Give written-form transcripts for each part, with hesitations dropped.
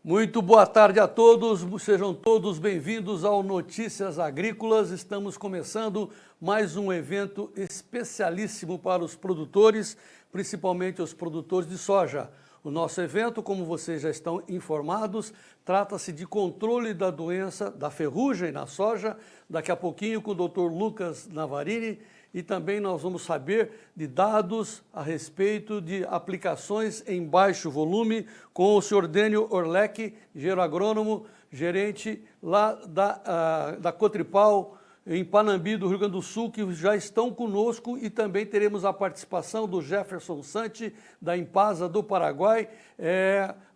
Muito boa tarde a todos, sejam todos bem-vindos ao Notícias Agrícolas. Estamos começando mais um evento especialíssimo para os produtores, principalmente os produtores de soja. O nosso evento, como vocês já estão informados, trata-se de controle da doença da ferrugem na soja. Daqui a pouquinho com o Dr. Lucas Navarini, e também nós vamos saber de dados a respeito de aplicações em baixo volume com o senhor Dênio Orleck, engenheiro agrônomo, gerente lá da Cotripal, em Panambi, do Rio Grande do Sul, que já estão conosco, e também teremos a participação do Jefferson Santi, da Impasa do Paraguai,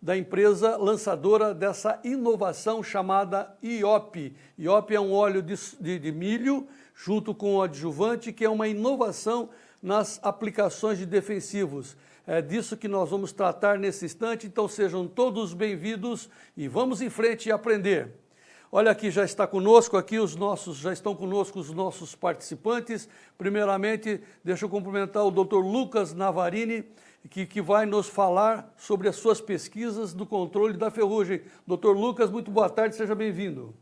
da empresa lançadora dessa inovação chamada IOP. IOP é um óleo de milho, junto com o adjuvante, que é uma inovação nas aplicações de defensivos. É disso que nós vamos tratar nesse instante, então sejam todos bem-vindos e vamos em frente e aprender. Olha aqui, já estão conosco os nossos participantes. Primeiramente, deixa eu cumprimentar o Dr. Lucas Navarini, que vai nos falar sobre as suas pesquisas do controle da ferrugem. Dr. Lucas, muito boa tarde, seja bem-vindo.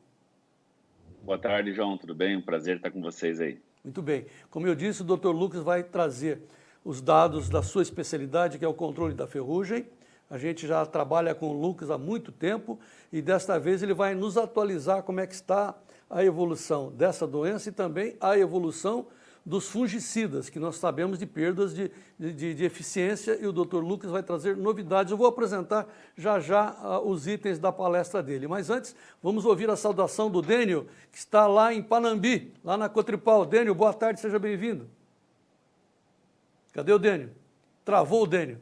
Boa tarde, João, tudo bem? Um prazer estar com vocês aí. Muito bem. Como eu disse, o Dr. Lucas vai trazer os dados da sua especialidade, que é o controle da ferrugem. A gente já trabalha com o Lucas há muito tempo e desta vez ele vai nos atualizar como é que está a evolução dessa doença e também a evolução dos fungicidas, que nós sabemos de perdas de eficiência, e o Dr. Lucas vai trazer novidades. Eu vou apresentar já os itens da palestra dele, mas antes vamos ouvir a saudação do Dênio, que está lá em Panambi, lá na Cotripal. Dênio, boa tarde, seja bem-vindo. Cadê o Dênio? Travou o Dênio.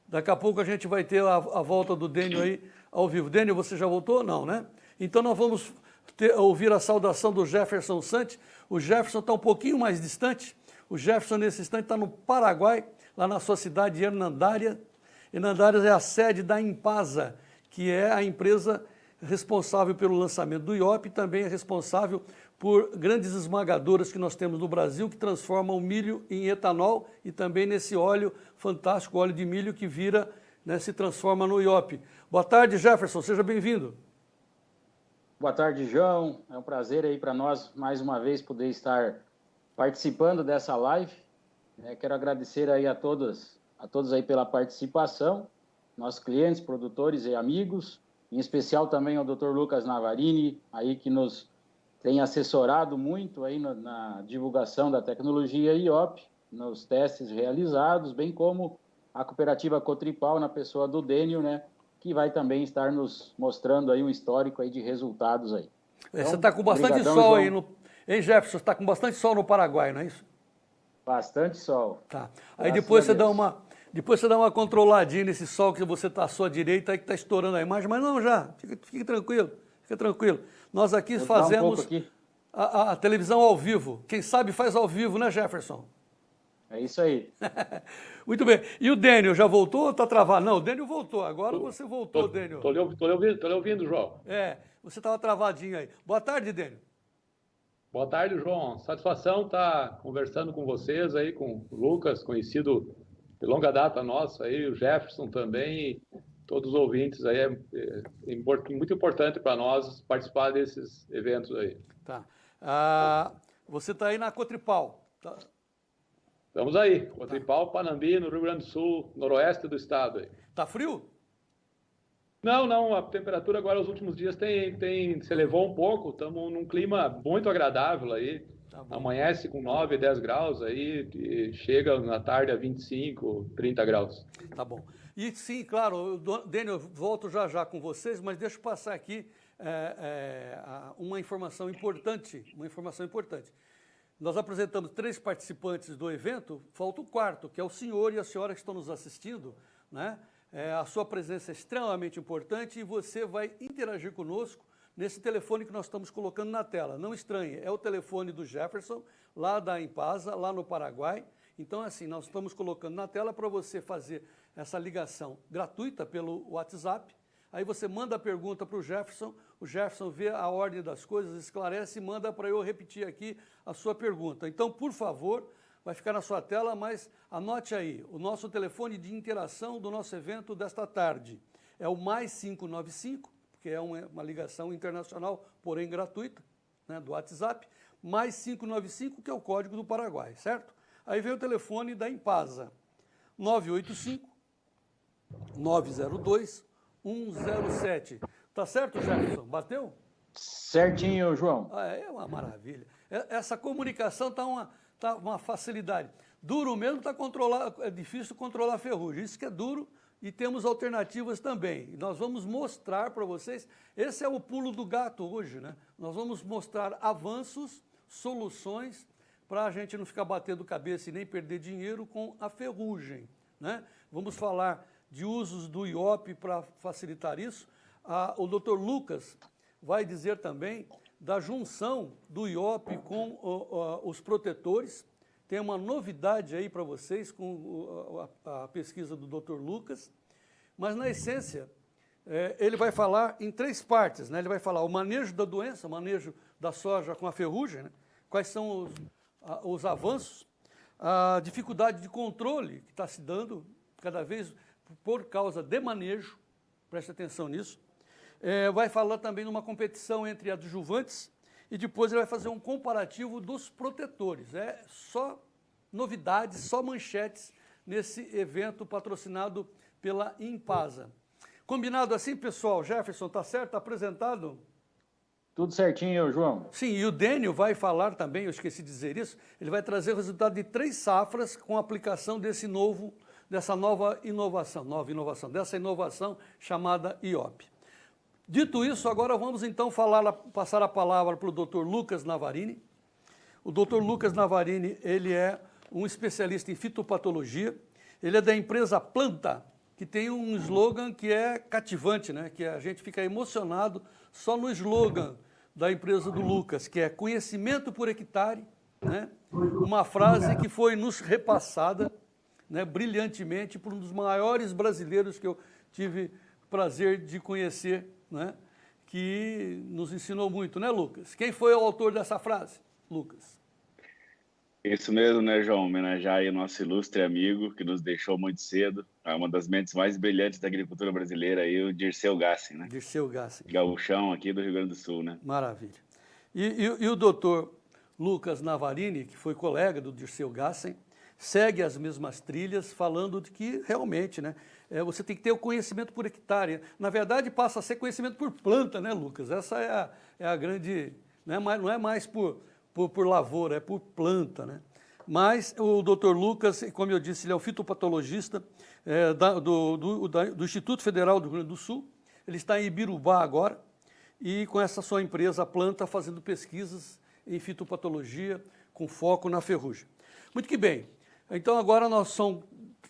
Daqui a pouco a gente vai ter a volta do Dênio aí ao vivo. Dênio, você já voltou? Não, né? Então nós vamos ouvir a saudação do Jefferson Santi. O Jefferson está um pouquinho mais distante. O Jefferson, nesse instante, está no Paraguai, lá na sua cidade de Hernandárias. Hernandárias é a sede da Impasa, que é a empresa responsável pelo lançamento do IOP e também é responsável por grandes esmagadoras que nós temos no Brasil, que transformam o milho em etanol e também nesse óleo fantástico, óleo de milho que vira, né, se transforma no IOP. Boa tarde, Jefferson, seja bem-vindo. Boa tarde, João. É um prazer aí para nós, mais uma vez, poder estar participando dessa live. Quero agradecer aí a todos aí pela participação, nossos clientes, produtores e amigos, em especial também ao Dr. Lucas Navarini, aí que nos tem assessorado muito aí na divulgação da tecnologia IOP, nos testes realizados, bem como a cooperativa Cotripal, na pessoa do Dênio, né, que vai também estar nos mostrando aí um histórico aí de resultados aí. Então, você está com bastante sol, João. Aí Hein, Jefferson? Você está com bastante sol no Paraguai, não é isso? Bastante sol. Tá. Aí depois você dá uma controladinha nesse sol que você está à sua direita, aí que está estourando a imagem, mas não, fique tranquilo, fica tranquilo. Nós aqui fazemos a televisão ao vivo. Quem sabe faz ao vivo, né, Jefferson? É isso aí. Muito bem. E o Dênio já voltou ou está travado? Não, o Dênio voltou. Agora você voltou, Dênio. Estou lhe ouvindo, João. Você estava travadinho aí. Boa tarde, Dênio. Boa tarde, João. Satisfação estar conversando com vocês aí, com o Lucas, conhecido de longa data nosso aí, o Jefferson também, e todos os ouvintes aí. É muito importante para nós participar desses eventos aí. Tá. Você está aí na Cotripal, tá? Estamos aí, Cotripal, Panambi, no Rio Grande do Sul, noroeste do estado aí. Tá frio? Não, a temperatura agora nos últimos dias se elevou um pouco, estamos num clima muito agradável aí, tá, amanhece com 9, 10 graus aí, e chega na tarde a 25, 30 graus. Tá bom. E sim, claro, Dênio, eu volto já com vocês, mas deixa eu passar aqui uma informação importante, Nós apresentamos 3 participantes do evento, falta o 4º, que é o senhor e a senhora que estão nos assistindo, né? A sua presença é extremamente importante e você vai interagir conosco nesse telefone que nós estamos colocando na tela. Não estranhe, é o telefone do Jefferson, lá da Impasa, lá no Paraguai. Então, assim, nós estamos colocando na tela para você fazer essa ligação gratuita pelo WhatsApp. Aí você manda a pergunta para o Jefferson vê a ordem das coisas, esclarece e manda para eu repetir aqui a sua pergunta. Então, por favor, vai ficar na sua tela, mas anote aí, o nosso telefone de interação do nosso evento desta tarde é o mais 595, que é uma ligação internacional, porém gratuita, né, do WhatsApp, mais 595, que é o código do Paraguai, certo? Aí vem o telefone da Impasa, 985-902-107. Tá certo, Jefferson? Bateu? Certinho, João. É uma maravilha. Essa comunicação tá uma facilidade. Duro mesmo é difícil controlar a ferrugem. Isso que é duro e temos alternativas também. E nós vamos mostrar para vocês, esse é o pulo do gato hoje, né? Nós vamos mostrar avanços, soluções, para a gente não ficar batendo cabeça e nem perder dinheiro com a ferrugem, né? Vamos falar de usos do IOP para facilitar isso. O Dr. Lucas vai dizer também da junção do IOP com os protetores. Tem uma novidade aí para vocês com a pesquisa do Dr. Lucas, mas na essência ele vai falar em 3 partes, né? Ele vai falar o manejo da doença, o manejo da soja com a ferrugem, né? Quais são os avanços, a dificuldade de controle que está se dando cada vez por causa de manejo, preste atenção nisso. Vai falar também numa competição entre adjuvantes e depois ele vai fazer um comparativo dos protetores. É só novidades, só manchetes nesse evento patrocinado pela Impasa. Combinado assim, pessoal? Jefferson, tá certo? Tá apresentado? Tudo certinho, João. Sim, e o Dênio vai falar também, eu esqueci de dizer isso, ele vai trazer o resultado de 3 safras com a aplicação dessa nova inovação chamada IOP. Dito isso, agora vamos então passar a palavra para o Dr. Lucas Navarini. O Dr. Lucas Navarini, ele é um especialista em fitopatologia, ele é da empresa Planta, que tem um slogan que é cativante, né? Que a gente fica emocionado só no slogan da empresa do Lucas, que é conhecimento por hectare, né? Uma frase que foi nos repassada, né, brilhantemente por um dos maiores brasileiros que eu tive prazer de conhecer, né, que nos ensinou muito, né, Lucas? Quem foi o autor dessa frase, Lucas? Isso mesmo, né, João? Homenagear aí o nosso ilustre amigo, que nos deixou muito cedo, uma das mentes mais brilhantes da agricultura brasileira, aí, o Dirceu Gassen, né? Dirceu Gassen. Gaúchão aqui do Rio Grande do Sul, né? Maravilha. E o doutor Lucas Navarini, que foi colega do Dirceu Gassen, segue as mesmas trilhas, falando de que realmente, né, você tem que ter o conhecimento por hectare. Na verdade, passa a ser conhecimento por planta, né, Lucas? Essa é a grande... Não é mais por lavoura, é por planta, né? Mas o doutor Lucas, como eu disse, ele é um fitopatologista do Instituto Federal do Rio Grande do Sul. Ele está em Ibirubá agora e com essa sua empresa, a Planta, fazendo pesquisas em fitopatologia com foco na ferrugem. Muito que bem. Então agora são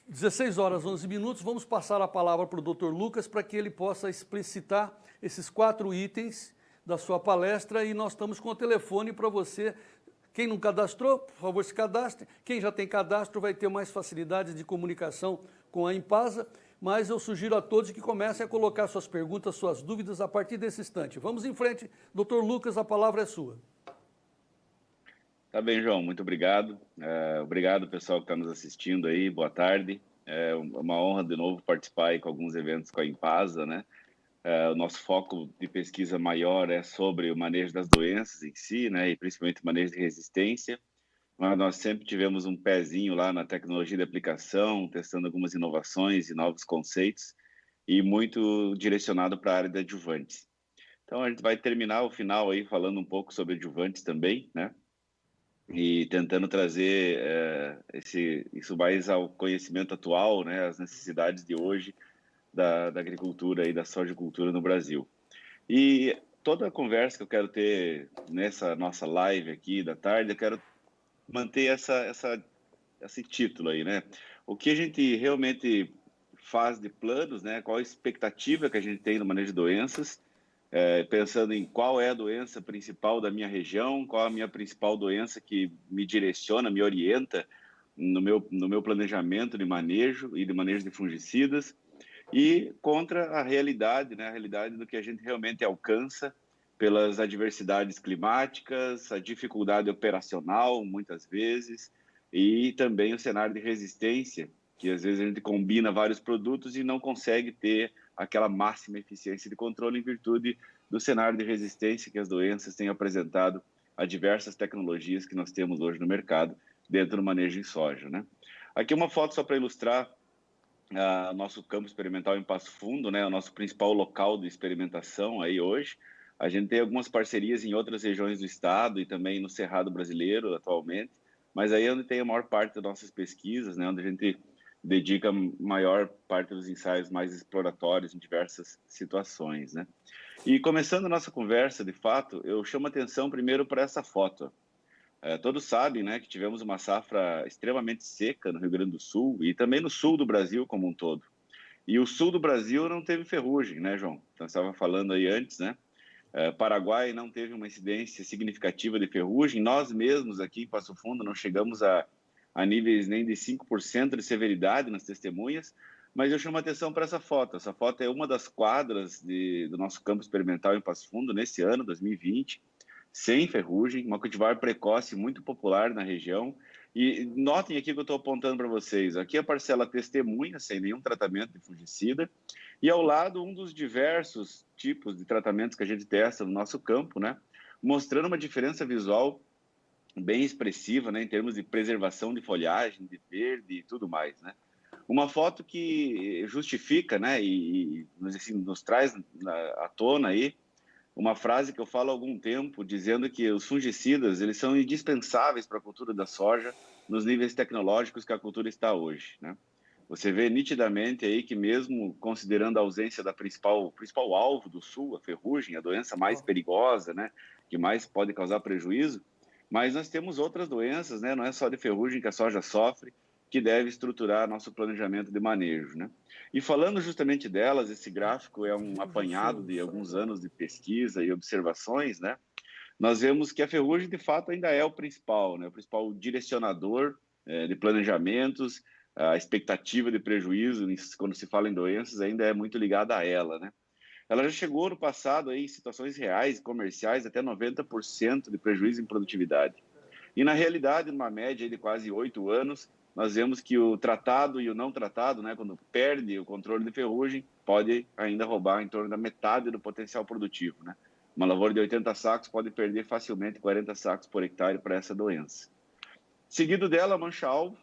16 horas 11 minutos, vamos passar a palavra para o Dr. Lucas para que ele possa explicitar esses 4 itens da sua palestra e nós estamos com o telefone para você. Quem não cadastrou, por favor, se cadastre. Quem já tem cadastro vai ter mais facilidades de comunicação com a Impasa, mas eu sugiro a todos que comecem a colocar suas perguntas, suas dúvidas a partir desse instante. Vamos em frente. Dr. Lucas, a palavra é sua. Tá bem, João, muito obrigado. Obrigado, pessoal que está nos assistindo aí, boa tarde. É uma honra, de novo, participar aí com alguns eventos com a Impasa, né? O nosso foco de pesquisa maior é sobre o manejo das doenças em si, né? E principalmente o manejo de resistência. Mas nós sempre tivemos um pezinho lá na tecnologia de aplicação, testando algumas inovações e novos conceitos, e muito direcionado para a área de adjuvantes. Então, a gente vai terminar o final aí falando um pouco sobre adjuvantes também, né? E tentando trazer isso mais ao conhecimento atual, né, as necessidades de hoje da agricultura e da sojicultura no Brasil. E toda a conversa que eu quero ter nessa nossa live aqui da tarde, eu quero manter esse título aí, né? O que a gente realmente faz de planos, né? Qual a expectativa que a gente tem no manejo de doenças, pensando em qual é a doença principal da minha região, qual a minha principal doença que me direciona, me orienta no meu planejamento de manejo e de manejo de fungicidas, e contra a realidade, né, a realidade do que a gente realmente alcança pelas adversidades climáticas, a dificuldade operacional, muitas vezes, e também o cenário de resistência, que às vezes a gente combina vários produtos e não consegue ter aquela máxima eficiência de controle em virtude do cenário de resistência que as doenças têm apresentado a diversas tecnologias que nós temos hoje no mercado dentro do manejo em soja, né? Aqui uma foto só para ilustrar nosso campo experimental em Passo Fundo, né? O nosso principal local de experimentação aí hoje. A gente tem algumas parcerias em outras regiões do estado e também no Cerrado brasileiro atualmente, mas aí é onde tem a maior parte das nossas pesquisas, né? Onde a gente dedica a maior parte dos ensaios mais exploratórios em diversas situações, né? E começando a nossa conversa, de fato, eu chamo a atenção primeiro para essa foto. Todos sabem, né, que tivemos uma safra extremamente seca no Rio Grande do Sul e também no sul do Brasil como um todo. E o sul do Brasil não teve ferrugem, né, João? Então, você estava falando aí antes, né? Paraguai não teve uma incidência significativa de ferrugem. Nós mesmos aqui em Passo Fundo não chegamos a níveis nem de 5% de severidade nas testemunhas, mas eu chamo a atenção para essa foto. Essa foto é uma das quadras do nosso campo experimental em Passo Fundo nesse ano, 2020, sem ferrugem, uma cultivar precoce muito popular na região. E notem aqui que eu estou apontando para vocês. Aqui a parcela testemunha, sem nenhum tratamento de fungicida, e ao lado um dos diversos tipos de tratamentos que a gente testa no nosso campo, né? Mostrando uma diferença visual bem expressiva, né? Em termos de preservação de folhagem, de verde e tudo mais, né? Uma foto que justifica, né? E assim, nos traz à tona aí uma frase que eu falo há algum tempo, dizendo que os fungicidas eles são indispensáveis para a cultura da soja nos níveis tecnológicos que a cultura está hoje, né? Você vê nitidamente aí que mesmo considerando a ausência da principal alvo do sul, a ferrugem, a doença mais perigosa, né, que mais pode causar prejuízo, mas nós temos outras doenças, né, não é só de ferrugem que a soja sofre, que deve estruturar nosso planejamento de manejo, né? E falando justamente delas, esse gráfico é um apanhado de alguns anos de pesquisa e observações, né? Nós vemos que a ferrugem, de fato, ainda é o principal, né? O principal direcionador de planejamentos, a expectativa de prejuízo, quando se fala em doenças, ainda é muito ligada a ela, né? Ela já chegou no passado aí, em situações reais, comerciais, até 90% de prejuízo em produtividade. E na realidade, numa média de quase 8 anos, nós vemos que o tratado e o não tratado, né, quando perde o controle de ferrugem, pode ainda roubar em torno da metade do potencial produtivo, né? Uma lavoura de 80 sacos pode perder facilmente 40 sacos por hectare para essa doença. Seguido dela, a mancha-alvo.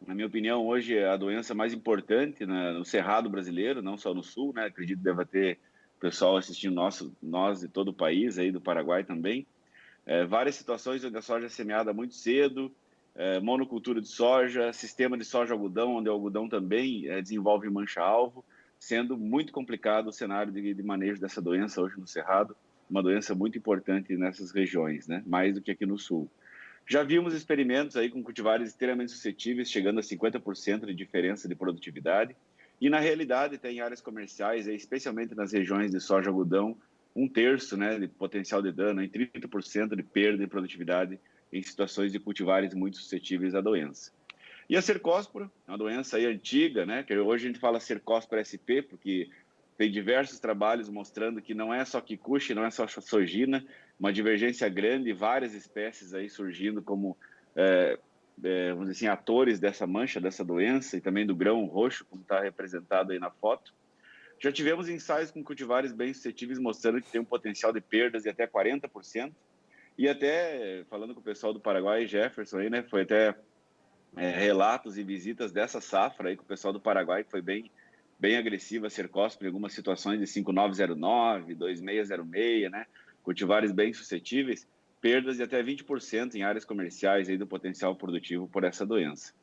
Na minha opinião, hoje é a doença mais importante, né, no Cerrado brasileiro, não só no Sul, né? Acredito que deva ter pessoal assistindo nós de todo o país, aí do Paraguai também. Várias situações onde a soja é semeada muito cedo, monocultura de soja, sistema de soja-algodão, onde o algodão também desenvolve mancha-alvo, sendo muito complicado o cenário de manejo dessa doença hoje no Cerrado, uma doença muito importante nessas regiões, né? Mais do que aqui no Sul. Já vimos experimentos aí com cultivares extremamente suscetíveis, chegando a 50% de diferença de produtividade, e na realidade tem áreas comerciais, especialmente nas regiões de soja-algodão, 1/3, né, de potencial de dano, em 30% de perda de produtividade em situações de cultivares muito suscetíveis à doença. E a cercóspora, uma doença aí antiga, né, que hoje a gente fala cercóspora SP, porque tem diversos trabalhos mostrando que não é só kikuchi, não é só sojina, uma divergência grande, várias espécies aí surgindo como, vamos dizer assim, atores dessa mancha, dessa doença, e também do grão roxo, como está representado aí na foto. Já tivemos ensaios com cultivares bem suscetíveis mostrando que tem um potencial de perdas de até 40%. E até, falando com o pessoal do Paraguai, Jefferson, aí, né, foi até relatos e visitas dessa safra aí com o pessoal do Paraguai, que foi bem agressiva a cercóspora em algumas situações de 5909, 2606, né, cultivares bem suscetíveis, perdas de até 20% em áreas comerciais aí do potencial produtivo por essa doença.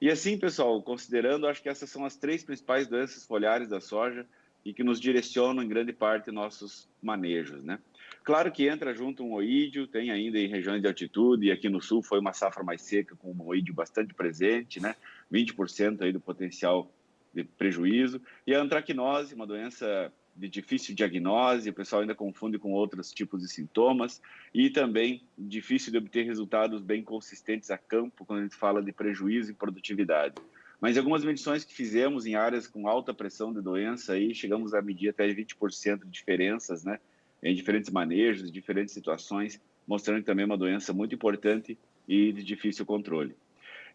E assim, pessoal, considerando, acho que essas são as 3 principais doenças foliares da soja e que nos direcionam em grande parte nossos manejos, né? Claro que entra junto um oídio, tem ainda em regiões de altitude, e aqui no sul foi uma safra mais seca com um oídio bastante presente, né? 20% aí do potencial de prejuízo. E a antracnose, uma doença de difícil diagnose, o pessoal ainda confunde com outros tipos de sintomas, e também difícil de obter resultados bem consistentes a campo quando a gente fala de prejuízo em produtividade. Mas algumas medições que fizemos em áreas com alta pressão de doença, aí chegamos a medir até 20% de diferenças, né, em diferentes manejos, em diferentes situações, mostrando que também é uma doença muito importante e de difícil controle.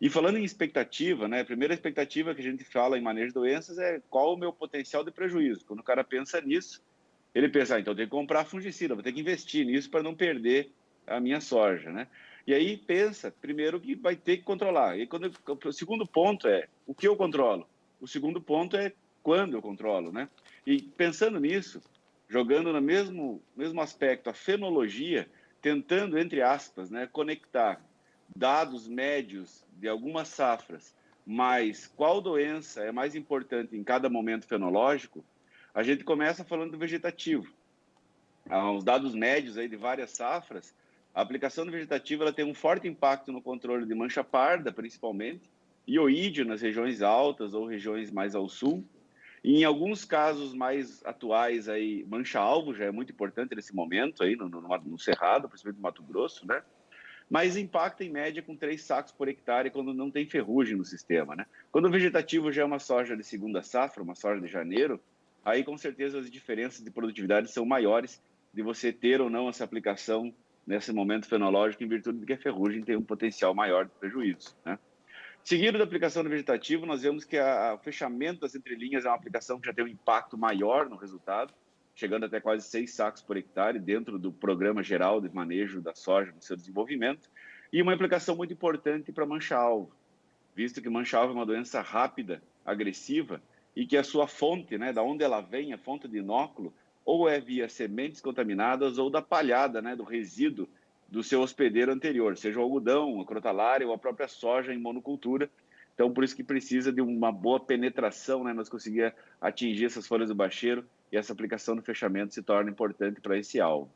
E falando em expectativa, né, a primeira expectativa que a gente fala em manejo de doenças é qual o meu potencial de prejuízo. Quando o cara pensa nisso, ele pensa, então eu tenho que comprar fungicida, vou ter que investir nisso para não perder a minha soja, né? E aí pensa, primeiro, que vai ter que controlar. E o segundo ponto é o que eu controlo. O segundo ponto é quando eu controlo, né? E pensando nisso, jogando no mesmo aspecto a fenologia, tentando, entre aspas, né, conectar dados médios de algumas safras, mas qual doença é mais importante em cada momento fenológico, a gente começa falando do vegetativo. Os dados médios aí de várias safras, a aplicação do vegetativo ela tem um forte impacto no controle de mancha parda, principalmente, e oídio nas regiões altas ou regiões mais ao sul. E em alguns casos mais atuais, aí, mancha-alvo já é muito importante nesse momento, aí, no Cerrado, principalmente no Mato Grosso, né? Mas impacta em média com 3 sacos por hectare quando não tem ferrugem no sistema, né? Quando o vegetativo já é uma soja de segunda safra, uma soja de janeiro, aí com certeza as diferenças de produtividade são maiores de você ter ou não essa aplicação nesse momento fenológico, em virtude de que a ferrugem tem um potencial maior de prejuízo, né? Seguido da aplicação do vegetativo, nós vemos que o fechamento das entrelinhas é uma aplicação que já tem um impacto maior no resultado, chegando até quase 6 sacos por hectare dentro do Programa Geral de Manejo da Soja no seu desenvolvimento, e uma aplicação muito importante para mancha-alvo, visto que mancha-alvo é uma doença rápida, agressiva, e que a sua fonte, né, da onde ela vem, a fonte de inóculo, ou é via sementes contaminadas ou da palhada, né, do resíduo do seu hospedeiro anterior, seja o algodão, a crotalária ou a própria soja em monocultura. Então, por isso que precisa de uma boa penetração, né, nós conseguir atingir essas folhas do bacheiro, e essa aplicação do fechamento se torna importante para esse alvo.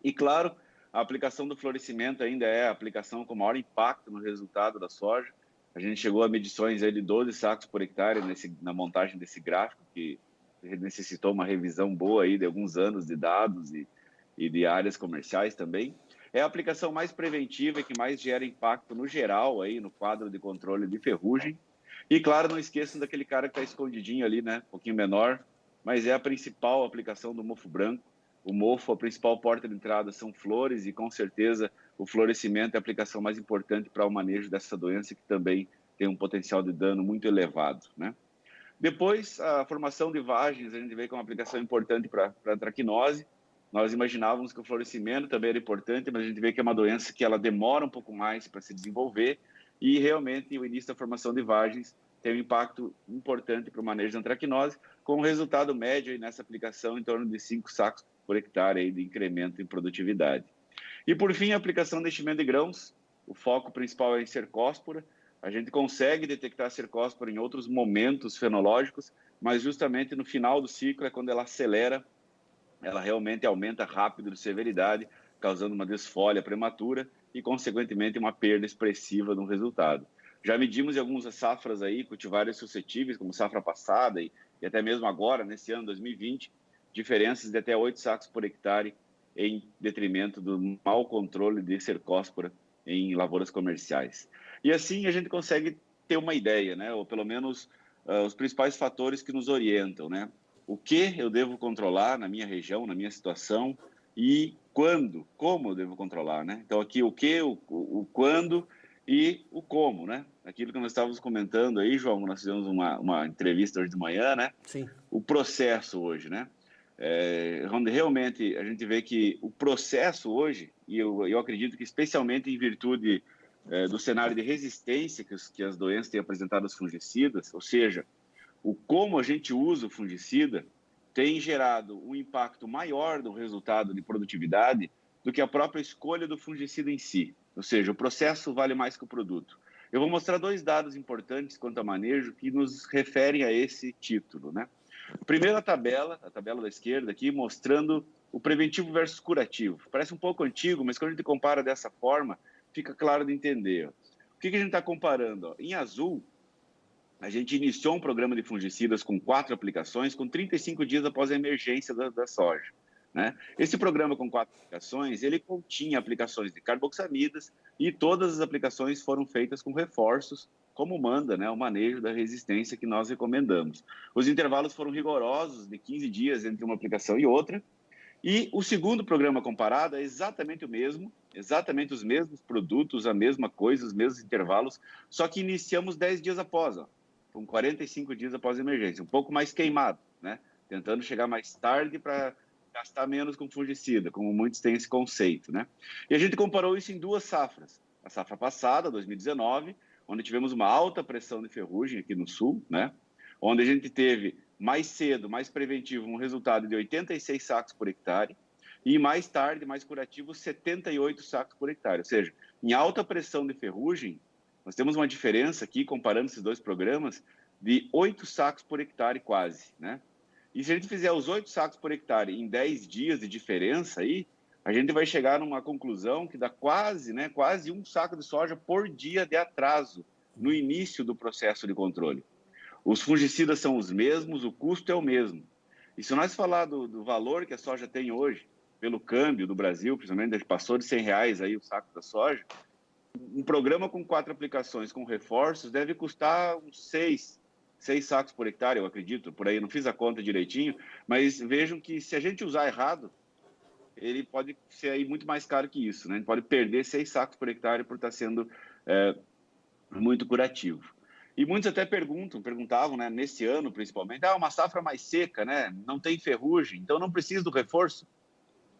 E, claro, a aplicação do florescimento ainda é a aplicação com maior impacto no resultado da soja. A gente chegou a medições aí de 12 sacos por hectare na montagem desse gráfico, que necessitou uma revisão boa aí de alguns anos de dados e de áreas comerciais também. É a aplicação mais preventiva e que mais gera impacto no geral aí no quadro de controle de ferrugem. E, claro, não esqueçam daquele cara que está escondidinho ali, né, um pouquinho menor, mas é a principal aplicação do mofo branco. O mofo, a principal porta de entrada são flores e, com certeza, o florescimento é a aplicação mais importante para o manejo dessa doença, que também tem um potencial de dano muito elevado, né? Depois, a formação de vagens, a gente vê que é uma aplicação importante para a traquinose. Nós imaginávamos que o florescimento também era importante, mas a gente vê que é uma doença que ela demora um pouco mais para se desenvolver, e realmente o início da formação de vagens tem um impacto importante para o manejo da antracnose, com um resultado médio aí nessa aplicação em torno de 5 sacos por hectare aí de incremento em produtividade. E, por fim, a aplicação de enchimento de grãos. O foco principal é em cercóspora. A gente consegue detectar a cercóspora em outros momentos fenológicos, mas justamente no final do ciclo é quando ela acelera, ela realmente aumenta rápido de severidade, causando uma desfolha prematura e, consequentemente, uma perda expressiva no resultado. Já medimos em algumas safras aí, cultivares suscetíveis, como safra passada e até mesmo agora, nesse ano 2020, diferenças de até 8 sacos por hectare em detrimento do mau controle de cercóspora em lavouras comerciais. E assim a gente consegue ter uma ideia, né? Ou pelo menos os principais fatores que nos orientam, né? O que eu devo controlar na minha região, na minha situação, e quando, como eu devo controlar, né? Então aqui o que, o quando e o como, né? Aquilo que nós estávamos comentando aí, João, nós fizemos uma entrevista hoje de manhã, né? Sim. O processo hoje, né? Onde realmente a gente vê que o processo hoje, e eu acredito que especialmente em virtude do cenário de resistência que as doenças têm apresentado aos fungicidas, ou seja, o como a gente usa o fungicida, tem gerado um impacto maior no resultado de produtividade do que a própria escolha do fungicida em si. Ou seja, o processo vale mais que o produto. Eu vou mostrar 2 dados importantes quanto a manejo que nos referem a esse título, né? Primeiro a tabela da esquerda aqui, mostrando o preventivo versus curativo. Parece um pouco antigo, mas quando a gente compara dessa forma, fica claro de entender. O que a gente está comparando? Em azul, a gente iniciou um programa de fungicidas com 4 aplicações, com 35 dias após a emergência da soja, né? Esse programa com 4 aplicações, ele continha aplicações de carboxamidas e todas as aplicações foram feitas com reforços, como manda, né, o manejo da resistência que nós recomendamos. Os intervalos foram rigorosos, de 15 dias entre uma aplicação e outra, E o segundo programa comparado é exatamente o mesmo, exatamente os mesmos produtos, a mesma coisa, os mesmos intervalos, só que iniciamos 10 dias após, ó, com 45 dias após a emergência, um pouco mais queimado, né? Tentando chegar mais tarde para gastar menos com fungicida, como muitos têm esse conceito, né? E a gente comparou isso em 2 safras. A safra passada, 2019, onde tivemos uma alta pressão de ferrugem aqui no sul, né? Onde a gente teve mais cedo, mais preventivo, um resultado de 86 sacos por hectare, e mais tarde, mais curativo, 78 sacos por hectare. Ou seja, em alta pressão de ferrugem, nós temos uma diferença aqui, comparando esses 2 programas, de 8 sacos por hectare quase, né? E se a gente fizer os 8 sacos por hectare em 10 dias de diferença aí, a gente vai chegar numa conclusão que dá quase, né, quase 1 saco de soja por dia de atraso no início do processo de controle. Os fungicidas são os mesmos, o custo é o mesmo. E se nós falar do valor que a soja tem hoje, pelo câmbio do Brasil, principalmente, passou de R$100 aí o saco da soja, um programa com 4 aplicações, com reforços, deve custar uns 6 sacos por hectare, eu acredito, por aí, não fiz a conta direitinho, mas vejam que se a gente usar errado, ele pode ser aí muito mais caro que isso, né? A gente pode perder 6 sacos por hectare por estar sendo muito curativo. E muitos até perguntavam, né, nesse ano principalmente, uma safra mais seca, né, não tem ferrugem, então não precisa do reforço.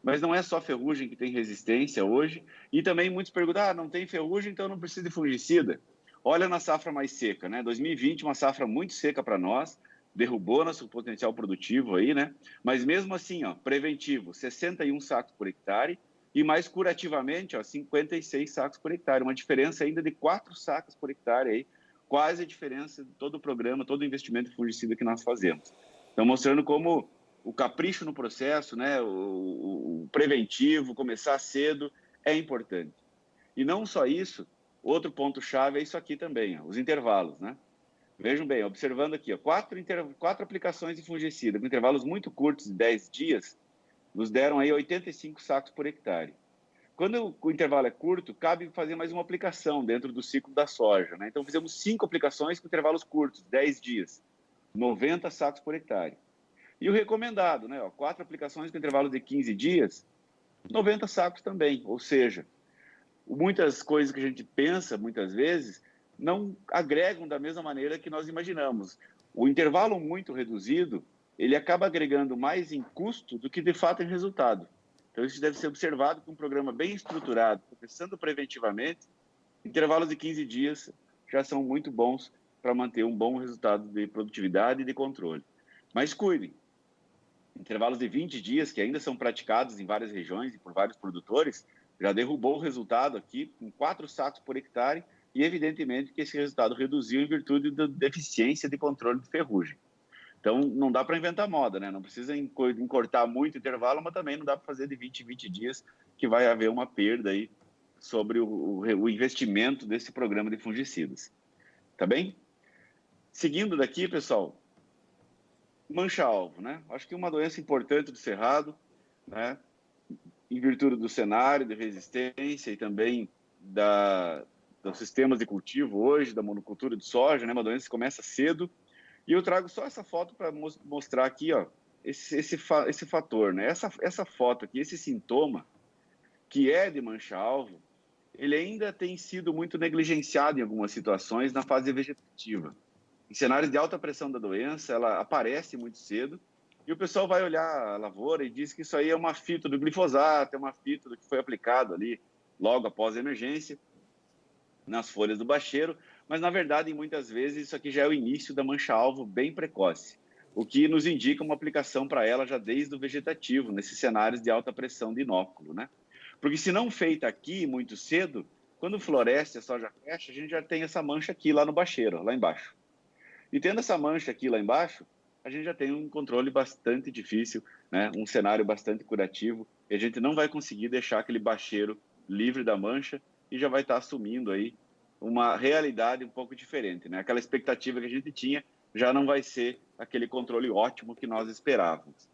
Mas não é só ferrugem que tem resistência hoje, e também muitos perguntam, não tem ferrugem, então não precisa de fungicida. Olha na safra mais seca, né, 2020, uma safra muito seca para nós, derrubou nosso potencial produtivo aí, né, mas mesmo assim, ó, preventivo, 61 sacos por hectare, e mais curativamente, ó, 56 sacos por hectare, uma diferença ainda de 4 sacos por hectare aí, quase a diferença de todo o programa, todo o investimento de fungicida que nós fazemos. Então, mostrando como o capricho no processo, né, o preventivo, começar cedo, é importante. E não só isso, outro ponto-chave é isso aqui também, ó, os intervalos, né? Vejam bem, observando aqui, ó, 4 aplicações de fungicida, com intervalos muito curtos, de 10 dias, nos deram aí 85 sacos por hectare. Quando o intervalo é curto, cabe fazer mais uma aplicação dentro do ciclo da soja, né? Então, fizemos 5 aplicações com intervalos curtos, 10 dias, 90 sacos por hectare. E o recomendado, né? 4 aplicações com intervalo de 15 dias, 90 sacos também. Ou seja, muitas coisas que a gente pensa, muitas vezes, não agregam da mesma maneira que nós imaginamos. O intervalo muito reduzido, ele acaba agregando mais em custo do que de fato em resultado. Então, isso deve ser observado com um programa bem estruturado, começando preventivamente. Intervalos de 15 dias já são muito bons para manter um bom resultado de produtividade e de controle. Mas cuidem, intervalos de 20 dias, que ainda são praticados em várias regiões e por vários produtores, já derrubou o resultado aqui com 4 sacos por hectare e, evidentemente, que esse resultado reduziu em virtude da deficiência de controle de ferrugem. Então, não dá para inventar moda, né? Não precisa encurtar muito o intervalo, mas também não dá para fazer de 20 em 20 dias, que vai haver uma perda aí sobre o investimento desse programa de fungicidas. Tá bem? Seguindo daqui, pessoal, mancha-alvo, né? Acho que uma doença importante do cerrado, né? Em virtude do cenário de resistência e também dos sistemas de cultivo hoje, da monocultura de soja, né? Uma doença que começa cedo. E eu trago só essa foto para mostrar aqui, ó, esse fator, né? Essa foto aqui, esse sintoma, que é de mancha-alvo, ele ainda tem sido muito negligenciado em algumas situações na fase vegetativa. Em cenários de alta pressão da doença, ela aparece muito cedo e o pessoal vai olhar a lavoura e diz que isso aí é uma fito do glifosato, é uma fito do que foi aplicado ali logo após a emergência nas folhas do bacheiro, mas na verdade, muitas vezes, isso aqui já é o início da mancha-alvo bem precoce, o que nos indica uma aplicação para ela já desde o vegetativo, nesses cenários de alta pressão de inóculo, né? Porque se não feita aqui muito cedo, quando floresce a soja fecha, a gente já tem essa mancha aqui lá no bacheiro, lá embaixo. E tendo essa mancha aqui lá embaixo, a gente já tem um controle bastante difícil, né? Um cenário bastante curativo, e a gente não vai conseguir deixar aquele bacheiro livre da mancha e já vai estar assumindo aí uma realidade um pouco diferente, né? Aquela expectativa que a gente tinha já não vai ser aquele controle ótimo que nós esperávamos.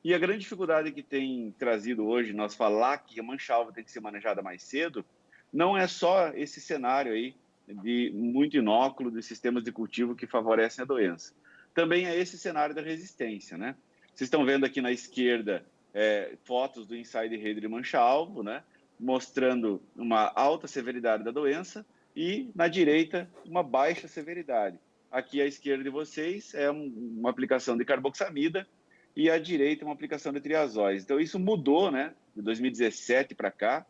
E a grande dificuldade que tem trazido hoje nós falar que a mancha-alvo tem que ser manejada mais cedo, não é só esse cenário aí de muito inóculo, de sistemas de cultivo que favorecem a doença. Também é esse cenário da resistência, né? Vocês estão vendo aqui na esquerda fotos do inside header de mancha-alvo, né, mostrando uma alta severidade da doença e, na direita, uma baixa severidade. Aqui à esquerda de vocês é uma aplicação de carboxamida e à direita uma aplicação de triazóis. Então, isso mudou, né, de 2017 para cá.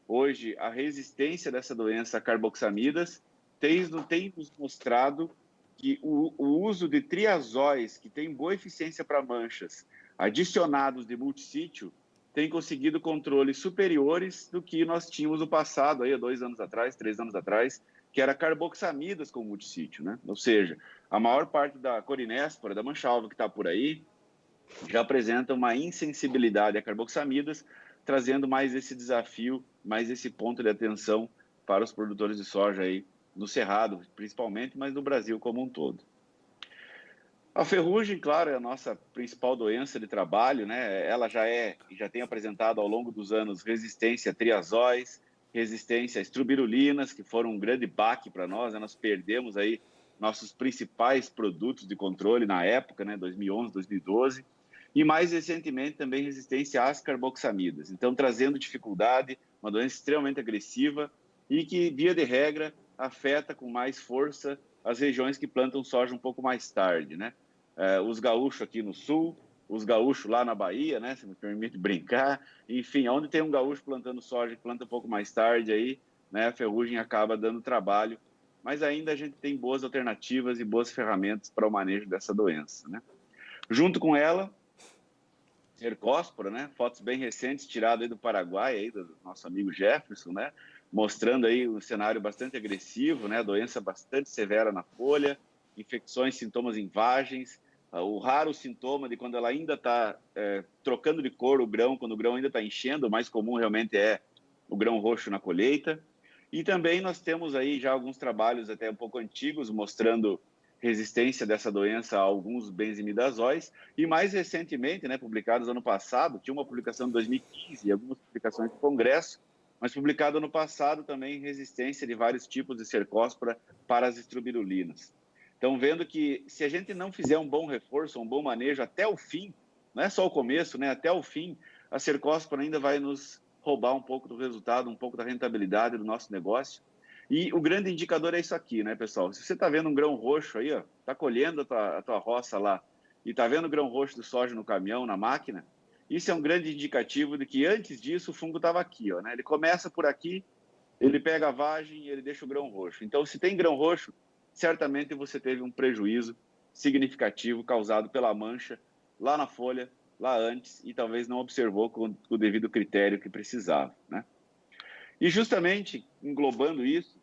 Hoje, a resistência dessa doença a carboxamidas tem nos mostrado que o uso de triazóis, que tem boa eficiência para manchas, adicionados de multissítio, tem conseguido controles superiores do que nós tínhamos no passado, aí, há 2 anos atrás, 3 anos atrás, que era carboxamidas com multissítio, né? Ou seja, a maior parte da corinéspora, da mancha-alvo que está por aí, já apresenta uma insensibilidade a carboxamidas, trazendo mais esse desafio, mais esse ponto de atenção para os produtores de soja aí no Cerrado, principalmente, mas no Brasil como um todo. A ferrugem, claro, é a nossa principal doença de trabalho, né? Ela já tem apresentado ao longo dos anos resistência a triazóis, resistência a estrubirulinas, que foram um grande baque para nós, né? Nós perdemos aí nossos principais produtos de controle na época, né? 2011, 2012, e mais recentemente também resistência às carboxamidas. Então, trazendo dificuldade, uma doença extremamente agressiva e que, via de regra, afeta com mais força as regiões que plantam soja um pouco mais tarde, né? Os gaúchos aqui no sul, os gaúchos lá na Bahia, né? Se me permite brincar. Enfim, onde tem um gaúcho plantando soja que planta um pouco mais tarde aí, né? A ferrugem acaba dando trabalho. Mas ainda a gente tem boas alternativas e boas ferramentas para o manejo dessa doença, né? Junto com ela, cercóspora, né? Fotos bem recentes tiradas aí do Paraguai, aí do nosso amigo Jefferson, né? Mostrando aí um cenário bastante agressivo, né? Doença bastante severa na folha, infecções, sintomas em vagens, o raro sintoma de quando ela ainda está trocando de cor o grão, quando o grão ainda está enchendo, o mais comum realmente é o grão roxo na colheita. E também nós temos aí já alguns trabalhos até um pouco antigos mostrando resistência dessa doença a alguns benzimidazóis e mais recentemente, né, publicados ano passado, tinha uma publicação de 2015 e algumas publicações do Congresso, mas publicado ano passado também resistência de vários tipos de cercóspora para as estrubirulinas. Então, vendo que se a gente não fizer um bom reforço, um bom manejo até o fim, não é só o começo, né, até o fim, a cercóspora ainda vai nos roubar um pouco do resultado, um pouco da rentabilidade do nosso negócio. E o grande indicador é isso aqui, né, pessoal? Se você está vendo um grão roxo aí, ó, está colhendo a tua roça lá e está vendo o grão roxo do soja no caminhão, na máquina, isso é um grande indicativo de que antes disso o fungo estava aqui, ó, né? Ele começa por aqui, ele pega a vagem e ele deixa o grão roxo. Então, se tem grão roxo, certamente você teve um prejuízo significativo causado pela mancha lá na folha, lá antes, e talvez não observou com o devido critério que precisava, né? E justamente englobando isso,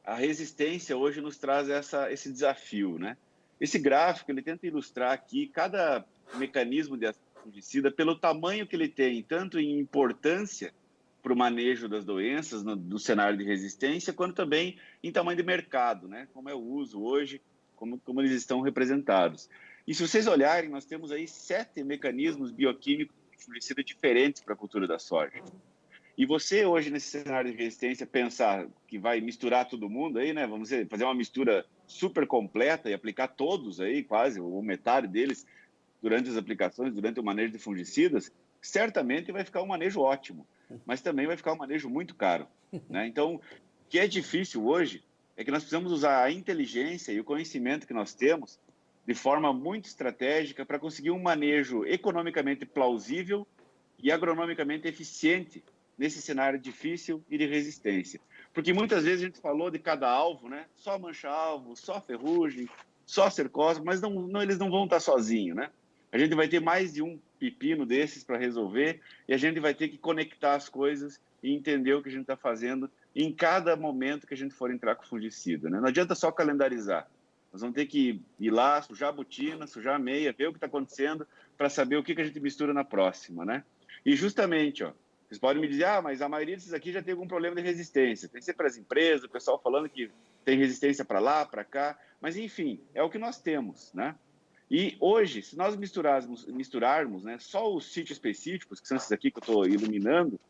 a resistência hoje nos traz esse desafio, né? Esse gráfico ele tenta ilustrar aqui cada mecanismo de ação fungicida pelo tamanho que ele tem, tanto em importância para o manejo das doenças no cenário de resistência, quanto também em tamanho de mercado, né? Como é o uso hoje, como eles estão representados. E se vocês olharem, nós temos aí 7 mecanismos bioquímicos de fungicida diferentes para a cultura da soja. E você hoje, nesse cenário de resistência, pensar que vai misturar todo mundo aí, né? Vamos dizer, fazer uma mistura super completa e aplicar todos aí, quase, ou metade deles, durante as aplicações, durante o manejo de fungicidas, certamente vai ficar um manejo ótimo, mas também vai ficar um manejo muito caro, né? Então, o que é difícil hoje é que nós precisamos usar a inteligência e o conhecimento que nós temos de forma muito estratégica para conseguir um manejo economicamente plausível e agronomicamente eficiente nesse cenário difícil e de resistência. Porque muitas vezes a gente falou de cada alvo, né? Só mancha-alvo, só ferrugem, só cercose, mas eles não vão estar sozinhos, né? A gente vai ter mais de um pepino desses para resolver e a gente vai ter que conectar as coisas e entender o que a gente está fazendo em cada momento que a gente for entrar com fungicida, né? Não adianta só calendarizar. Nós vamos ter que ir lá, sujar a botina, sujar a meia, ver o que está acontecendo para saber o que a gente mistura na próxima, né? E justamente, ó, vocês podem me dizer, mas a maioria desses aqui já tem algum problema de resistência. Tem sempre as empresas, o pessoal falando que tem resistência para lá, para cá. Mas, enfim, é o que nós temos, né? E hoje, se nós misturarmos, né, só os sítios específicos, que são esses aqui que eu estou iluminando,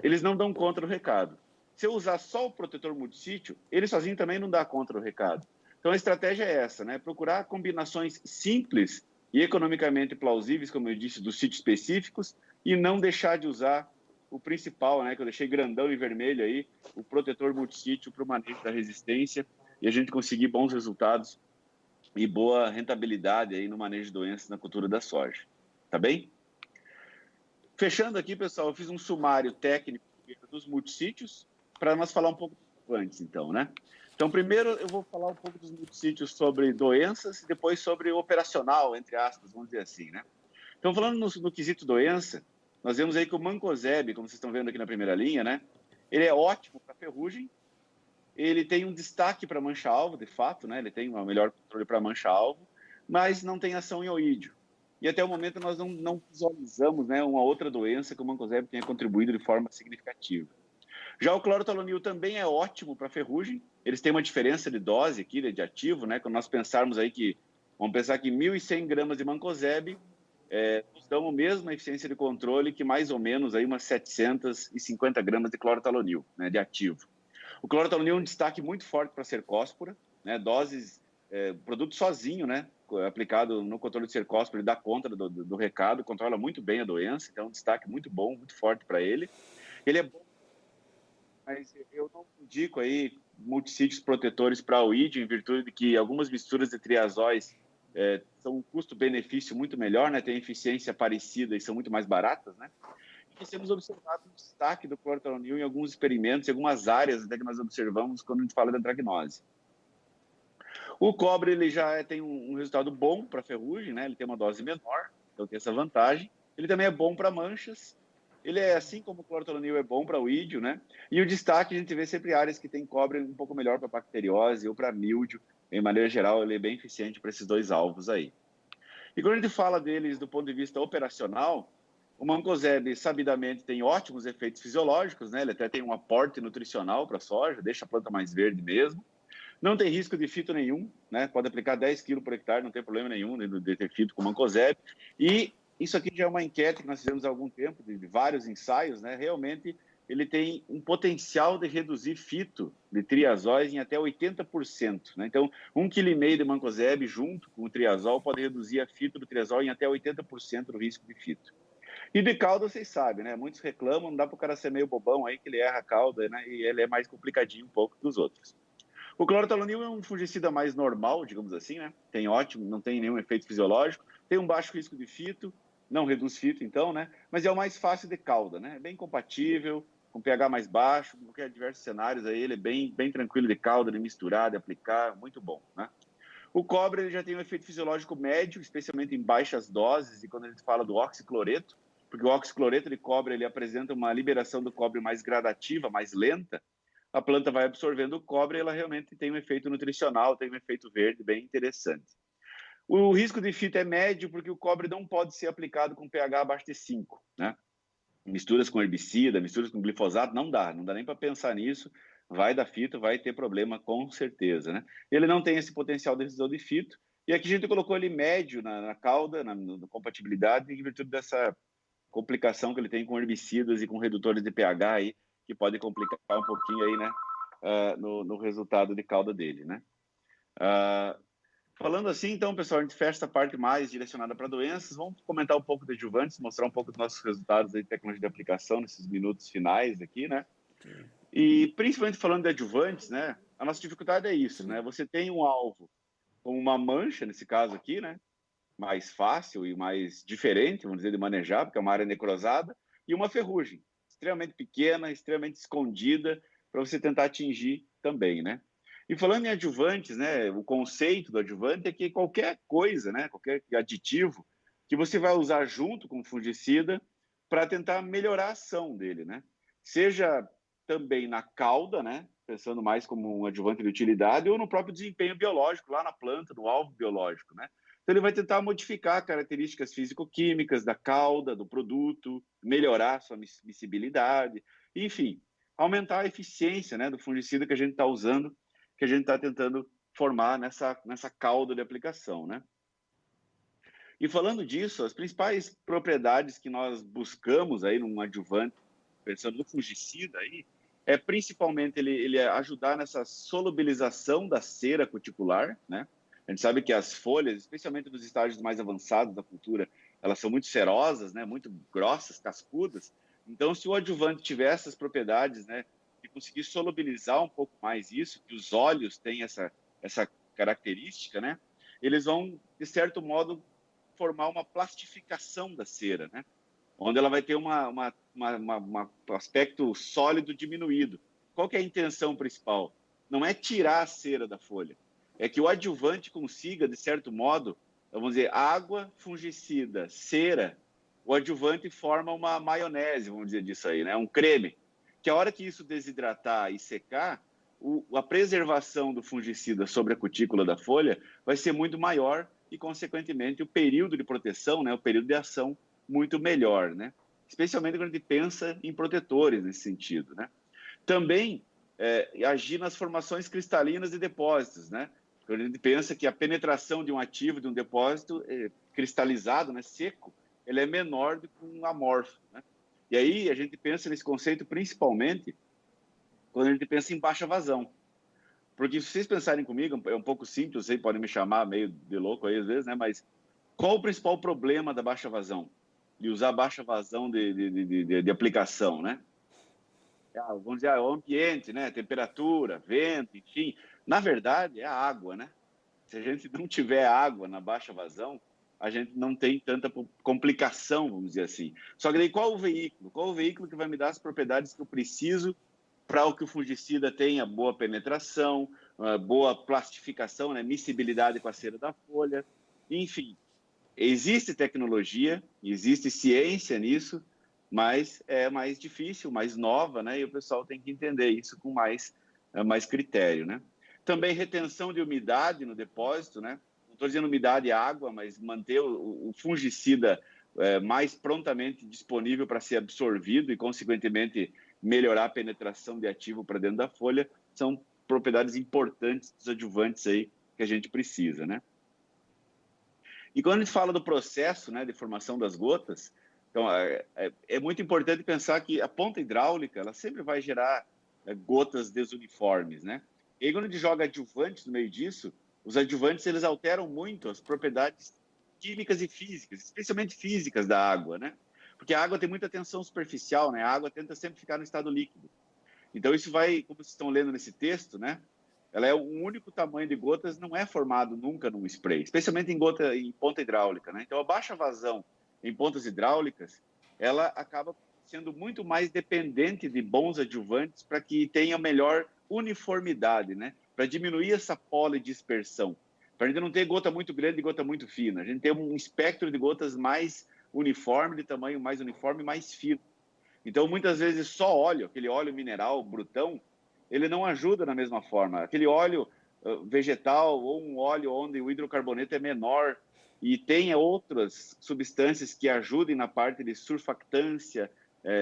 eles não dão conta do recado. Se eu usar só o protetor multissítio, ele sozinho também não dá conta do recado. Então, a estratégia é essa, né? Procurar combinações simples e economicamente plausíveis, como eu disse, dos sítios específicos, e não deixar de usar o principal, né, que eu deixei grandão e vermelho aí, o protetor multissítio para o manejo da resistência, e a gente conseguir bons resultados e boa rentabilidade aí no manejo de doenças na cultura da soja. Tá bem? Fechando aqui, pessoal, eu fiz um sumário técnico dos multissítios para nós falar um pouco antes, então, né? Então, primeiro eu vou falar um pouco dos multissítios sobre doenças e depois sobre o operacional, entre aspas, vamos dizer assim, né? Então, falando no quesito doença, nós vemos aí que o mancozeb, como vocês estão vendo aqui na primeira linha, né? Ele é ótimo para ferrugem, ele tem um destaque para mancha-alvo, de fato, né? Ele tem um melhor controle para mancha-alvo, mas não tem ação em oídio. E até o momento nós não visualizamos, né, uma outra doença que o mancozeb tenha contribuído de forma significativa. Já o clorotalonil também é ótimo para ferrugem, eles têm uma diferença de dose aqui, de ativo, né? Quando nós pensarmos aí que, vamos pensar que 1.100 gramas de mancozeb nos dão a mesma eficiência de controle que mais ou menos aí umas 750 gramas de clorotalonil, né, de ativo. O clorotalonil é um destaque muito forte para a cercóspora, né, doses, produto sozinho, né, aplicado no controle de cercóspora, ele dá conta do recado, controla muito bem a doença, então é um destaque muito bom, muito forte para ele. Ele é bom, mas eu não indico aí multissítios protetores para oídio, em virtude de que algumas misturas de triazóis são um custo-benefício muito melhor, né? Tem eficiência parecida e são muito mais baratas, né? E temos observado o destaque do clorotalonil em alguns experimentos, em algumas áreas até que nós observamos quando a gente fala da antracnose. O cobre ele já tem um resultado bom para ferrugem, né? Ele tem uma dose menor, então tem essa vantagem. Ele também é bom para manchas. Ele é, assim como o clorotalonil, é bom para oídio, né? E o destaque, a gente vê sempre áreas que tem cobre um pouco melhor para bacteriose ou para míldio. Em maneira geral, ele é bem eficiente para esses dois alvos aí. E quando a gente fala deles do ponto de vista operacional, o mancozeb, sabidamente, tem ótimos efeitos fisiológicos, né? Ele até tem um aporte nutricional para a soja, deixa a planta mais verde mesmo. Não tem risco de fito nenhum, né? Pode aplicar 10 kg por hectare, não tem problema nenhum de ter fito com mancozeb. E isso aqui já é uma enquete que nós fizemos há algum tempo, de vários ensaios, né? Realmente, ele tem um potencial de reduzir fito de triazóis em até 80%. Né? Então, 1,5 kg de mancozeb junto com o triazol pode reduzir a fito do triazol em até 80% do risco de fito. E de cauda, vocês sabem, né? Muitos reclamam, não dá para o cara ser meio bobão aí, que ele erra a cauda, né? E ele é mais complicadinho um pouco dos outros. O clorotalonil é um fungicida mais normal, digamos assim, né? Tem ótimo, não tem nenhum efeito fisiológico, tem um baixo risco de fito, não reduz fito, então, né? Mas é o mais fácil de cauda, né? É bem compatível, com pH mais baixo, em qualquer diversos cenários aí, ele é bem tranquilo de cauda, de misturar, de aplicar, muito bom, né? O cobre ele já tem um efeito fisiológico médio, especialmente em baixas doses, e quando a gente fala do oxicloreto, porque o oxicloreto de cobre ele apresenta uma liberação do cobre mais gradativa, mais lenta, a planta vai absorvendo o cobre e ela realmente tem um efeito nutricional, tem um efeito verde bem interessante. O risco de fito é médio, porque o cobre não pode ser aplicado com pH abaixo de 5, né? Misturas com herbicida, misturas com glifosato, não dá nem para pensar nisso, vai dar fito, vai ter problema com certeza, né? Ele não tem esse potencial de redução de fito, e aqui a gente colocou ele médio na cauda, na compatibilidade, em virtude dessa complicação que ele tem com herbicidas e com redutores de pH aí, que pode complicar um pouquinho aí, né, no resultado de cauda dele, né? Falando assim, então, pessoal, a gente fecha essa parte mais direcionada para doenças. Vamos comentar um pouco de adjuvantes, mostrar um pouco dos nossos resultados aí de tecnologia de aplicação nesses minutos finais aqui, né? Sim. E principalmente falando de adjuvantes, né? A nossa dificuldade é isso, né? Você tem um alvo com uma mancha, nesse caso aqui, né? Mais fácil e mais diferente, vamos dizer, de manejar, porque é uma área necrosada, e uma ferrugem extremamente pequena, extremamente escondida, para você tentar atingir também, né? E falando em adjuvantes, né, o conceito do adjuvante é que qualquer coisa, né, qualquer aditivo que você vai usar junto com o fungicida para tentar melhorar a ação dele, né? Seja também na cauda, né, pensando mais como um adjuvante de utilidade, ou no próprio desempenho biológico, lá na planta, no alvo biológico, né? Então ele vai tentar modificar características físico-químicas da cauda, do produto, melhorar sua miscibilidade, enfim, aumentar a eficiência, né, do fungicida que a gente está usando, que a gente está tentando formar nessa cauda de aplicação, né? E falando disso, as principais propriedades que nós buscamos aí num adjuvante, pensando no fungicida aí, é principalmente ele ajudar nessa solubilização da cera cuticular, né? A gente sabe que as folhas, especialmente nos estágios mais avançados da cultura, elas são muito cerosas, né? Muito grossas, cascudas. Então, se o adjuvante tiver essas propriedades, né, de conseguir solubilizar um pouco mais isso, que os óleos têm essa característica, né, eles vão, de certo modo, formar uma plastificação da cera, né, onde ela vai ter um aspecto sólido diminuído. Qual que é a intenção principal? Não é tirar a cera da folha, é que o adjuvante consiga, de certo modo, vamos dizer, água, fungicida, cera, o adjuvante forma uma maionese, vamos dizer disso aí, né? Um creme, que a hora que isso desidratar e secar, a preservação do fungicida sobre a cutícula da folha vai ser muito maior e, consequentemente, o período de proteção, né, o período de ação, muito melhor, né? Especialmente quando a gente pensa em protetores nesse sentido, né? Também agir nas formações cristalinas de depósitos, né? Quando a gente pensa que a penetração de um ativo, de um depósito cristalizado, né, seco, ele é menor do que um amorfo, né? E aí a gente pensa nesse conceito principalmente quando a gente pensa em baixa vazão. Porque se vocês pensarem comigo, é um pouco simples, vocês podem me chamar meio de louco aí às vezes, né? Mas qual o principal problema da baixa vazão? De usar baixa vazão de aplicação, né? Vamos dizer, o ambiente, né? Temperatura, vento, enfim. Na verdade, é a água, né? Se a gente não tiver água na baixa vazão, a gente não tem tanta complicação, vamos dizer assim. Só que daí qual o veículo? Qual o veículo que vai me dar as propriedades que eu preciso para que o fungicida tenha boa penetração, boa plastificação, né? Miscibilidade com a cera da folha, enfim. Existe tecnologia, existe ciência nisso, mas é mais difícil, mais nova, né? E o pessoal tem que entender isso com mais critério, né? Também retenção de umidade no depósito, né? Não estou dizendo umidade e água, mas manter o fungicida mais prontamente disponível para ser absorvido e, consequentemente, melhorar a penetração de ativo para dentro da folha, são propriedades importantes dos adjuvantes aí que a gente precisa, né? E quando a gente fala do processo, né, de formação das gotas, então, é muito importante pensar que a ponta hidráulica ela sempre vai gerar gotas desuniformes, né? E aí, quando a gente joga adjuvantes no meio disso, os adjuvantes eles alteram muito as propriedades químicas e físicas, especialmente físicas da água, né? Porque a água tem muita tensão superficial, né? A água tenta sempre ficar no estado líquido. Então, isso vai, como vocês estão lendo nesse texto, né? Ela é um único tamanho de gotas, não é formado nunca num spray, especialmente em ponta hidráulica, né? Então, a baixa vazão em pontas hidráulicas, ela acaba sendo muito mais dependente de bons adjuvantes para que tenha melhor uniformidade, né? Para diminuir essa polidispersão, para a gente não ter gota muito grande e gota muito fina, a gente tem um espectro de gotas mais uniforme, de tamanho mais uniforme, mais fino. Então, muitas vezes, só óleo, aquele óleo mineral brutão, ele não ajuda da mesma forma. Aquele óleo vegetal ou um óleo onde o hidrocarboneto é menor e tenha outras substâncias que ajudem na parte de surfactância,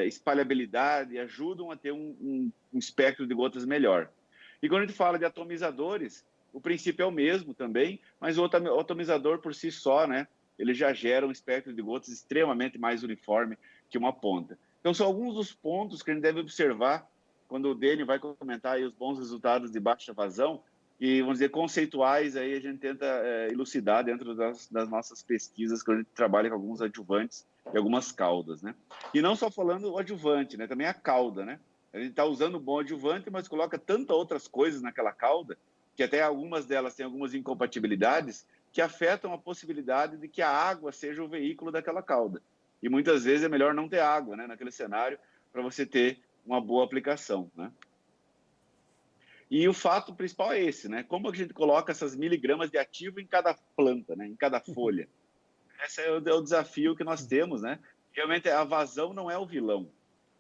espalhabilidade, ajudam a ter um espectro de gotas melhor. E quando a gente fala de atomizadores, o princípio é o mesmo também, mas o atomizador por si só, né, ele já gera um espectro de gotas extremamente mais uniforme que uma ponta. Então, são alguns dos pontos que a gente deve observar quando o Dênio vai comentar aí os bons resultados de baixa vazão, e, vamos dizer, conceituais, aí a gente tenta elucidar dentro das nossas pesquisas, quando a gente trabalha com alguns adjuvantes e algumas caudas, né? E não só falando o adjuvante, né? Também a cauda, né? A gente está usando um bom adjuvante, mas coloca tantas outras coisas naquela cauda, que até algumas delas têm algumas incompatibilidades, que afetam a possibilidade de que a água seja o veículo daquela cauda. E muitas vezes é melhor não ter água, né? Naquele cenário, para você ter uma boa aplicação, né? E o fato principal é esse, né? Como a gente coloca essas miligramas de ativo em cada planta, né? Em cada folha. Esse é o desafio que nós temos, né? Realmente a vazão não é o vilão.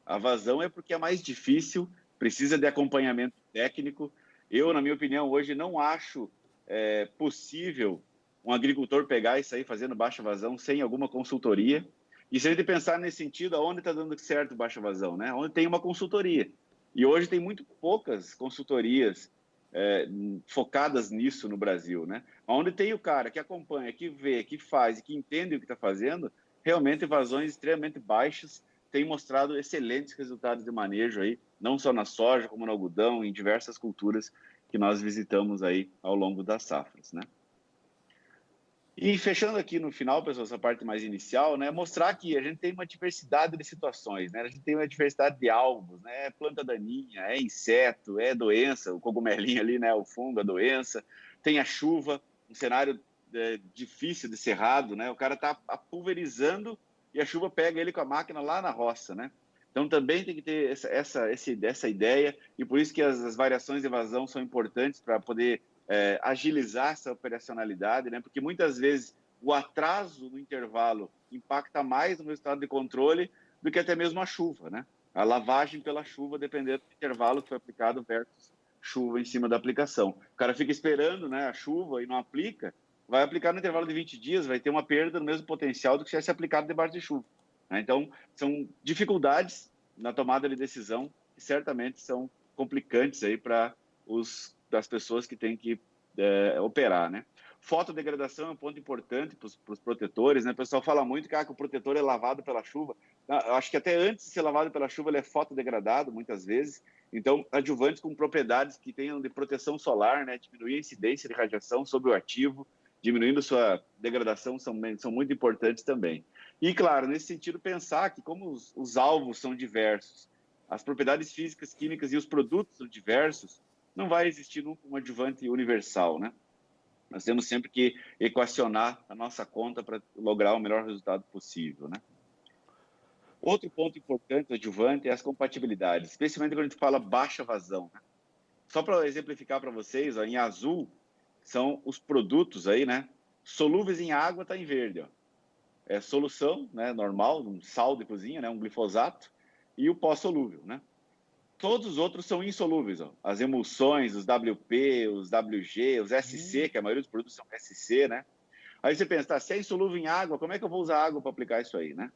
A vazão é porque é mais difícil, precisa de acompanhamento técnico. Eu, na minha opinião, hoje não acho possível um agricultor pegar e sair fazendo baixa vazão sem alguma consultoria. E se a gente pensar nesse sentido, aonde está dando certo baixa vazão, né? Onde tem uma consultoria. E hoje tem muito poucas consultorias focadas nisso no Brasil, né? Onde tem o cara que acompanha, que vê, que faz e que entende o que está fazendo, realmente vazões extremamente baixas têm mostrado excelentes resultados de manejo aí, não só na soja, como no algodão, em diversas culturas que nós visitamos aí ao longo das safras, né? E fechando aqui no final, pessoal, essa parte mais inicial, né, mostrar que a gente tem uma diversidade de situações, né, a gente tem uma diversidade de alvos, né, é planta daninha, é inseto, é doença, o cogumelinho ali, né, o fungo, a doença, tem a chuva, um cenário difícil de cerrado, né, o cara está pulverizando e a chuva pega ele com a máquina lá na roça, né. Então também tem que ter essa ideia, e por isso que as variações de vazão são importantes para poder agilizar essa operacionalidade, né? Porque muitas vezes o atraso no intervalo impacta mais no resultado de controle do que até mesmo a chuva, né? A lavagem pela chuva, dependendo do intervalo que foi aplicado versus chuva em cima da aplicação. O cara fica esperando, né, a chuva e não aplica, vai aplicar no intervalo de 20 dias, vai ter uma perda no mesmo potencial do que se tivesse aplicado debaixo de chuva, né? Então, são dificuldades na tomada de decisão que certamente são complicantes aí para das pessoas que têm que operar, né? Fotodegradação é um ponto importante para os protetores, né? O pessoal fala muito que o protetor é lavado pela chuva. Eu acho que até antes de ser lavado pela chuva, ele é fotodegradado, muitas vezes. Então, adjuvantes com propriedades que tenham de proteção solar, né? Diminuir a incidência de radiação sobre o ativo, diminuindo sua degradação, são muito importantes também. E, claro, nesse sentido, pensar que como os alvos são diversos, as propriedades físicas, químicas e os produtos são diversos, não vai existir nunca um adjuvante universal, né? Nós temos sempre que equacionar a nossa conta para lograr o melhor resultado possível, né? Outro ponto importante do adjuvante é as compatibilidades, especialmente quando a gente fala baixa vazão, né? Só para exemplificar para vocês, ó, em azul são os produtos aí, né? Solúveis em água está em verde, ó. É solução, né, normal, um sal de cozinha, né, um glifosato, e o pó solúvel, né? Todos os outros são insolúveis, ó. As emulsões, os WP, os WG, os SC, que a maioria dos produtos são SC, né? Aí você pensa, tá, se é insolúvel em água, como é que eu vou usar água para aplicar isso aí, né?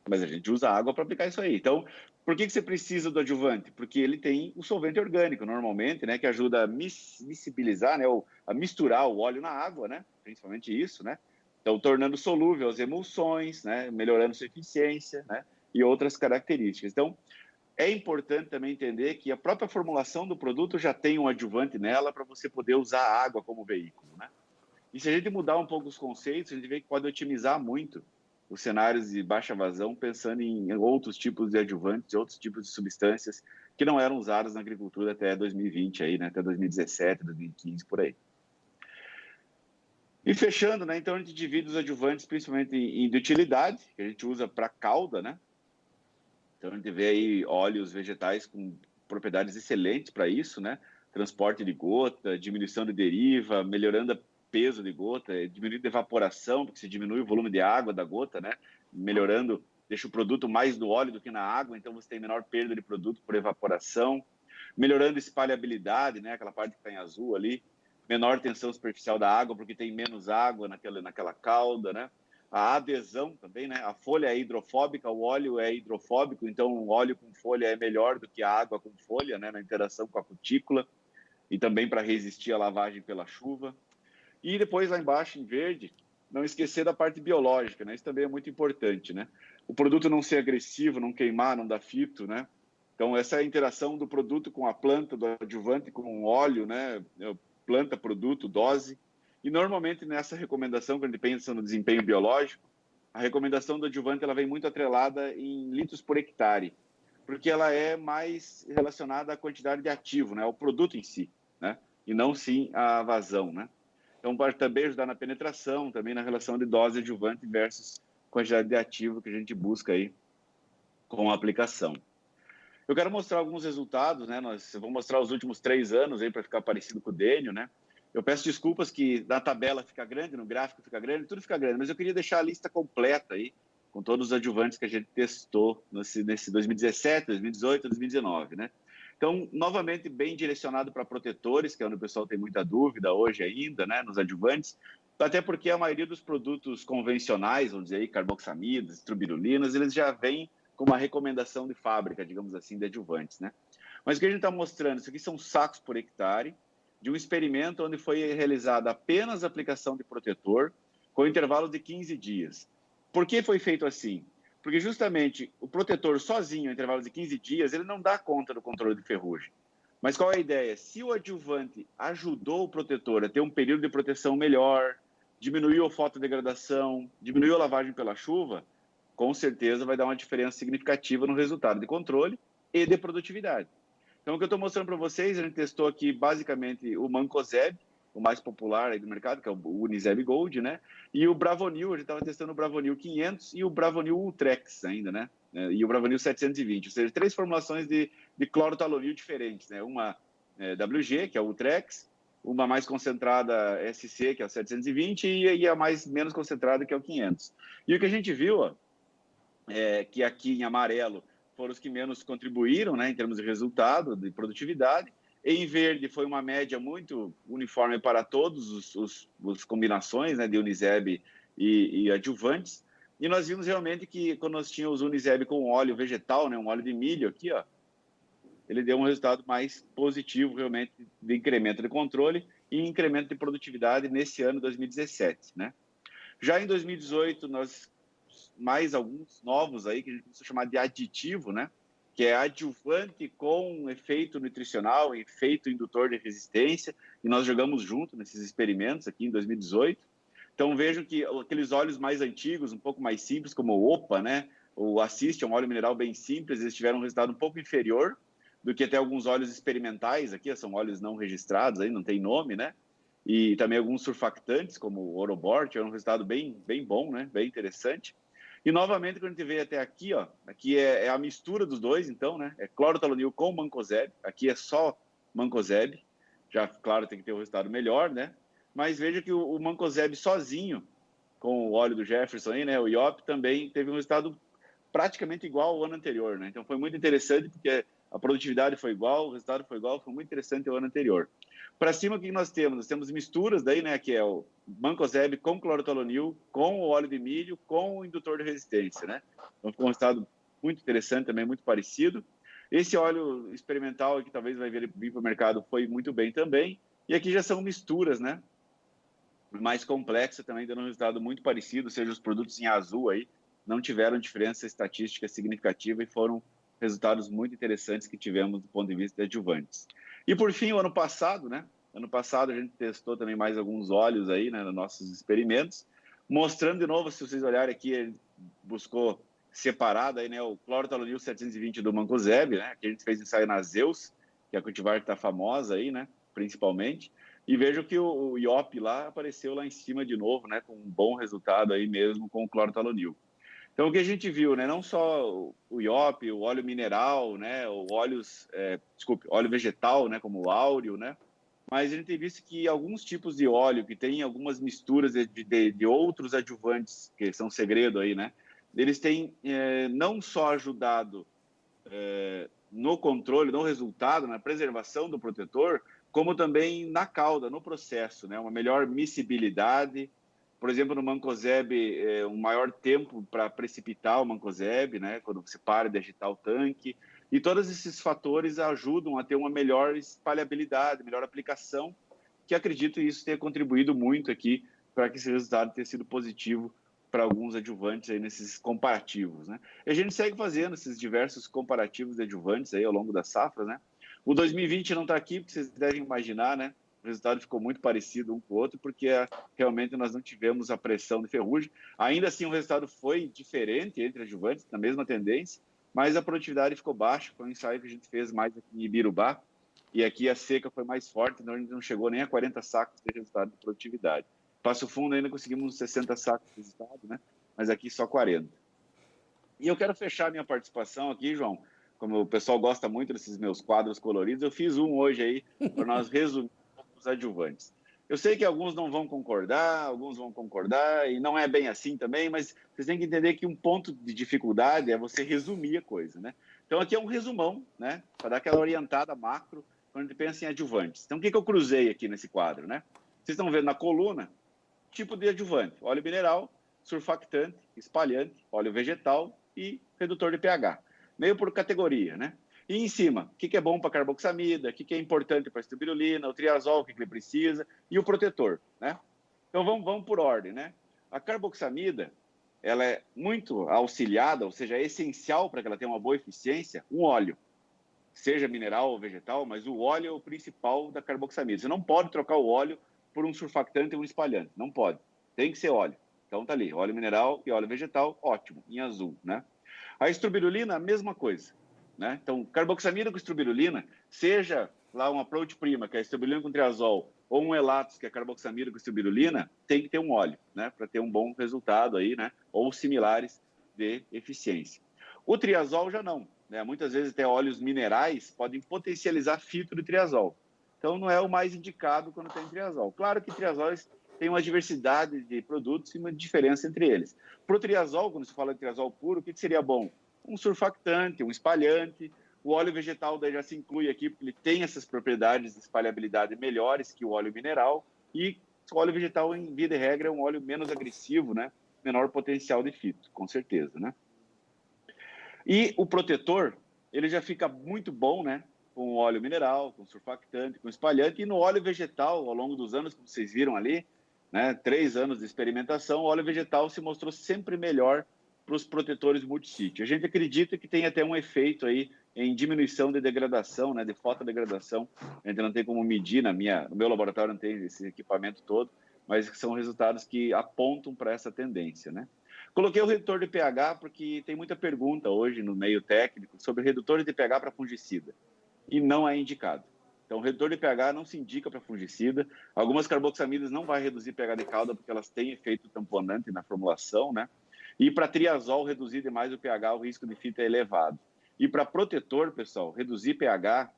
Mas a gente usa água para aplicar isso aí. Então, por que você precisa do adjuvante? Porque ele tem o solvente orgânico, normalmente, né, que ajuda a miscibilizar, né, ou a misturar o óleo na água, né? Principalmente isso, né? Então, tornando solúvel as emulsões, né, melhorando sua eficiência, né, e outras características. Então, é importante também entender que a própria formulação do produto já tem um adjuvante nela para você poder usar a água como veículo, né? E se a gente mudar um pouco os conceitos, a gente vê que pode otimizar muito os cenários de baixa vazão, pensando em outros tipos de adjuvantes, outros tipos de substâncias que não eram usadas na agricultura até 2020, aí, né? Até 2017, 2015, por aí. E fechando, né? Então a gente divide os adjuvantes principalmente em de utilidade, que a gente usa para calda, né? Então, a gente vê aí óleos vegetais com propriedades excelentes para isso, né? Transporte de gota, diminuição de deriva, melhorando o peso de gota, diminuindo a evaporação, porque se diminui o volume de água da gota, né? Melhorando, deixa o produto mais no óleo do que na água, então você tem menor perda de produto por evaporação. Melhorando a espalhabilidade, né? Aquela parte que está em azul ali. Menor tensão superficial da água, porque tem menos água naquela calda, né? A adesão também, né? A folha é hidrofóbica, o óleo é hidrofóbico, então o óleo com folha é melhor do que a água com folha, né? Na interação com a cutícula e também para resistir à lavagem pela chuva. E depois lá embaixo, em verde, não esquecer da parte biológica, né? Isso também é muito importante, né? O produto não ser agressivo, não queimar, não dar fito, né? Então essa interação do produto com a planta, do adjuvante com o óleo, né? Planta, produto, dose. E normalmente nessa recomendação, quando a gente pensa no desempenho biológico, a recomendação do adjuvante ela vem muito atrelada em litros por hectare, porque ela é mais relacionada à quantidade de ativo, né, ao produto em si, né, e não sim à vazão, né. Então pode também ajudar na penetração, também na relação de dose adjuvante versus quantidade de ativo que a gente busca aí com a aplicação. Eu quero mostrar alguns resultados, né? Vou mostrar os últimos 3 anos aí para ficar parecido com o Dênio, né? Eu peço desculpas que na tabela fica grande, no gráfico fica grande, tudo fica grande, mas eu queria deixar a lista completa aí, com todos os adjuvantes que a gente testou nesse 2017, 2018, 2019, né? Então, novamente, bem direcionado para protetores, que é onde o pessoal tem muita dúvida hoje ainda, né? Nos adjuvantes, até porque a maioria dos produtos convencionais, vamos dizer aí, carboxamidas, trubirulinas, eles já vêm com uma recomendação de fábrica, digamos assim, de adjuvantes, né? Mas o que a gente está mostrando, isso aqui são sacos por hectare, de um experimento onde foi realizada apenas a aplicação de protetor com intervalo de 15 dias. Por que foi feito assim? Porque justamente o protetor sozinho, em intervalo de 15 dias, ele não dá conta do controle de ferrugem. Mas qual é a ideia? Se o adjuvante ajudou o protetor a ter um período de proteção melhor, diminuiu a fotodegradação, diminuiu a lavagem pela chuva, com certeza vai dar uma diferença significativa no resultado de controle e de produtividade. Então, o que eu estou mostrando para vocês, a gente testou aqui basicamente o Mancozeb, o mais popular aí do mercado, que é o Uniseb Gold, né? E o Bravonil, a gente estava testando o Bravonil 500 e o Bravonil Ultrex ainda, né? E o Bravonil 720, ou seja, 3 formulações de clorotalonil diferentes, né? Uma WG, que é o Ultrex, uma mais concentrada SC, que é o 720, e a menos concentrada, que é o 500. E o que a gente viu, ó, que aqui em amarelo foram os que menos contribuíram, né, em termos de resultado, de produtividade. Em verde foi uma média muito uniforme para todos os combinações, né, de Uniseb e adjuvantes. E nós vimos realmente que quando nós tínhamos o Uniseb com óleo vegetal, né, um óleo de milho aqui, ó, ele deu um resultado mais positivo realmente de incremento de controle e incremento de produtividade nesse ano 2017, né? Já em 2018, nós mais alguns novos aí que a gente começou a chamar de aditivo, né? Que é adjuvante com efeito nutricional, efeito indutor de resistência, e nós jogamos junto nesses experimentos aqui em 2018. Então vejam que aqueles óleos mais antigos, um pouco mais simples, como o OPA, né? O Assist é um óleo mineral bem simples, eles tiveram um resultado um pouco inferior do que até alguns óleos experimentais aqui, são óleos não registrados, aí não tem nome, né? E também alguns surfactantes, como o Orobor, tiveram um resultado bem bom, né? Bem interessante. E novamente, quando a gente vê até aqui, ó, aqui é a mistura dos dois, então, né? É clorotalonil com Mancozeb, aqui é só Mancozeb, já, claro, tem que ter um resultado melhor, né? Mas veja que o Mancozeb sozinho, com o óleo do Jefferson aí, né? O IOP também teve um resultado praticamente igual ao ano anterior, né? Então foi muito interessante, porque a produtividade foi igual, o resultado foi igual, foi muito interessante ao ano anterior. Para cima, o que nós temos? Nós temos misturas daí, né, que é o Mancozeb com clorotalonil, com o óleo de milho, com o indutor de resistência, né? Então ficou um resultado muito interessante também, muito parecido. Esse óleo experimental que talvez vai vir para o mercado foi muito bem também. E aqui já são misturas, né? Mais complexa também, dando um resultado muito parecido, ou seja, os produtos em azul aí não tiveram diferença estatística significativa e foram resultados muito interessantes que tivemos do ponto de vista de adjuvantes. E por fim, o ano passado, né? Ano passado a gente testou também mais alguns óleos aí, né, nos nossos experimentos, mostrando de novo, se vocês olharem aqui, ele buscou separado aí, né, o clorotalonil 720 do Mancozeb, né, que a gente fez ensaio na Zeus, que é a cultivar que está famosa aí, né, principalmente. E vejo que o IOP lá apareceu lá em cima de novo, né, com um bom resultado aí mesmo com o clorotalonil. Então, o que a gente viu, né, não só o IOP, o óleo mineral, né, óleo vegetal, né, como o áureo, né, mas a gente tem visto que alguns tipos de óleo que tem algumas misturas de outros adjuvantes, que são segredo aí, né, eles têm não só ajudado no controle, no resultado, na preservação do protetor, como também na cauda, no processo, né, uma melhor miscibilidade. Por exemplo, no Mancozeb, um maior tempo para precipitar o Mancozeb, né, quando você para de agitar o tanque. E todos esses fatores ajudam a ter uma melhor espalhabilidade, melhor aplicação, que acredito isso tenha contribuído muito aqui para que esse resultado tenha sido positivo para alguns adjuvantes aí nesses comparativos, né? E a gente segue fazendo esses diversos comparativos de adjuvantes aí ao longo da safra, né? O 2020 não está aqui, porque vocês devem imaginar, né? O resultado ficou muito parecido um com o outro, porque realmente nós não tivemos a pressão de ferrugem. Ainda assim, o resultado foi diferente entre adjuvantes, na mesma tendência, mas a produtividade ficou baixa. Foi um ensaio que a gente fez mais aqui em Ibirubá, e aqui a seca foi mais forte, então a gente não chegou nem a 40 sacos de resultado de produtividade. Passo Fundo ainda conseguimos 60 sacos de resultado, né? Mas aqui só 40. E eu quero fechar minha participação aqui, João, como o pessoal gosta muito desses meus quadros coloridos, eu fiz um hoje aí para nós resumir os adjuvantes. Eu sei que alguns não vão concordar, alguns vão concordar, e não é bem assim também, mas vocês têm que entender que um ponto de dificuldade é você resumir a coisa, né? Então aqui é um resumão, né? Para dar aquela orientada macro quando a gente pensa em adjuvantes. Então o que eu cruzei aqui nesse quadro, né? Vocês estão vendo na coluna, tipo de adjuvante, óleo mineral, surfactante, espalhante, óleo vegetal e redutor de pH. Meio por categoria, né? E em cima, o que é bom para carboxamida, o que é importante para a espirulina, o triazol, o que ele precisa, e o protetor, né? Então vamos por ordem, né? A carboxamida, ela é muito auxiliada, ou seja, é essencial para que ela tenha uma boa eficiência, um óleo, seja mineral ou vegetal, mas o óleo é o principal da carboxamida. Você não pode trocar o óleo por um surfactante ou um espalhante, não pode. tem que ser óleo. Então tá ali, óleo mineral e óleo vegetal, ótimo, em azul, né? A estrobirulina, a mesma coisa, né? Então, carboxamida com estrobirulina, seja lá um approach prima, que é estrobirulina com triazol, ou um elatos, que é carboxamida com estrobirulina, tem que ter um óleo, né? Para ter um bom resultado aí, né? Ou similares de eficiência. O triazol já não, né? Muitas vezes até óleos minerais podem potencializar filtro de triazol. Então, não é o mais indicado quando tem triazol. Claro que triazóis tem uma diversidade de produtos e uma diferença entre eles. Para o triazol, quando se fala de triazol puro, o que seria bom? Um surfactante, um espalhante. O óleo vegetal daí já se inclui aqui, porque ele tem essas propriedades de espalhabilidade melhores que o óleo mineral. E o óleo vegetal, em via de regra, é um óleo menos agressivo, né? Menor potencial de fito, com certeza, né? E o protetor, ele já fica muito bom, né? Com óleo mineral, com surfactante, com espalhante. E no óleo vegetal, ao longo dos anos, como vocês viram ali, né, 3 anos de experimentação, o óleo vegetal se mostrou sempre melhor para os protetores multissítio. A gente acredita que tem até um efeito aí em diminuição de degradação, né, de fotodegradação. A gente não tem como medir, no meu laboratório não tem esse equipamento todo, mas são resultados que apontam para essa tendência, né? Coloquei o redutor de pH porque tem muita pergunta hoje no meio técnico sobre redutores de pH para fungicida, e não é indicado. Então, o redutor de pH não se indica para fungicida. Algumas carboxamidas não vai reduzir pH de calda porque elas têm efeito tamponante na formulação, né? E para triazol, reduzir demais o pH, o risco de fito é elevado. E para protetor, pessoal, reduzir pH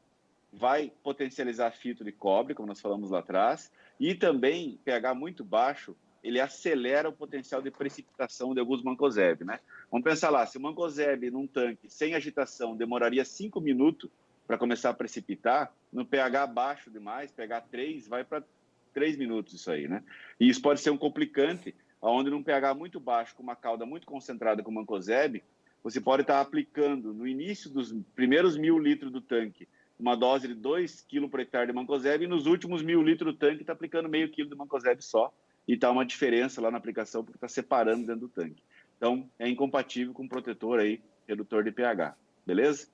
vai potencializar fito de cobre, como nós falamos lá atrás, e também pH muito baixo, ele acelera o potencial de precipitação de alguns mancozeb, né? Vamos pensar lá, se o mancozeb num tanque sem agitação demoraria 5 minutos para começar a precipitar, no pH baixo demais, pH 3, vai para 3 minutos isso aí, né? E isso pode ser um complicante, onde num pH muito baixo, com uma calda muito concentrada com mancozeb, você pode estar aplicando no início dos primeiros 1.000 litros do tanque uma dose de 2 kg por hectare de mancozeb e nos últimos 1.000 litros do tanque está aplicando meio quilo de mancozeb só e está uma diferença lá na aplicação porque está separando dentro do tanque. Então, é incompatível com um protetor aí, redutor de pH, beleza?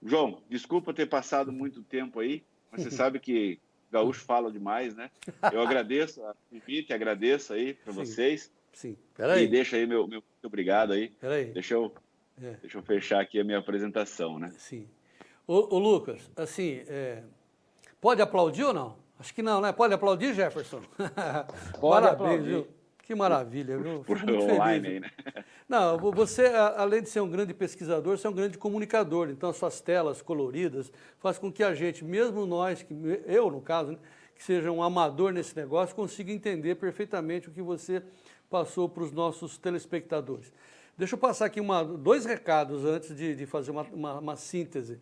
João, desculpa ter passado muito tempo aí, mas você sabe que gaúcho fala demais, né? Eu agradeço a convite, agradeço aí para vocês. Sim, peraí. E deixa aí meu muito obrigado aí. Peraí. Deixa eu fechar aqui a minha apresentação, né? Sim. Ô Lucas, assim, pode aplaudir ou não? Acho que não, né? Pode aplaudir, Jefferson? Pode Parabéns, aplaudir. viu? Que maravilha, viu? Por Fico muito online feliz. aí, né? Não, você, além de ser um grande pesquisador, você é um grande comunicador. Então, as suas telas coloridas fazem com que a gente, mesmo nós, eu no caso, né, que seja um amador nesse negócio, consiga entender perfeitamente o que você passou para os nossos telespectadores. Deixa eu passar aqui 2 recados antes de fazer uma síntese.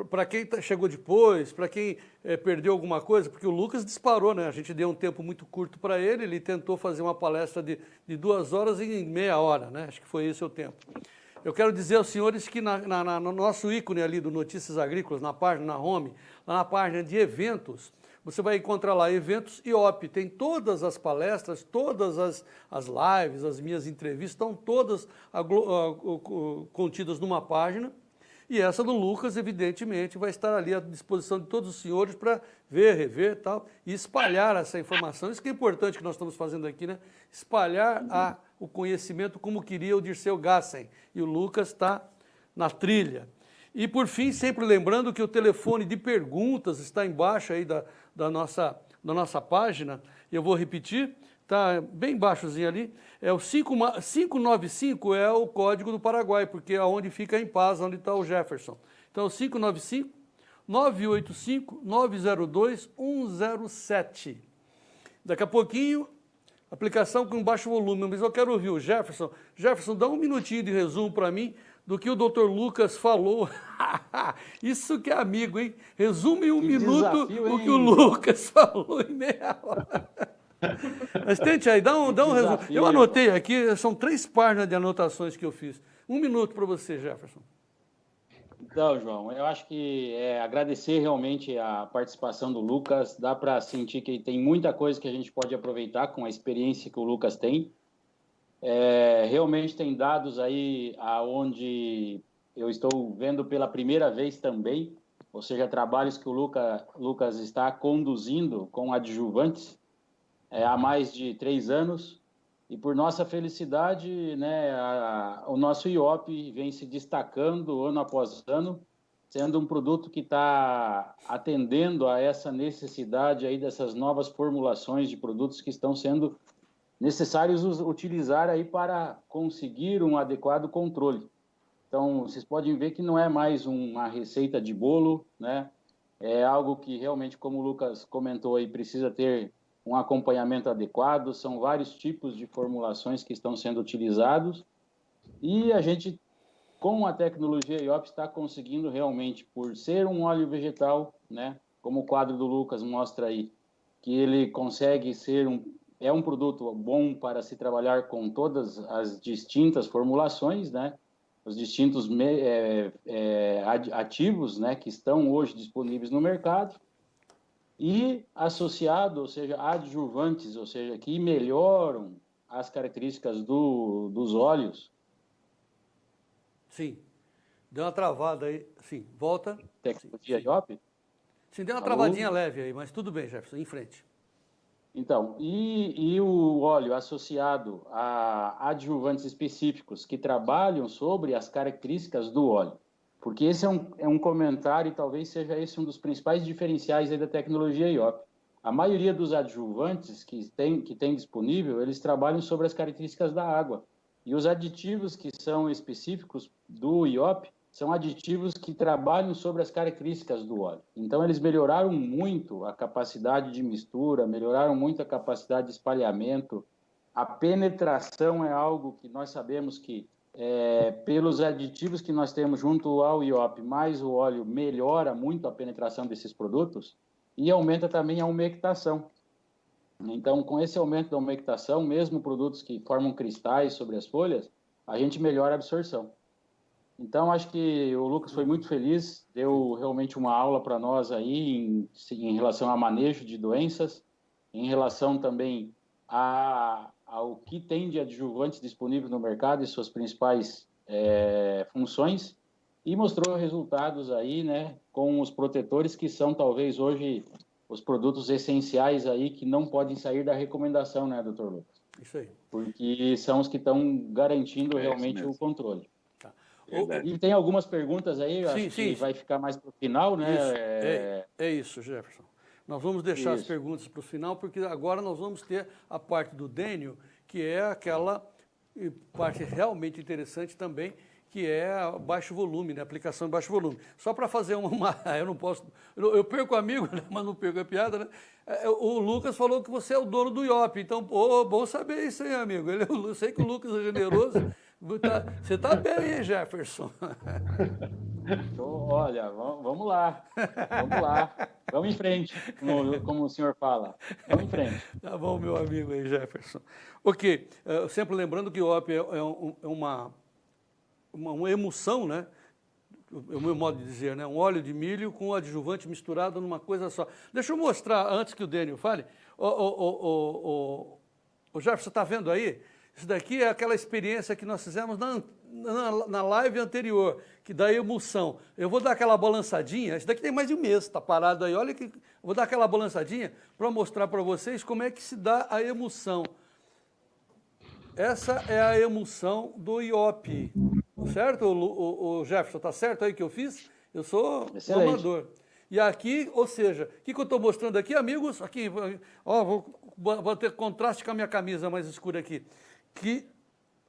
Para quem chegou depois, para quem perdeu alguma coisa, porque o Lucas disparou, né? A gente deu um tempo muito curto para ele, ele tentou fazer uma palestra de 2 horas em meia hora, né? Acho que foi esse o tempo. Eu quero dizer aos senhores que no nosso ícone ali do Notícias Agrícolas, na página, na home, lá na página de eventos, você vai encontrar lá eventos IOP, tem todas as palestras, todas as lives, as minhas entrevistas, estão todas contidas numa página. E essa do Lucas, evidentemente, vai estar ali à disposição de todos os senhores para ver, rever tal, e espalhar essa informação. Isso que é importante que nós estamos fazendo aqui, né? Espalhar o conhecimento como queria o Dirceu Gassen. E o Lucas está na trilha. E, por fim, sempre lembrando que o telefone de perguntas está embaixo aí da nossa página. Eu vou repetir. Está bem baixozinho ali, é o 595 é o código do Paraguai, porque é onde fica em paz, onde está o Jefferson. Então, 595-985-902-107. Daqui a pouquinho, aplicação com baixo volume, mas eu quero ouvir o Jefferson. Jefferson, dá um minutinho de resumo para mim do que o Dr. Lucas falou. Isso que é amigo, hein? Resume em um minuto o que o Lucas falou em meia hora. Mas tente aí, dá um resumo. Eu anotei aqui, são 3 páginas de anotações que eu fiz. 1 minuto para você, Jefferson. Então, João, eu acho que agradecer realmente a participação do Lucas. Dá para sentir que tem muita coisa que a gente pode aproveitar com a experiência que o Lucas tem. Realmente tem dados aí onde eu estou vendo pela primeira vez também, ou seja, trabalhos que o Lucas está conduzindo com adjuvantes. há mais de 3 anos. E por nossa felicidade, né, o nosso IOP vem se destacando ano após ano, sendo um produto que está atendendo a essa necessidade aí dessas novas formulações de produtos que estão sendo necessários utilizar aí para conseguir um adequado controle. Então, vocês podem ver que não é mais uma receita de bolo, né? É algo que realmente, como o Lucas comentou aí, precisa ter um acompanhamento adequado, são vários tipos de formulações que estão sendo utilizados e a gente, com a tecnologia IOP, está conseguindo realmente, por ser um óleo vegetal, né, como o quadro do Lucas mostra aí, que ele consegue ser um produto bom para se trabalhar com todas as distintas formulações, né, os distintos ativos, né, que estão hoje disponíveis no mercado, e associado, ou seja, adjuvantes, ou seja, que melhoram as características dos óleos. Sim. Deu uma travada aí. Sim, volta. Tecnologia IOP? Sim, deu uma travadinha leve aí, mas tudo bem, Jefferson, em frente. Então, e o óleo associado a adjuvantes específicos que trabalham sobre as características do óleo. Porque esse é um comentário e talvez seja esse um dos principais diferenciais aí da tecnologia IOP. A maioria dos adjuvantes que tem disponível, eles trabalham sobre as características da água. E os aditivos que são específicos do IOP são aditivos que trabalham sobre as características do óleo. Então, eles melhoraram muito a capacidade de mistura, melhoraram muito a capacidade de espalhamento. A penetração é algo que nós sabemos que pelos aditivos que nós temos junto ao IOP, mais o óleo melhora muito a penetração desses produtos e aumenta também a umectação. Então, com esse aumento da umectação, mesmo produtos que formam cristais sobre as folhas, a gente melhora a absorção. Então, acho que o Lucas foi muito feliz, deu realmente uma aula para nós aí em relação a manejo de doenças, em relação também ao que tem de adjuvantes disponíveis no mercado e suas principais funções, e mostrou resultados aí, né, com os protetores que são talvez hoje os produtos essenciais aí que não podem sair da recomendação, né, doutor Lucas? Isso aí. Porque são os que estão garantindo realmente o controle. Tá. E tem algumas perguntas aí, acho que vai ficar mais para o final, né? Isso. É isso, Jefferson. Nós vamos deixar as perguntas para o final, porque agora nós vamos ter a parte do Dênio, que é aquela parte realmente interessante também, que é baixo volume, né? Aplicação de baixo volume. Só para fazer eu não posso... Eu perco amigo, né? Mas não perco a piada, né? O Lucas falou que você é o dono do IOP, então, bom saber isso aí, amigo. Eu sei que o Lucas é generoso. Você está bem, hein, Jefferson? Olha, vamos lá. Vamos em frente, como o senhor fala. Vamos em frente. Tá bom, meu amigo aí, Jefferson. Ok, sempre lembrando que o IOP é uma emulsão, né? É o meu modo de dizer, né? Um óleo de milho com adjuvante misturado numa coisa só. Deixa eu mostrar, antes que o Dênio fale. O Jefferson, está vendo aí? Isso daqui é aquela experiência que nós fizemos na live anterior, que dá emulsão. Eu vou dar aquela balançadinha, isso daqui tem mais de um mês, está parado aí. Olha que eu vou dar aquela balançadinha para mostrar para vocês como é que se dá a emulsão. Essa é a emulsão do IOP. Certo, o Jefferson? Está certo aí que eu fiz? Eu sou amador. E aqui, ou seja, o que eu estou mostrando aqui, amigos? Aqui, ó, vou ter contraste com a minha camisa mais escura aqui. Que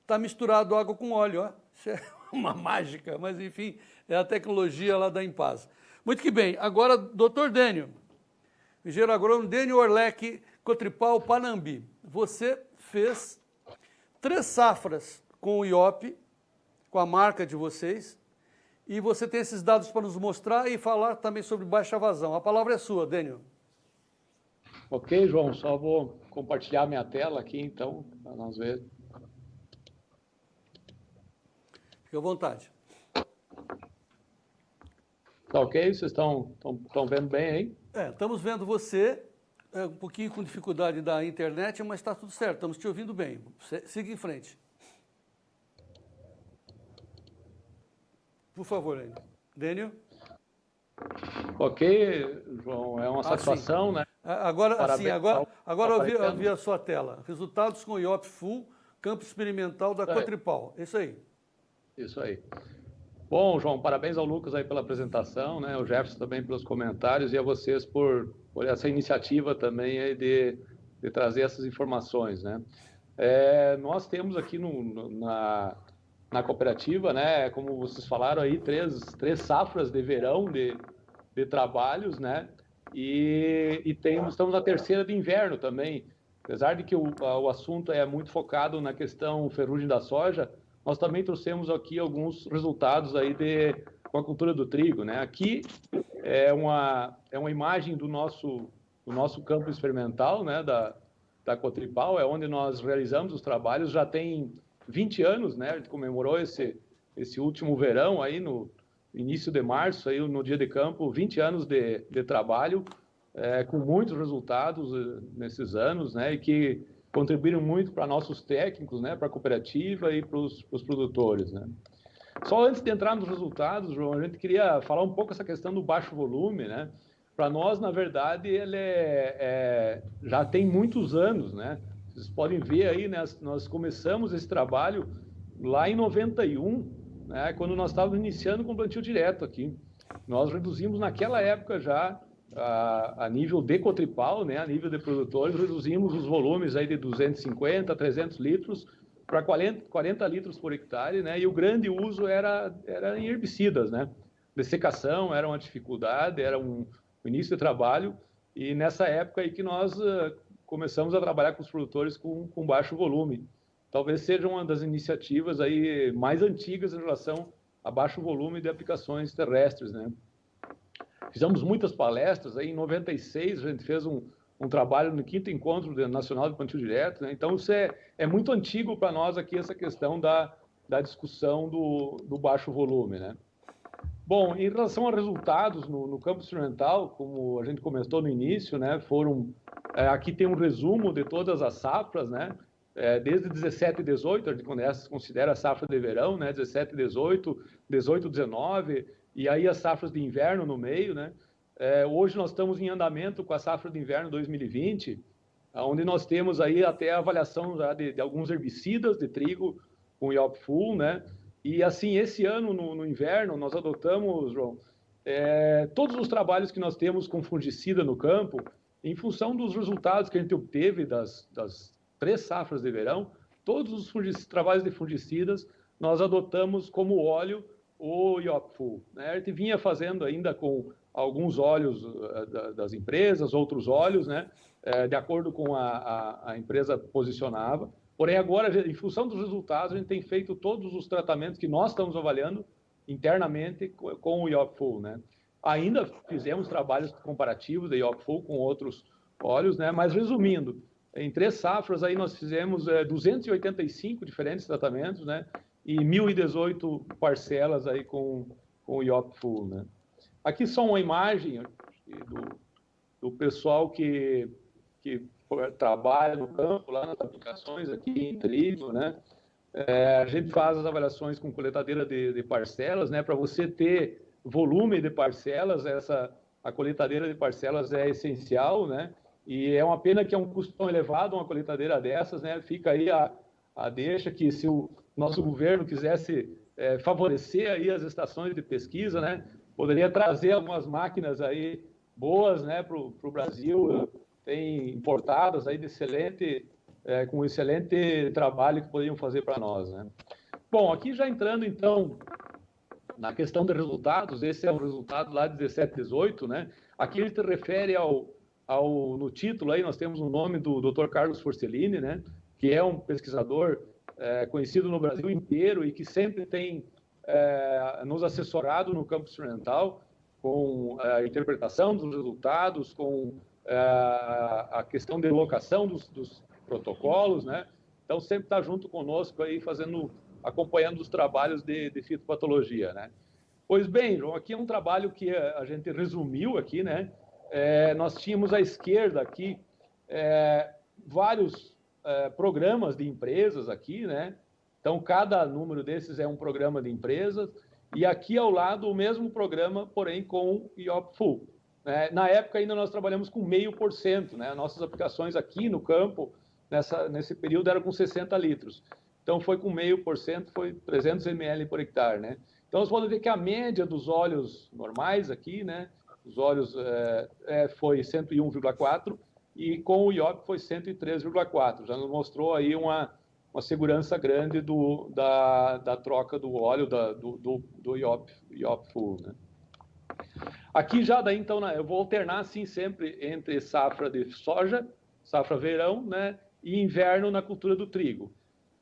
está misturado água com óleo, ó. Isso é uma mágica, mas enfim, é a tecnologia lá da Impasa. Muito que bem. Agora, doutor Dênio, engenheiro agrônomo Dênio Orlec, Cotripal, Panambi. Você fez 3 safras com o IOP, com a marca de vocês, e você tem esses dados para nos mostrar e falar também sobre baixa vazão. A palavra é sua, Dênio. Ok, João, só vou compartilhar minha tela aqui, então, para nós ver. Fique à vontade. Tá ok? Vocês estão vendo bem aí? Estamos vendo você, um pouquinho com dificuldade da internet, mas está tudo certo, estamos te ouvindo bem. Siga em frente. Por favor, Dênio. Ok, João, é uma satisfação, né? Agora, Parabéns, agora eu vi a sua tela. Resultados com o IOP Full, campo experimental da Cotripal. Isso aí. Isso aí. Bom, João, parabéns ao Lucas aí pela apresentação, né? O Jefferson também pelos comentários e a vocês por essa iniciativa também aí de trazer essas informações, né? Nós temos aqui na cooperativa, né? Como vocês falaram aí, três safras de verão de trabalhos, né? E estamos na terceira de inverno também. Apesar de que o assunto é muito focado na questão ferrugem da soja, nós também trouxemos aqui alguns resultados aí com a cultura do trigo, né? Aqui é uma imagem do nosso campo experimental, né? Da Cotripal, é onde nós realizamos os trabalhos. Já tem 20 anos, né? A gente comemorou esse último verão aí no início de março, aí no dia de campo, 20 anos de trabalho, com muitos resultados nesses anos, né? E que contribuíram muito para nossos técnicos, né? Para a cooperativa e para os produtores, né? Só antes de entrar nos resultados, João, a gente queria falar um pouco essa questão do baixo volume, né? Para nós, na verdade, ele já tem muitos anos, né? Vocês podem ver aí, né? Nós começamos esse trabalho lá em 91, né? Quando nós estávamos iniciando com o plantio direto aqui. Nós reduzimos naquela época já, a nível de Cotripal, né? A nível de produtores, reduzimos os volumes aí de 250, 300 litros para 40 litros por hectare, né? E o grande uso era em herbicidas, né? Dessecação era uma dificuldade, era o início de trabalho, e nessa época aí que nós começamos a trabalhar com os produtores com baixo volume. Talvez seja uma das iniciativas aí mais antigas em relação a baixo volume de aplicações terrestres, né? Fizemos muitas palestras, aí em 96 a gente fez um trabalho no 5º Encontro Nacional de Plantio Direto, né? Então isso é muito antigo para nós aqui, essa questão da discussão do baixo volume, né? Bom, em relação a resultados no campo experimental, como a gente comentou no início, né, aqui tem um resumo de todas as safras, né, desde 17 e 18, a gente considera a safra de verão, né, 17 e 18, 18 e 19, e aí as safras de inverno no meio, né. Hoje nós estamos em andamento com a safra de inverno 2020, onde nós temos aí até a avaliação já de alguns herbicidas de trigo com IOP Full, né. E assim, esse ano, no inverno, nós adotamos, João, todos os trabalhos que nós temos com fungicida no campo, em função dos resultados que a gente obteve das 3 safras de verão, todos os trabalhos de fungicidas, nós adotamos como óleo o IOP Full, né? A gente vinha fazendo ainda com alguns óleos das empresas, outros óleos, né? De acordo com a empresa posicionava. Porém, agora, em função dos resultados, a gente tem feito todos os tratamentos que nós estamos avaliando internamente com o IOP Full, né? Ainda fizemos trabalhos comparativos de IOP Full com outros óleos, né? Mas, resumindo, em 3 safras aí nós fizemos 285 diferentes tratamentos, né? E 1.018 parcelas aí com o IOP Full, né? Aqui só uma imagem do pessoal que trabalha no campo, lá nas aplicações aqui em trigo, né? A gente faz as avaliações com coletadeira de parcelas, né? Para você ter volume de parcelas, a coletadeira de parcelas é essencial, né? E é uma pena que é um custo tão elevado uma coletadeira dessas, né? Fica aí a deixa que se o nosso governo quisesse favorecer aí as estações de pesquisa, né? Poderia trazer algumas máquinas aí boas, né? Para o Brasil, tem importadas aí com excelente trabalho que poderiam fazer para nós, né? Bom, aqui já entrando então na questão de resultados, esse é o resultado lá de 17, 18, né? Aqui ele se refere no título aí nós temos o nome do Dr. Carlos Forcellini, né? Que é um pesquisador conhecido no Brasil inteiro e que sempre tem nos assessorado no campo experimental com a interpretação dos resultados, com a questão de locação dos protocolos, né? Então sempre está junto conosco aí acompanhando os trabalhos de fitopatologia, né? Pois bem, João, aqui é um trabalho que a gente resumiu aqui, né? Nós tínhamos à esquerda aqui vários programas de empresas aqui, né? Então cada número desses é um programa de empresas E aqui ao lado o mesmo programa, porém com IOP Full. Na época ainda nós trabalhamos com 0,5%, né? Nossas aplicações aqui no campo, nesse período, eram com 60 litros. Então foi com 0,5%, foi 300 ml por hectare, né? Então nós podemos ver que a média dos óleos normais aqui, né? Os óleos foi 101,4 e com o IOP foi 103,4. Já nos mostrou aí uma segurança grande da troca do óleo do IOP Full, né? Aqui já daí, então, eu vou alternar assim sempre entre safra de soja, safra verão, né, e inverno na cultura do trigo.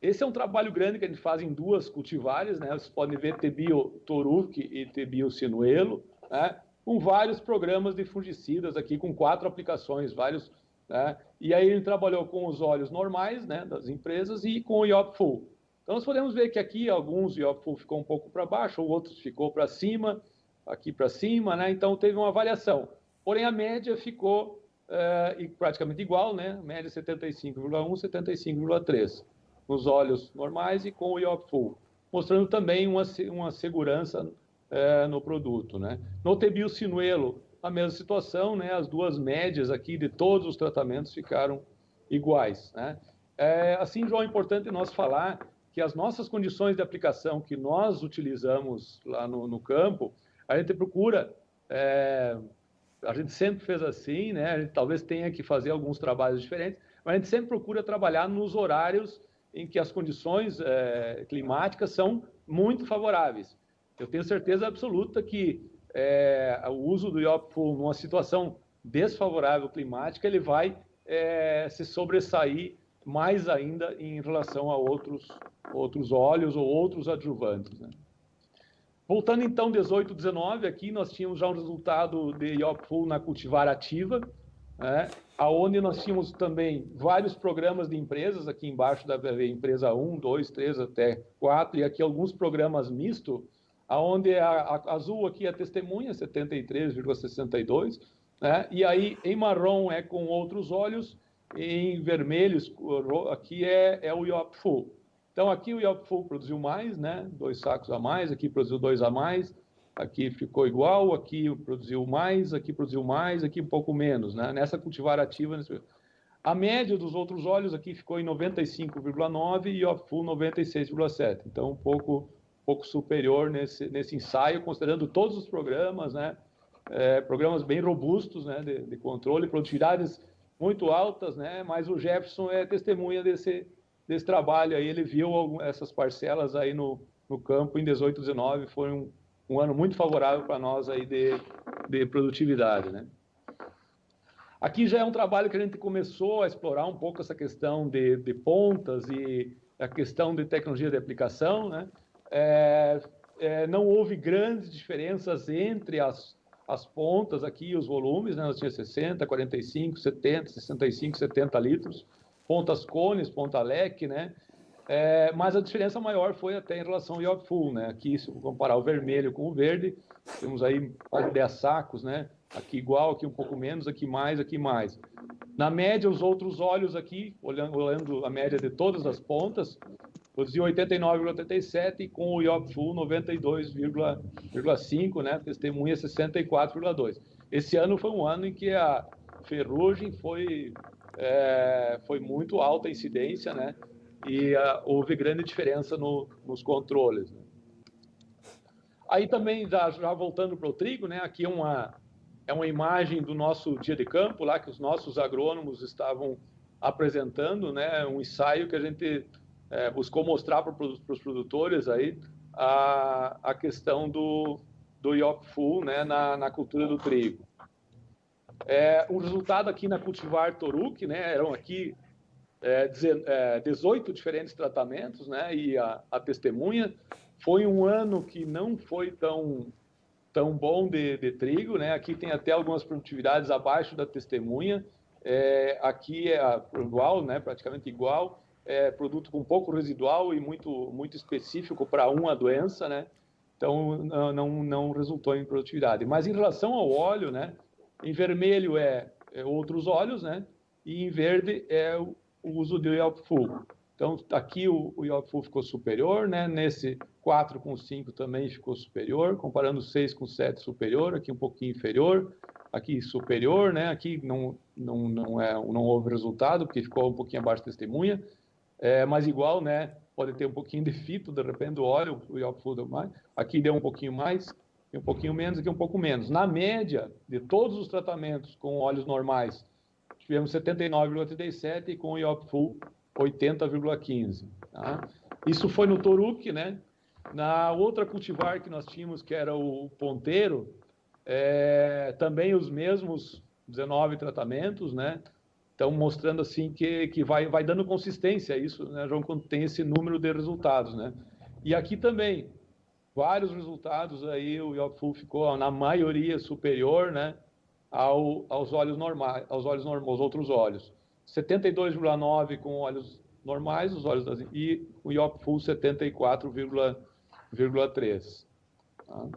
Esse é um trabalho grande que a gente faz em 2 cultivares, né? Vocês podem ver Tebio Toruque e Tebio Sinuelo, né? Com vários programas de fungicidas aqui, com 4 aplicações, vários, né? E aí ele trabalhou com os óleos normais, né, das empresas e com o IOP Full. Então nós podemos ver que aqui alguns IOP Full ficou um pouco para baixo, outros ficou para cima, aqui para cima, né? Então teve uma variação. Porém a média ficou praticamente igual, né? Média 75,1, 75,3 nos óleos normais e com o IOP Full, mostrando também uma segurança no produto, né? No Tebio Sinuelo, a mesma situação, né? As 2 médias aqui de todos os tratamentos ficaram iguais, né? Assim, João, é importante nós falar que as nossas condições de aplicação que nós utilizamos lá no campo, a gente procura, a gente sempre fez assim, né? A gente talvez tenha que fazer alguns trabalhos diferentes, mas a gente sempre procura trabalhar nos horários em que as condições climáticas são muito favoráveis. Eu tenho certeza absoluta que o uso do IOP Full numa situação desfavorável climática, ele vai se sobressair mais ainda em relação a outros óleos ou outros adjuvantes, né? Voltando então 18, 19, aqui nós tínhamos já um resultado de IOP Full na cultivar ativa, né? Aonde nós tínhamos também vários programas de empresas, aqui embaixo da empresa 1, 2, 3 até 4, e aqui alguns programas misto, aonde a azul aqui é a testemunha, 73,62, né? E aí em marrom é com outros óleos, em vermelhos aqui é o IOP Full. Então aqui o IOP Full produziu mais, né? 2 sacos a mais, aqui produziu 2 a mais, aqui ficou igual, aqui produziu mais, aqui um pouco menos, né? Nessa cultivar ativa, a média dos outros óleos aqui ficou em 95,9 e IOP Full 96,7. Então um pouco superior nesse ensaio, considerando todos os programas, né? Programas bem robustos, né? De controle, produtividades muito altas, né? Mas o Jefferson é testemunha desse trabalho aí, ele viu essas parcelas aí no campo em 18, 19, foi um ano muito favorável para nós aí de produtividade, né? Aqui já é um trabalho que a gente começou a explorar um pouco essa questão de pontas e a questão de tecnologia de aplicação, né? Não houve grandes diferenças entre as pontas aqui, os volumes, né? Nós tínhamos 60, 45, 70, 65, 70 litros, pontas cones, ponta leque, né? Mas a diferença maior foi até em relação ao IOP Full, né? Aqui, se eu comparar o vermelho com o verde, temos aí quase 10 sacos, né? Aqui igual, aqui um pouco menos, aqui mais, aqui mais. Na média, os outros óleos aqui, olhando a média de todas as pontas, produziu 89,87 e com o IOP Full 92,5, né? Testemunha 64,2. Esse ano foi um ano em que a ferrugem foi muito alta a incidência, né? E houve grande diferença nos controles, né? Aí também, já voltando para o trigo, né? Aqui é uma imagem do nosso dia de campo, lá que os nossos agrônomos estavam apresentando, né? Um ensaio que a gente buscou mostrar para os produtores aí a questão do IOP Full, né? Na cultura do trigo. O resultado aqui na cultivar Toruque, né? Eram aqui 18 diferentes tratamentos, né? E a testemunha foi um ano que não foi tão bom de trigo, né? Aqui tem até algumas produtividades abaixo da testemunha. Aqui é igual, né? Praticamente igual. Produto com pouco residual e muito específico para uma doença, né? Então não resultou em produtividade. Mas em relação ao óleo, né? Em vermelho outros óleos, né? E em verde é o uso do IOP Full. Então, aqui o Iop Full ficou superior, né? Nesse 4 com 5 também ficou superior, comparando 6 com 7 superior, aqui um pouquinho inferior, aqui superior, né? Aqui não houve resultado, porque ficou um pouquinho abaixo da testemunha, mas igual, né? Pode ter um pouquinho de fito, de repente, do óleo, o Iop Full deu mais, aqui deu um pouquinho mais, e um pouquinho menos, aqui um pouco menos. Na média de todos os tratamentos com óleos normais, tivemos 79,87 e com o Iop Full 80,15. Tá? Isso foi no Toruc, né? Na outra cultivar que nós tínhamos, que era o ponteiro, também os mesmos 19 tratamentos, né? Então, mostrando assim que vai dando consistência a isso, né, João, quando tem esse número de resultados, né? E aqui também, vários resultados aí, o Iop Full ficou, na maioria, superior, né? Aos óleos normais, aos outros óleos. 72,9 com óleos normais, e o Iop Full 74,3. Tá?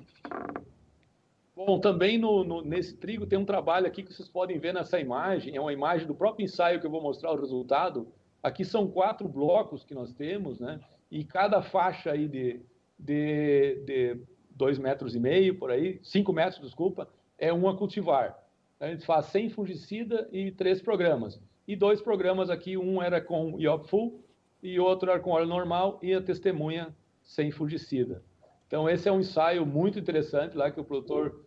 Bom, também nesse trigo tem um trabalho aqui que vocês podem ver nessa imagem, é uma imagem do próprio ensaio que eu vou mostrar o resultado. Aqui são 4 blocos que nós temos, né? E cada faixa aí de 2,5 metros, por aí, 5 metros, desculpa, é uma cultivar. A gente faz 100 fungicida e 3 programas. E 2 programas aqui, um era com Iop Full e outro era com óleo normal e a testemunha sem fungicida. Então, esse é um ensaio muito interessante lá que o produtor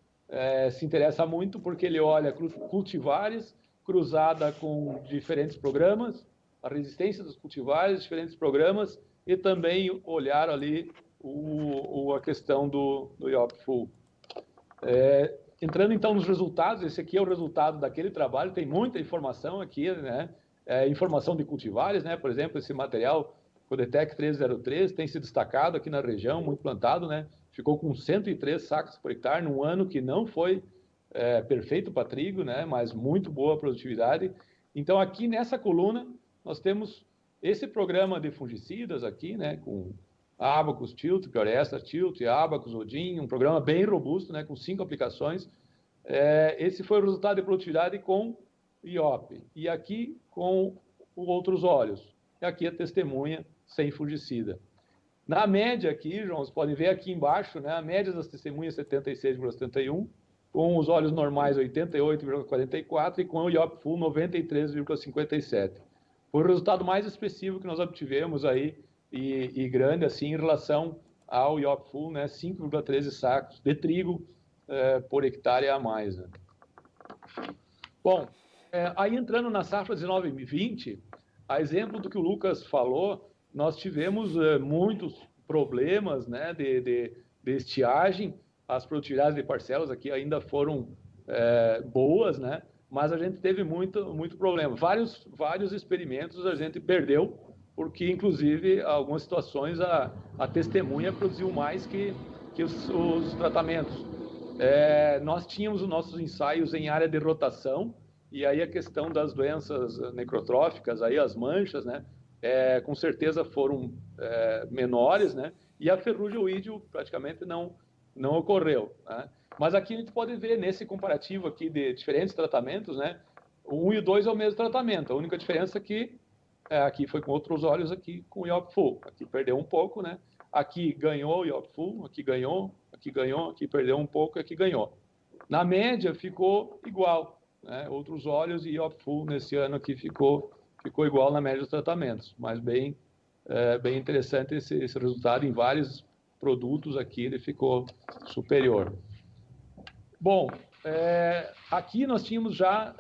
se interessa muito, porque ele olha cultivares cruzada com diferentes programas, a resistência dos cultivares, diferentes programas, e também olhar ali a questão do Iop Full. Entrando então nos resultados, esse aqui é o resultado daquele trabalho, tem muita informação aqui, né? Informação de cultivares, né? Por exemplo, esse material Codetec 303 tem se destacado aqui na região, muito plantado, né? Ficou com 103 sacos por hectare num ano que não foi perfeito para trigo, né? Mas muito boa produtividade. Então aqui nessa coluna nós temos esse programa de fungicidas aqui, né? Com Abacus, Tilt, Pioresta, Tilt, Abacus, Odin, um programa bem robusto, né, com 5 aplicações. Esse foi o resultado de produtividade com Iop. E aqui com outros óleos. E aqui a testemunha sem fungicida. Na média aqui, João, vocês podem ver aqui embaixo, né, a média das testemunhas 76,71, com os óleos normais 88,44 e com o Iop Full 93,57. Foi o resultado mais expressivo que nós obtivemos aí, e grande assim em relação ao Iop Full, né, 5,13 sacos de trigo por hectare a mais. Né? Bom, aí entrando na safra 19 e 20, a exemplo do que o Lucas falou, nós tivemos muitos problemas, né, de estiagem, as produtividades de parcelas aqui ainda foram boas, né, mas a gente teve muito problema. Vários experimentos a gente perdeu, porque, inclusive, algumas situações a testemunha produziu mais que os tratamentos. Nós tínhamos os nossos ensaios em área de rotação, e aí a questão das doenças necrotróficas, aí as manchas, né, com certeza foram menores, né, e a ferrugem oídio praticamente não ocorreu. Né? Mas aqui a gente pode ver, nesse comparativo aqui de diferentes tratamentos, né, o 1 e o 2 é o mesmo tratamento, a única diferença é que aqui foi com outros óleos, aqui com o Iop Full. Aqui perdeu um pouco, né? Aqui ganhou o Iop Full, aqui ganhou, aqui perdeu um pouco, aqui ganhou. Na média ficou igual, né? Outros óleos e Iop Full nesse ano aqui ficou igual na média dos tratamentos, mas bem interessante esse resultado em vários produtos aqui, ele ficou superior. Bom, aqui nós tínhamos já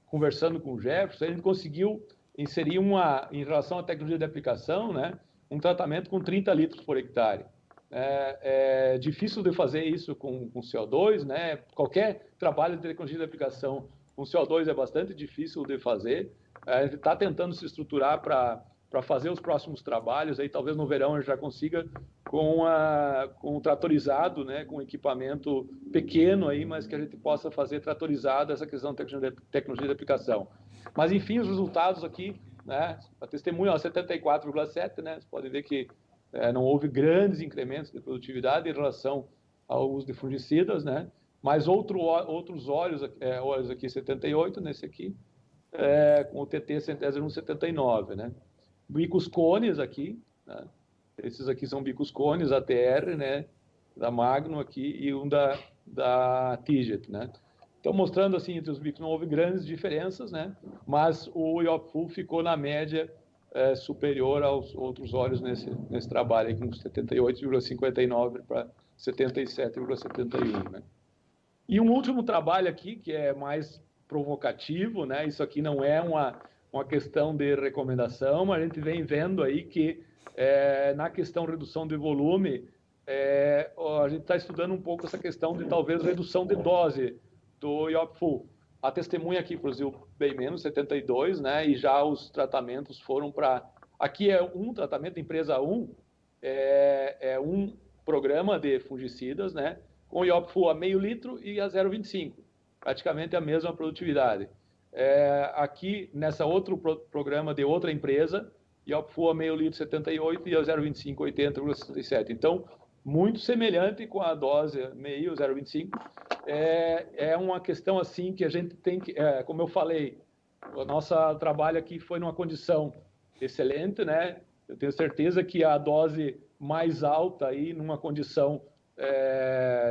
conversando com o Jefferson, ele conseguiu inserir em relação à tecnologia de aplicação, né, um tratamento com 30 litros por hectare. É difícil de fazer isso com CO2, né? Qualquer trabalho de tecnologia de aplicação com CO2 é bastante difícil de fazer. A gente está tentando se estruturar para fazer os próximos trabalhos, aí talvez no verão a gente já consiga com um tratorizado, né, com um equipamento pequeno aí, mas que a gente possa fazer tratorizado essa questão de tecnologia de aplicação. Mas enfim, os resultados aqui, né, a testemunha é 74,7, né, você pode ver que não houve grandes incrementos de produtividade em relação ao uso de fungicidas, né, mas outros óleos aqui 78 nesse aqui, com o TT 10079, né? Bicos cones aqui, né? Esses aqui são bicos cones, ATR, né? Da Magnum aqui e um da Tijet, né? Então, mostrando assim, entre os bicos não houve grandes diferenças, né? Mas o Yop Full ficou na média superior aos outros óleos nesse trabalho, aí, com 78,59 para 77,71, né? E um último trabalho aqui, que é mais provocativo, né? Isso aqui não é uma questão de recomendação, mas a gente vem vendo aí que na questão redução de volume, a gente está estudando um pouco essa questão de talvez redução de dose do Yop Full. A testemunha aqui produziu bem menos, 72, né? E já os tratamentos foram para... Aqui é um tratamento, empresa 1, é um programa de fungicidas, né? Com o Yop Full a meio litro e a 0,25. Praticamente a mesma produtividade. Aqui, nessa outro programa de outra empresa, Yop Full a meio litro 78 e a 0,25 80,67. Então, muito semelhante com a dose meio 0,25. É uma questão assim que a gente tem que, como eu falei, o nosso trabalho aqui foi numa condição excelente, né? Eu tenho certeza que a dose mais alta aí, numa condição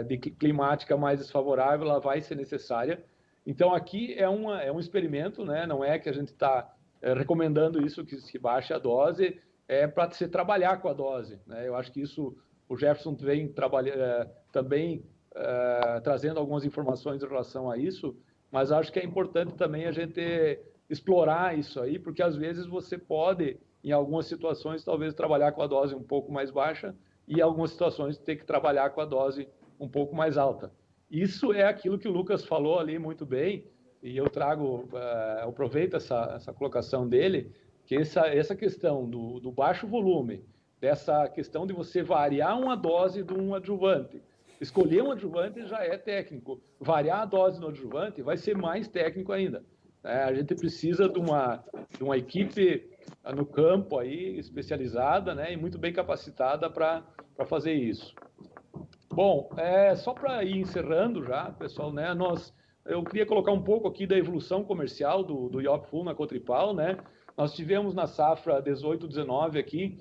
de climática mais desfavorável, ela vai ser necessária. Então, aqui é um experimento, né? Não é que a gente está recomendando isso, que se baixe a dose, para se trabalhar com a dose, né? Eu acho que isso o Jefferson vem também trazendo algumas informações em relação a isso, mas acho que é importante também a gente explorar isso aí, porque às vezes você pode, em algumas situações, talvez trabalhar com a dose um pouco mais baixa e em algumas situações ter que trabalhar com a dose um pouco mais alta. Isso é aquilo que o Lucas falou ali muito bem, e eu aproveito essa colocação dele, que essa questão do baixo volume, dessa questão de você variar uma dose de um adjuvante. Escolher um adjuvante já é técnico. Variar a dose no adjuvante vai ser mais técnico ainda. A gente precisa de uma equipe no campo aí, especializada, né, e muito bem capacitada para fazer isso. Bom, só para ir encerrando já, pessoal, né, eu queria colocar um pouco aqui da evolução comercial do Yop Full na Cotripal, né? Nós tivemos na safra 18-19 aqui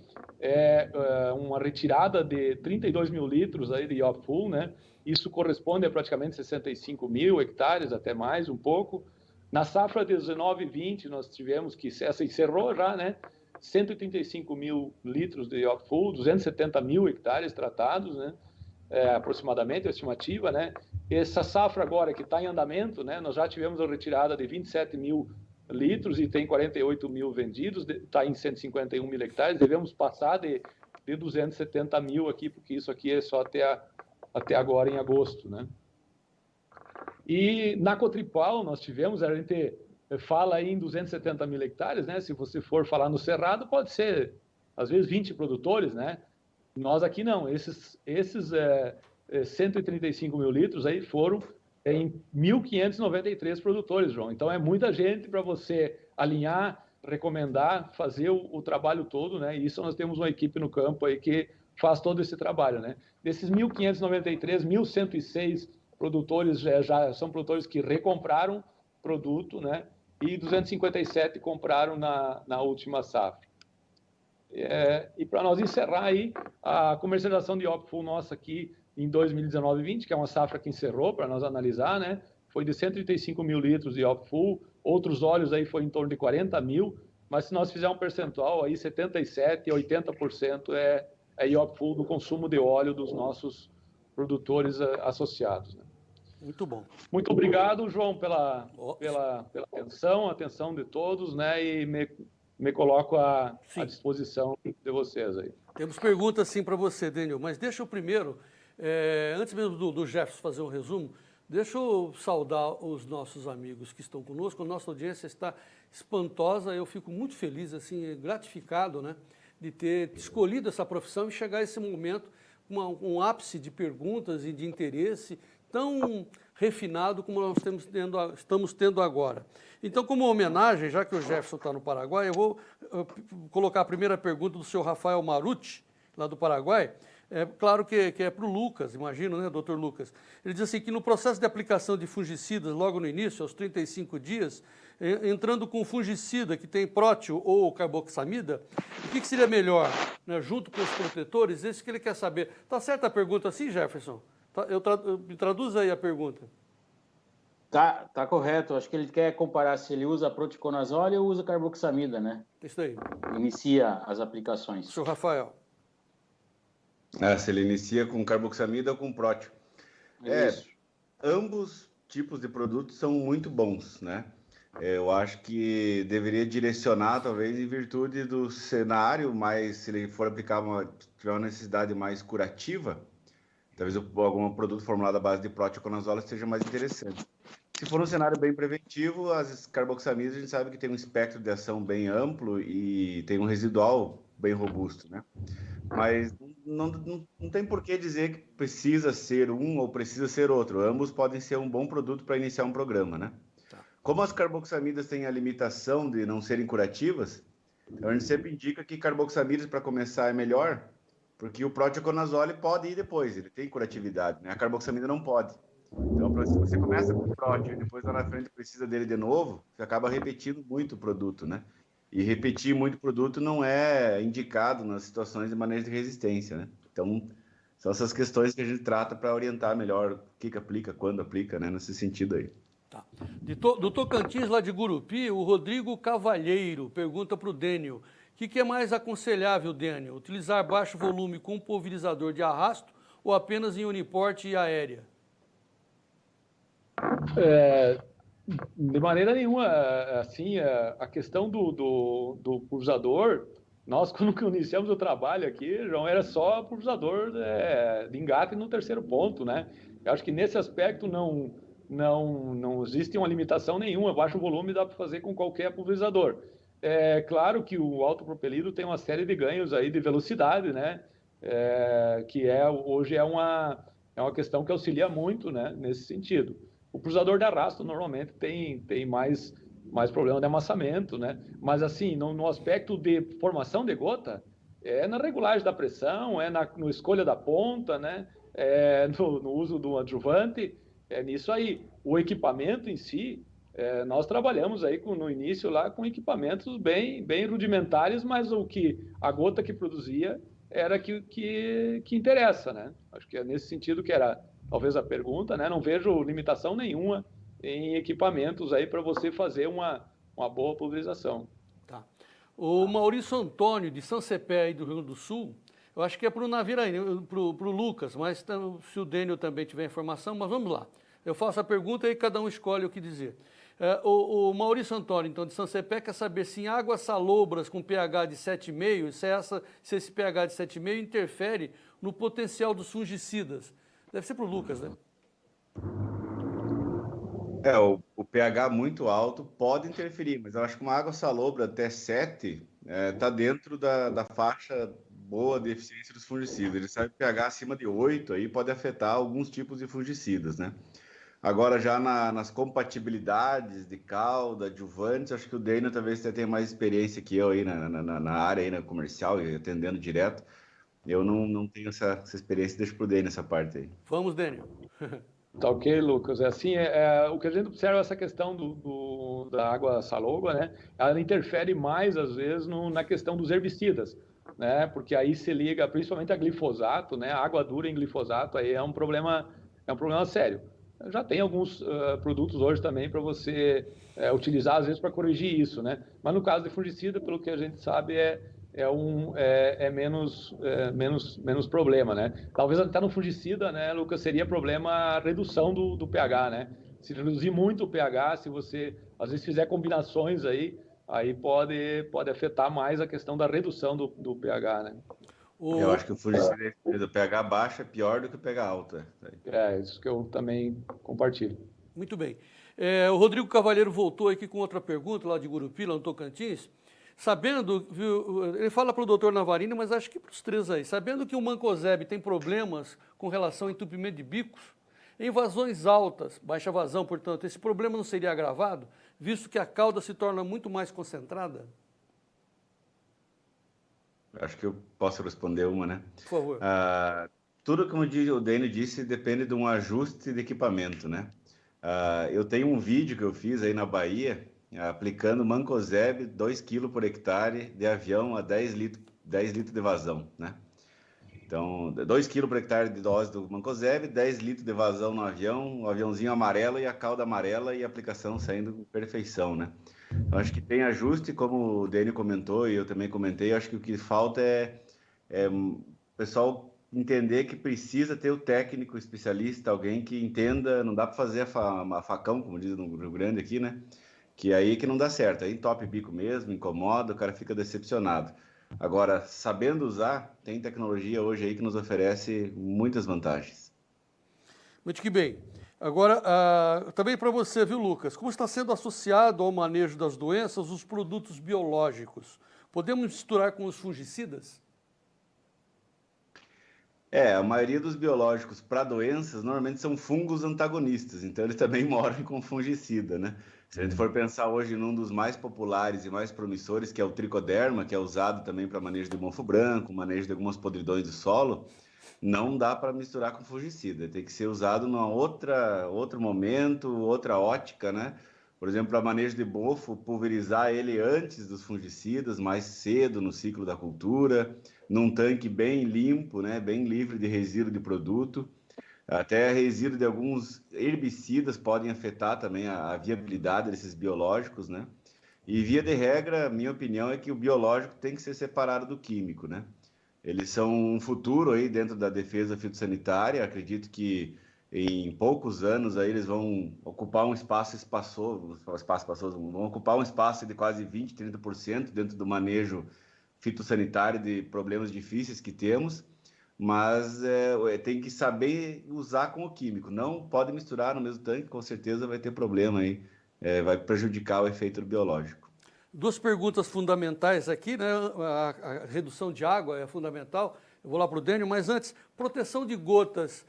uma retirada de 32 mil litros aí de Yop Full, né? Isso corresponde a praticamente 65 mil hectares, até mais um pouco. Na safra 19-20 nós tivemos que essa encerrou já, né? 135 mil litros de Yop Full, 270 mil hectares tratados, né? Aproximadamente a estimativa, né? Essa safra agora que está em andamento, né? Nós já tivemos a retirada de 27 mil litros e tem 48 mil vendidos, está em 151 mil hectares, devemos passar de 270 mil aqui, porque isso aqui é só até agora em agosto, né? E na Cotripal nós tivemos, a gente fala aí em 270 mil hectares, né? Se você for falar no Cerrado, pode ser, às vezes, 20 produtores, né? Nós aqui não, esses 135 mil litros aí foram em 1.593 produtores, João. Então, é muita gente para você alinhar, recomendar, fazer o trabalho todo, né? E isso nós temos uma equipe no campo aí que faz todo esse trabalho, né? Desses 1.593, 1.106 produtores já são produtores que recompraram produto, né? E 257 compraram na última safra. E para nós encerrar aí, a comercialização de Yop Full nossa aqui em 2019-20, que é uma safra que encerrou para nós analisar, né? Foi de 135 mil litros de Yop Full, outros óleos aí foi em torno de 40 mil, mas se nós fizermos um percentual aí, 77% e 80% é Yop Full do consumo de óleo dos nossos produtores associados, né? Muito bom. Muito obrigado, João, pela atenção de todos, né? E me coloco à disposição de vocês aí. Temos perguntas sim para você, Daniel, mas deixa eu primeiro, antes mesmo do Jefferson fazer o resumo, deixa eu saudar os nossos amigos que estão conosco. A nossa audiência está espantosa, eu fico muito feliz, assim, gratificado, né, de ter escolhido essa profissão e chegar a esse momento com um ápice de perguntas e de interesse tão refinado como nós estamos tendo agora. Então, como homenagem, já que o Jefferson está no Paraguai, eu vou colocar a primeira pergunta do senhor Rafael Marucci, lá do Paraguai. É claro que é para o Lucas, imagino, né, doutor Lucas? Ele diz assim que no processo de aplicação de fungicidas, logo no início, aos 35 dias, entrando com fungicida que tem prótio ou carboxamida, o que seria melhor, né, junto com os protetores? Esse que ele quer saber. Está certa a pergunta assim, Jefferson? Me traduz aí a pergunta. Tá correto. Acho que ele quer comparar se ele usa proticonazole ou usa carboxamida, né? Isso aí. Inicia as aplicações. Senhor Rafael. Se ele inicia com carboxamida ou com prótio. Isso. Ambos tipos de produtos são muito bons, né? Eu acho que deveria direcionar, talvez, em virtude do cenário, mas se ele for aplicar tiver uma necessidade mais curativa, talvez algum produto formulado à base de proticonazole seja mais interessante. Se for um cenário bem preventivo, as carboxamidas a gente sabe que tem um espectro de ação bem amplo e tem um residual bem robusto, né? Mas não tem por que dizer que precisa ser um ou precisa ser outro. Ambos podem ser um bom produto para iniciar um programa, né? Como as carboxamidas têm a limitação de não serem curativas, a gente sempre indica que carboxamidas para começar é melhor, porque o proticonazole pode ir depois, ele tem curatividade, né? A carboxamida não pode. Então, se você começa com o prótio e depois lá na frente precisa dele de novo, você acaba repetindo muito o produto, né? E repetir muito produto não é indicado nas situações de manejo de resistência, né? Então, são essas questões que a gente trata para orientar melhor o que aplica, quando aplica, né? Nesse sentido aí. Tá. Do Tocantins, lá de Gurupi, o Rodrigo Cavalheiro pergunta para o Dênio: o que é mais aconselhável, Dênio? Utilizar baixo volume com pulverizador de arrasto ou apenas em uniporte e aérea? De maneira nenhuma. Assim, a questão do pulverizador, nós, quando iniciamos o trabalho aqui, João, era só pulverizador de engate no terceiro ponto, né? Eu acho que nesse aspecto não existe uma limitação nenhuma. Baixo volume dá para fazer com qualquer pulverizador. É claro que o autopropelido tem uma série de ganhos aí de velocidade, né? Que hoje é uma questão que auxilia muito, né, nesse sentido. O pulverizador de arrasto normalmente tem mais problema de amassamento, né? Mas assim, no aspecto de formação de gota, na regulagem da pressão, no escolha da ponta, né? No uso do adjuvante, nisso aí. O equipamento em si, nós trabalhamos aí no início lá com equipamentos bem rudimentares, mas a gota que produzia era que interessa, né? Acho que é nesse sentido que era talvez a pergunta, né? Não vejo limitação nenhuma em equipamentos aí para você fazer uma boa pulverização. Tá. O Maurício Antônio, de São Cepé, aí do Rio Grande do Sul, eu acho que é para o Naviraí, para o Lucas, mas se o Dênio também tiver informação, mas vamos lá. Eu faço a pergunta e cada um escolhe o que dizer. O Maurício Antônio, então, de São Cepé, quer saber se em águas salobras com pH de 7,5, se esse pH de 7,5 interfere no potencial dos fungicidas. Deve ser para o Lucas, né? O pH muito alto pode interferir, mas eu acho que uma água salobra até 7 está dentro da faixa boa de eficiência dos fungicidas. Ele sabe que pH acima de 8 aí pode afetar alguns tipos de fungicidas, né? Agora, já nas compatibilidades de calda, adjuvantes, acho que o Dênio talvez tenha mais experiência que eu aí na área aí, comercial e atendendo direto. Eu não tenho essa experiência, deixa para o Dênio essa parte aí. Vamos, Dênio. Tá ok, Lucas. Assim, o que a gente observa é essa questão da água salobra, né? Ela interfere mais, às vezes, na questão dos herbicidas, né? Porque aí se liga principalmente a glifosato, né? A água dura em glifosato aí é um problema sério. Já tem alguns produtos hoje também para você utilizar, às vezes, para corrigir isso, né? Mas no caso de fungicida, pelo que a gente sabe, menos problema, né? Talvez até no fungicida, né, Lucas, seria problema a redução do pH, né? Se reduzir muito o pH, se você, às vezes, fizer combinações aí pode afetar mais a questão da redução do pH, né? Eu acho que o fungicida do pH baixo é pior do que o pH alto. Isso que eu também compartilho. Muito bem. O Rodrigo Cavalheiro voltou aqui com outra pergunta, lá de Gurupi, lá no Tocantins. Sabendo, ele fala para o doutor Navarini, mas acho que para os três aí, sabendo que o mancozeb tem problemas com relação ao entupimento de bicos, em vazões altas, baixa vazão, portanto, esse problema não seria agravado, visto que a cauda se torna muito mais concentrada? Acho que eu posso responder uma, né? Por favor. Tudo, como o Dênio disse, depende de um ajuste de equipamento, né? Eu tenho um vídeo que eu fiz aí na Bahia, aplicando Mancozeb 2 kg por hectare de avião a 10 litros de vazão, né? Então, 2 kg por hectare de dose do Mancozeb, 10 litros de vazão no avião, o aviãozinho amarelo e a cauda amarela e a aplicação saindo com perfeição, né? Então, acho que tem ajuste, como o Dênio comentou e eu também comentei, acho que o que falta é o pessoal entender que precisa ter o técnico especialista, alguém que entenda, não dá para fazer a facão, como diz no Rio Grande aqui, né? Que aí que não dá certo, aí entope bico mesmo, incomoda, o cara fica decepcionado. Agora, sabendo usar, tem tecnologia hoje aí que nos oferece muitas vantagens. Muito que bem. Agora, também para você, viu, Lucas? Como está sendo associado ao manejo das doenças os produtos biológicos? Podemos misturar com os fungicidas? A maioria dos biológicos para doenças normalmente são fungos antagonistas, então eles também moram com fungicida, né? Se a gente for pensar hoje num dos mais populares e mais promissores, que é o tricoderma, que é usado também para manejo de mofo branco, manejo de algumas podridões de solo, não dá para misturar com fungicida, tem que ser usado numa outro momento, outra ótica, né? Por exemplo, para manejo de mofo, pulverizar ele antes dos fungicidas, mais cedo no ciclo da cultura, num tanque bem limpo, né? Bem livre de resíduo de produto. Até resíduo de alguns herbicidas podem afetar também a viabilidade desses biológicos, né? E via de regra, minha opinião é que o biológico tem que ser separado do químico, né? Eles são um futuro aí dentro da defesa fitossanitária. Acredito que em poucos anos aí eles vão ocupar um espaçoso, vão ocupar um espaço de quase 20, 30% dentro do manejo fitossanitário de problemas difíceis que temos, mas tem que saber usar com o químico. Não pode misturar no mesmo tanque, com certeza vai ter problema aí, vai prejudicar o efeito do biológico. Duas perguntas fundamentais aqui, né? A redução de água é fundamental. Eu vou lá para o Dênio, mas antes, proteção de gotas.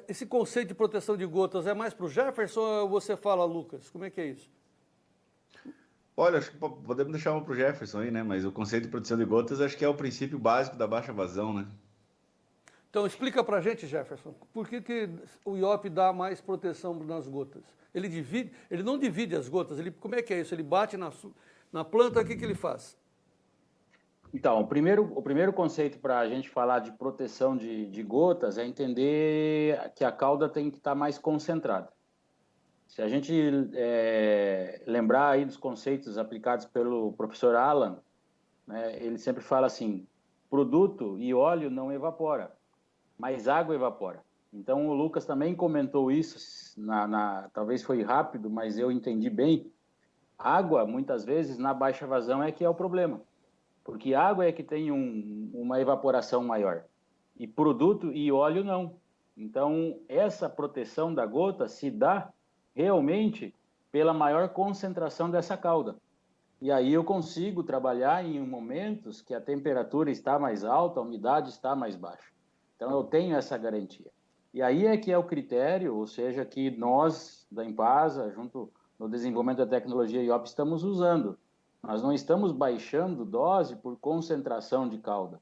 Esse conceito de proteção de gotas é mais para o Jefferson ou você fala, Lucas? Como é que é isso? Olha, acho que podemos deixar uma para o Jefferson aí, né? Mas o conceito de proteção de gotas acho que é o princípio básico da baixa vazão, né? Então, explica para a gente, Jefferson, por que o IOP dá mais proteção nas gotas? Ele não divide as gotas, como é que é isso? Ele bate na planta, o que ele faz? Então, o primeiro conceito para a gente falar de proteção de gotas é entender que a cauda tem que estar mais concentrada. Se a gente lembrar aí dos conceitos aplicados pelo professor Alan, né, ele sempre fala assim, produto e óleo não evapora, mas água evapora. Então, o Lucas também comentou isso, talvez foi rápido, mas eu entendi bem. Água, muitas vezes, na baixa vazão é que é o problema, porque água é que tem uma evaporação maior, e produto e óleo não. Então, essa proteção da gota se dá realmente pela maior concentração dessa cauda. E aí eu consigo trabalhar em momentos que a temperatura está mais alta, a umidade está mais baixa. Então, eu tenho essa garantia. E aí é que é o critério, ou seja, que nós, da Impasa, junto no desenvolvimento da tecnologia IOP, estamos usando. Nós não estamos baixando dose por concentração de cauda.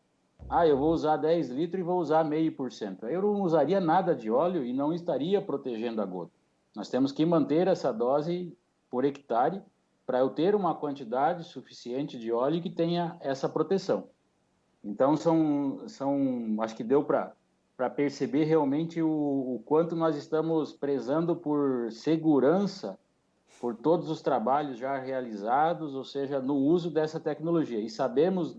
Eu vou usar 10 litros e vou usar 0,5%. Eu não usaria nada de óleo e não estaria protegendo a gota. Nós temos que manter essa dose por hectare para eu ter uma quantidade suficiente de óleo que tenha essa proteção. Então, acho que deu para perceber realmente o quanto nós estamos prezando por segurança, por todos os trabalhos já realizados, ou seja, no uso dessa tecnologia. E sabemos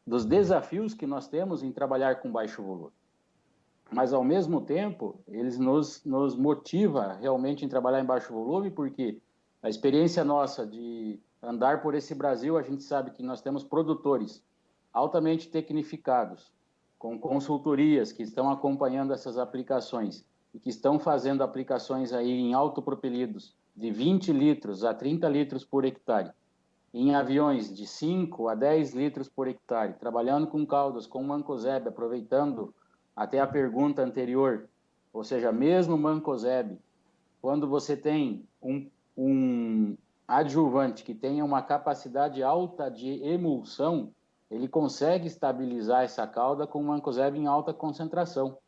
dos desafios que nós temos em trabalhar com baixo volume. Mas, ao mesmo tempo, eles nos motiva realmente em trabalhar em baixo volume, porque a experiência nossa de andar por esse Brasil, a gente sabe que nós temos produtores altamente tecnificados, com consultorias que estão acompanhando essas aplicações e que estão fazendo aplicações aí em autopropelidos de 20 litros a 30 litros por hectare, em aviões de 5 a 10 litros por hectare, trabalhando com caudas, com Mancozeb, aproveitando até a pergunta anterior, ou seja, mesmo Mancozeb, quando você tem adjuvante que tenha uma capacidade alta de emulsão, ele consegue estabilizar essa cauda com o mancozeb em alta concentração.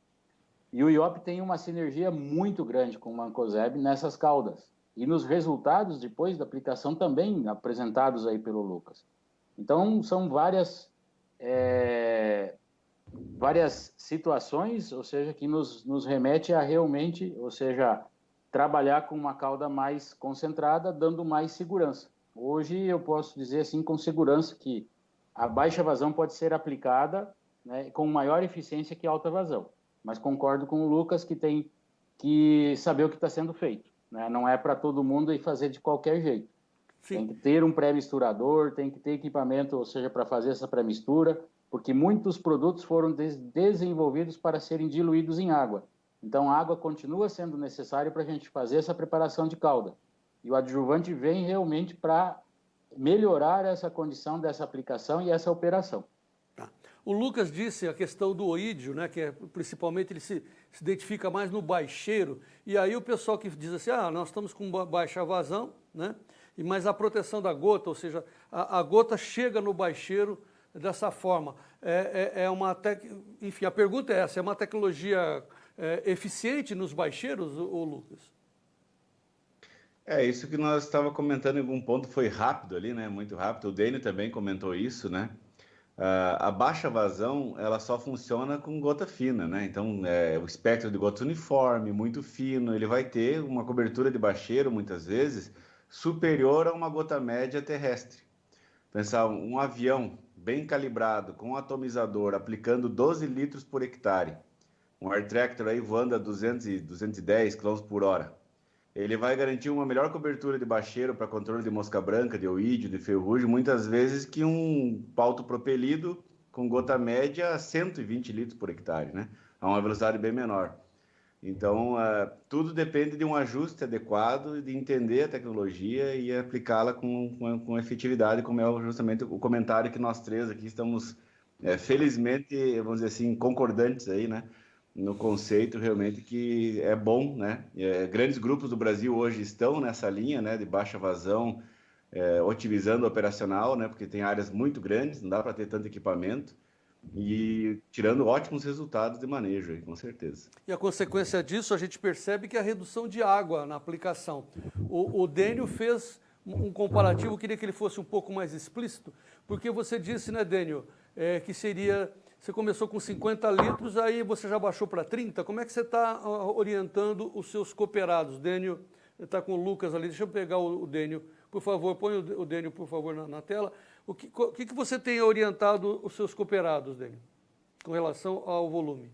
E o IOP tem uma sinergia muito grande com o mancozeb nessas caudas. E nos resultados depois da aplicação também apresentados aí pelo Lucas. Então, são várias situações, ou seja, que nos remete a realmente, ou seja, trabalhar com uma cauda mais concentrada, dando mais segurança. Hoje eu posso dizer assim com segurança que a baixa vazão pode ser aplicada, né, com maior eficiência que a alta vazão. Mas concordo com o Lucas que tem que saber o que está sendo feito, né? Não é para todo mundo e fazer de qualquer jeito. Sim. Tem que ter um pré-misturador, tem que ter equipamento, ou seja, para fazer essa pré-mistura, porque muitos produtos foram desenvolvidos para serem diluídos em água. Então, a água continua sendo necessária para a gente fazer essa preparação de calda. E o adjuvante vem realmente para melhorar essa condição dessa aplicação e essa operação. Tá. O Lucas disse a questão do oídio, né, que principalmente ele se identifica mais no baixeiro. E aí o pessoal que diz assim, nós estamos com baixa vazão, né, mas a proteção da gota, ou seja, a gota chega no baixeiro dessa forma. Enfim, a pergunta é essa, é uma tecnologia eficiente nos baixeiros, ô Lucas? Isso que nós estávamos comentando em algum ponto, foi rápido ali, né? Muito rápido. O Dênio também comentou isso, né? A baixa vazão, ela só funciona com gota fina, né? Então, o espectro de gotas uniforme, muito fino, ele vai ter uma cobertura de baixeiro, muitas vezes, superior a uma gota média terrestre. Pensar um avião bem calibrado, com um atomizador, aplicando 12 litros por hectare, um air tractor aí voando a 200 e 210 km por hora. Ele vai garantir uma melhor cobertura de baixeiro para controle de mosca branca, de oídio, de ferrugem, muitas vezes que um pauto propelido com gota média a 120 litros por hectare, né? A uma velocidade bem menor. Então, tudo depende de um ajuste adequado, de entender a tecnologia e aplicá-la com efetividade, como é justamente o comentário que nós três aqui estamos, felizmente, vamos dizer assim, concordantes aí, né? No conceito realmente que é bom, né? Grandes grupos do Brasil hoje estão nessa linha, né, de baixa vazão, otimizando o operacional, né, porque tem áreas muito grandes, não dá para ter tanto equipamento, e tirando ótimos resultados de manejo, aí, com certeza. E a consequência disso, a gente percebe que é a redução de água na aplicação. O Dênio fez um comparativo, eu queria que ele fosse um pouco mais explícito, porque você disse, né, Dênio, que seria... Você começou com 50 litros, aí você já baixou para 30. Como é que você está orientando os seus cooperados? Dênio está com o Lucas ali. Deixa eu pegar o Dênio, por favor. Põe o Dênio, por favor, na tela. O que você tem orientado os seus cooperados, Dênio, com relação ao volume?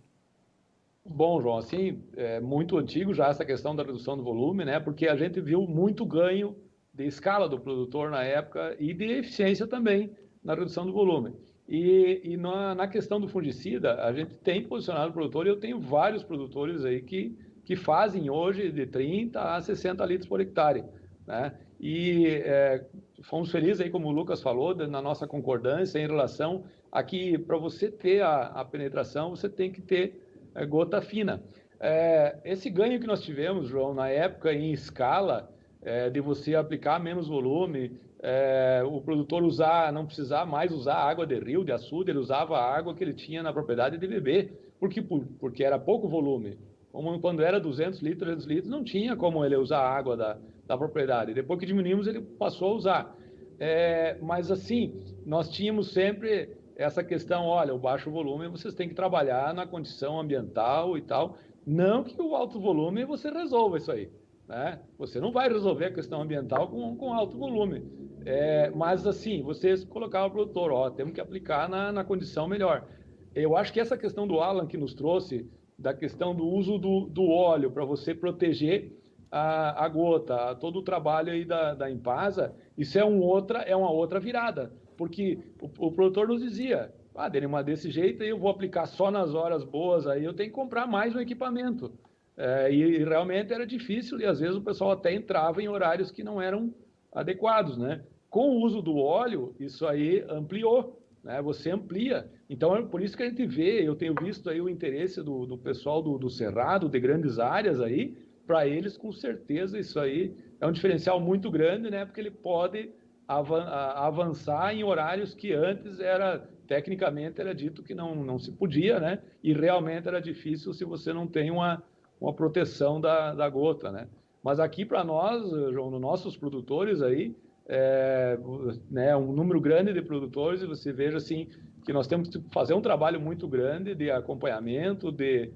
Bom, João, assim, é muito antigo já essa questão da redução do volume, né? Porque a gente viu muito ganho de escala do produtor na época e de eficiência também na redução do volume. E na questão do fungicida, a gente tem posicionado o produtor, e eu tenho vários produtores aí que fazem hoje de 30 a 60 litros por hectare, né? E fomos felizes aí, como o Lucas falou, na nossa concordância em relação a que para você ter a penetração, você tem que ter gota fina. Esse ganho que nós tivemos, João, na época em escala, de você aplicar menos volume, o produtor não precisar mais usar água de rio, de açude, ele usava a água que ele tinha na propriedade de beber, porque era pouco volume. Como quando era 200 litros, 300 litros, não tinha como ele usar a água da propriedade. Depois que diminuímos, ele passou a usar. Mas assim, nós tínhamos sempre essa questão, olha, o baixo volume vocês têm que trabalhar na condição ambiental e tal. Não que o alto volume você resolva isso aí, né? Você não vai resolver a questão ambiental com alto volume. Mas assim, vocês colocavam o produtor, temos que aplicar na condição melhor. Eu acho que essa questão do Alan que nos trouxe, da questão do uso do óleo para você proteger a gota, todo o trabalho aí da Impasa, isso é uma outra virada, porque o produtor nos dizia, desse jeito aí eu vou aplicar só nas horas boas, aí eu tenho que comprar mais um equipamento. E realmente era difícil, e às vezes o pessoal até entrava em horários que não eram adequados, né? Com o uso do óleo, isso aí ampliou, né? Você amplia. Então, é por isso que a gente vê, eu tenho visto aí o interesse do pessoal do Cerrado, de grandes áreas aí, para eles, com certeza, isso aí é um diferencial muito grande, né? Porque ele pode avançar em horários que antes tecnicamente era dito que não se podia, né? E realmente era difícil se você não tem uma proteção da gota, né? Mas aqui para nós, João, nos nossos produtores aí, né, um número grande de produtores, e você veja assim que nós temos que fazer um trabalho muito grande de acompanhamento, de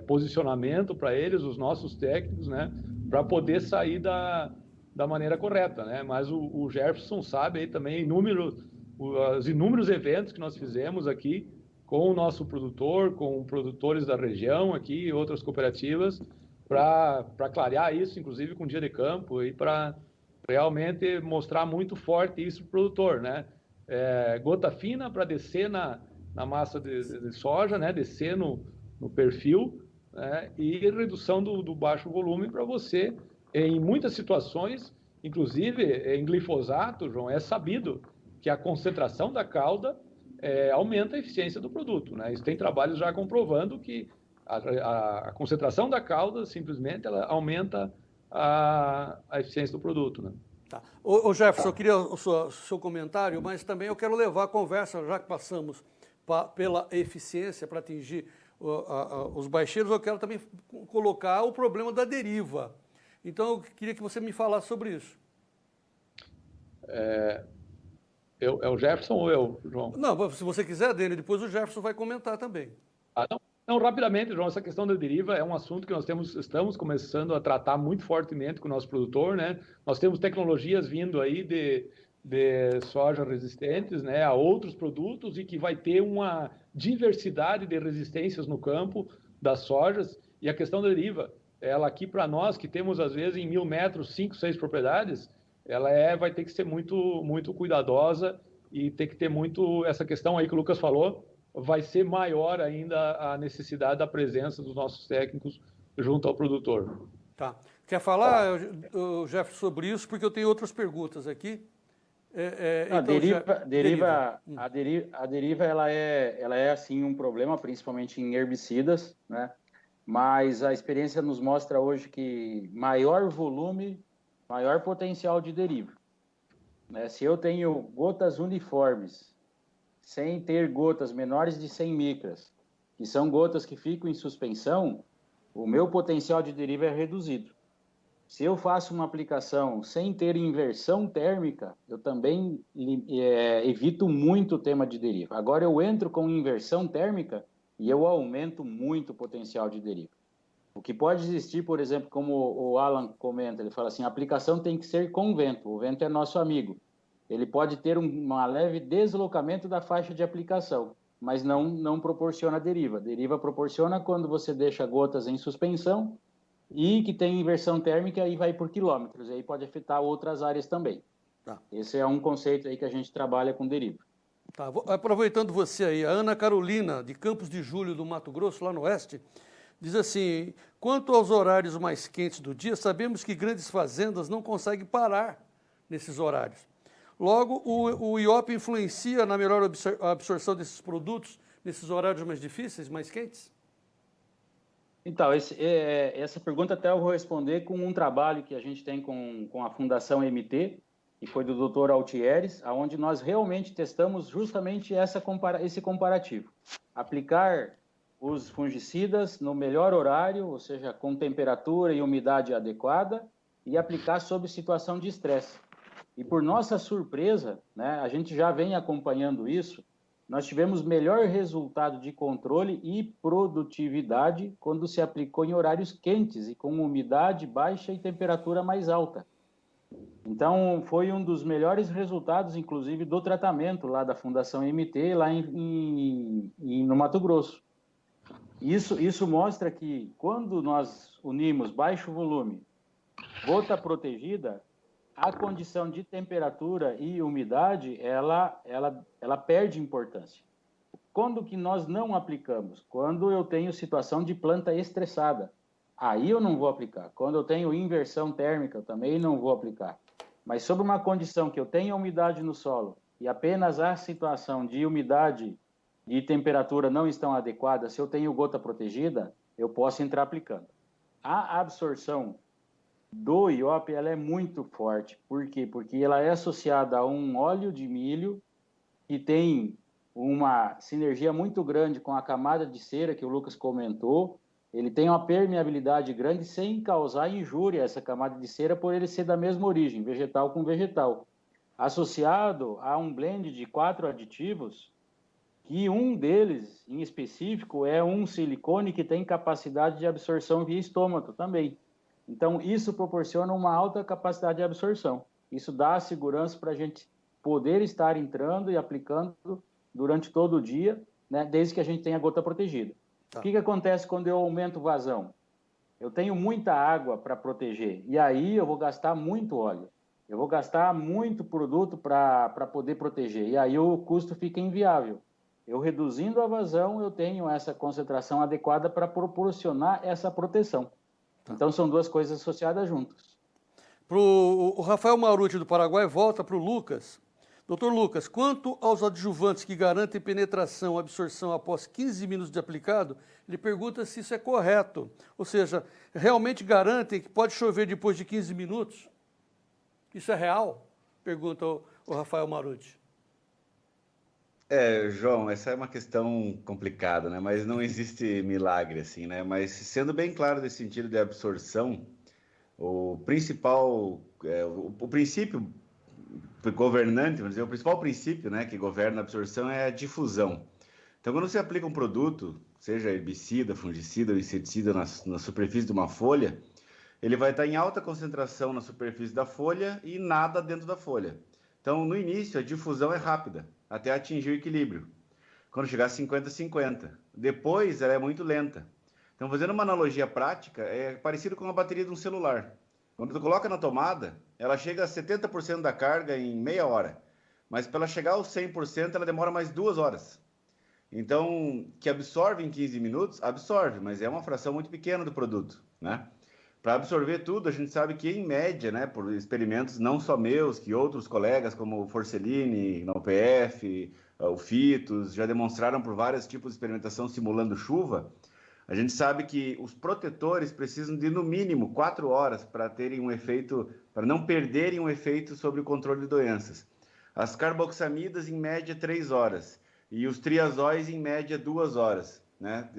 posicionamento para eles, os nossos técnicos, né, para poder sair da maneira correta, né? Mas o Jefferson sabe aí também os inúmeros eventos que nós fizemos aqui com o nosso produtor, com produtores da região aqui e outras cooperativas, para clarear isso, inclusive com dia de campo, e para realmente mostrar muito forte isso para o produtor, né? Gota fina para descer na massa de soja, né? Descer no perfil, né? E redução do baixo volume para você, em muitas situações, inclusive em glifosato, João, é sabido que a concentração da cauda aumenta a eficiência do produto, né? Isso tem trabalhos já comprovando que a concentração da cauda, simplesmente, ela aumenta a eficiência do produto, né? Tá. Ô Jefferson, eu queria o seu comentário, mas também eu quero levar a conversa, já que passamos pela eficiência para atingir os baixeiros, eu quero também colocar o problema da deriva. Então, eu queria que você me falasse sobre isso. É o Jefferson ou eu, João? Não, se você quiser dele, depois o Jefferson vai comentar também. Não, rapidamente, João, essa questão da deriva é um assunto que estamos começando a tratar muito fortemente com o nosso produtor, né? Nós temos tecnologias vindo aí de soja resistentes, né, a outros produtos, e que vai ter uma diversidade de resistências no campo das sojas. E a questão da deriva, ela aqui para nós, que temos às vezes em 1.000 metros, 5, 6 propriedades, ela vai ter que ser muito, muito cuidadosa e ter que ter muito essa questão aí que o Lucas falou. Vai ser maior ainda a necessidade da presença dos nossos técnicos junto ao produtor. Tá. Quer falar, Jefferson, sobre isso? Porque eu tenho outras perguntas aqui. A deriva ela é assim um problema, principalmente em herbicidas, né? Mas a experiência nos mostra hoje que maior volume, maior potencial de deriva, né? Se eu tenho gotas uniformes, sem ter gotas menores de 100 micras, que são gotas que ficam em suspensão, o meu potencial de deriva é reduzido. Se eu faço uma aplicação sem ter inversão térmica, eu também evito muito o tema de deriva. Agora eu entro com inversão térmica e eu aumento muito o potencial de deriva. O que pode existir, por exemplo, como o Alan comenta, ele fala assim, a aplicação tem que ser com vento, o vento é nosso amigo. Ele pode ter uma leve deslocamento da faixa de aplicação, mas não proporciona deriva. Deriva proporciona quando você deixa gotas em suspensão e que tem inversão térmica e vai por quilômetros. Aí pode afetar outras áreas também. Tá. Esse é um conceito aí que a gente trabalha com deriva. Tá. Aproveitando você aí, a Ana Carolina, de Campos de Julho, do Mato Grosso, lá no oeste, diz assim, quanto aos horários mais quentes do dia, sabemos que grandes fazendas não conseguem parar nesses horários. Logo, o IOP influencia na melhor absorção desses produtos nesses horários mais difíceis, mais quentes? Então, essa pergunta até eu vou responder com um trabalho que a gente tem com a Fundação MT, que foi do Dr. Altieres, onde nós realmente testamos justamente esse comparativo. Aplicar os fungicidas no melhor horário, ou seja, com temperatura e umidade adequada, e aplicar sob situação de estresse. E por nossa surpresa, né, a gente já vem acompanhando isso, nós tivemos melhor resultado de controle e produtividade quando se aplicou em horários quentes e com umidade baixa e temperatura mais alta. Então, foi um dos melhores resultados, inclusive, do tratamento lá da Fundação MT, lá no Mato Grosso. Isso mostra que quando nós unimos baixo volume, gota protegida, a condição de temperatura e umidade, ela perde importância. Quando que nós não aplicamos? Quando eu tenho situação de planta estressada, aí eu não vou aplicar. Quando eu tenho inversão térmica, eu também não vou aplicar. Mas sob uma condição que eu tenha umidade no solo e apenas a situação de umidade e temperatura não estão adequadas, se eu tenho gota protegida, eu posso entrar aplicando. a absorção do IOP ela é muito forte. Por quê? Porque ela é associada a um óleo de milho que tem uma sinergia muito grande com a camada de cera que o Lucas comentou. Ele tem uma permeabilidade grande sem causar injúria a essa camada de cera por ele ser da mesma origem, vegetal com vegetal. Associado a um blend de 4 aditivos, que um deles, em específico, é um silicone que tem capacidade de absorção via estômago também. Então, isso proporciona uma alta capacidade de absorção. Isso dá segurança para a gente poder estar entrando e aplicando durante todo o dia, né, desde que a gente tenha a gota protegida. Tá. O que acontece quando eu aumento o vazão? Eu tenho muita água para proteger, e aí eu vou gastar muito óleo. Eu vou gastar muito produto para poder proteger, e aí o custo fica inviável. Eu reduzindo a vazão, eu tenho essa concentração adequada para proporcionar essa proteção. Tá. Então, são duas coisas associadas juntas. O Rafael Maurucci do Paraguai volta para o Lucas. Doutor Lucas, quanto aos adjuvantes que garantem penetração e absorção após 15 minutos de aplicado, ele pergunta se isso é correto. Ou seja, realmente garantem que pode chover depois de 15 minutos? Isso é real? Pergunta o Rafael Maurucci. João, essa é uma questão complicada, né? Mas não existe milagre assim, né? Mas sendo bem claro nesse sentido de absorção, o principal, o princípio governante, vamos dizer, o principal princípio, né, que governa a absorção é a difusão. Então, quando você aplica um produto, seja herbicida, fungicida ou inseticida na superfície de uma folha, ele vai estar em alta concentração na superfície da folha e nada dentro da folha. Então, no início, a difusão é rápida, até atingir o equilíbrio. Quando chegar a 50-50. Depois, ela é muito lenta. Então, fazendo uma analogia prática, é parecido com a bateria de um celular. Quando tu coloca na tomada, ela chega a 70% da carga em meia hora. Mas para ela chegar aos 100%, ela demora mais 2 horas. Então, que absorve em 15 minutos, absorve, mas é uma fração muito pequena do produto, né? Para absorver tudo, a gente sabe que, em média, né, por experimentos não só meus, que outros colegas, como o Forcellini, na UPF, o Fitos, já demonstraram por vários tipos de experimentação simulando chuva, a gente sabe que os protetores precisam de, no mínimo, 4 horas para terem um efeito, para não perderem um efeito sobre o controle de doenças. As carboxamidas, em média, 3 horas. E os triazóis, em média, 2 horas, né,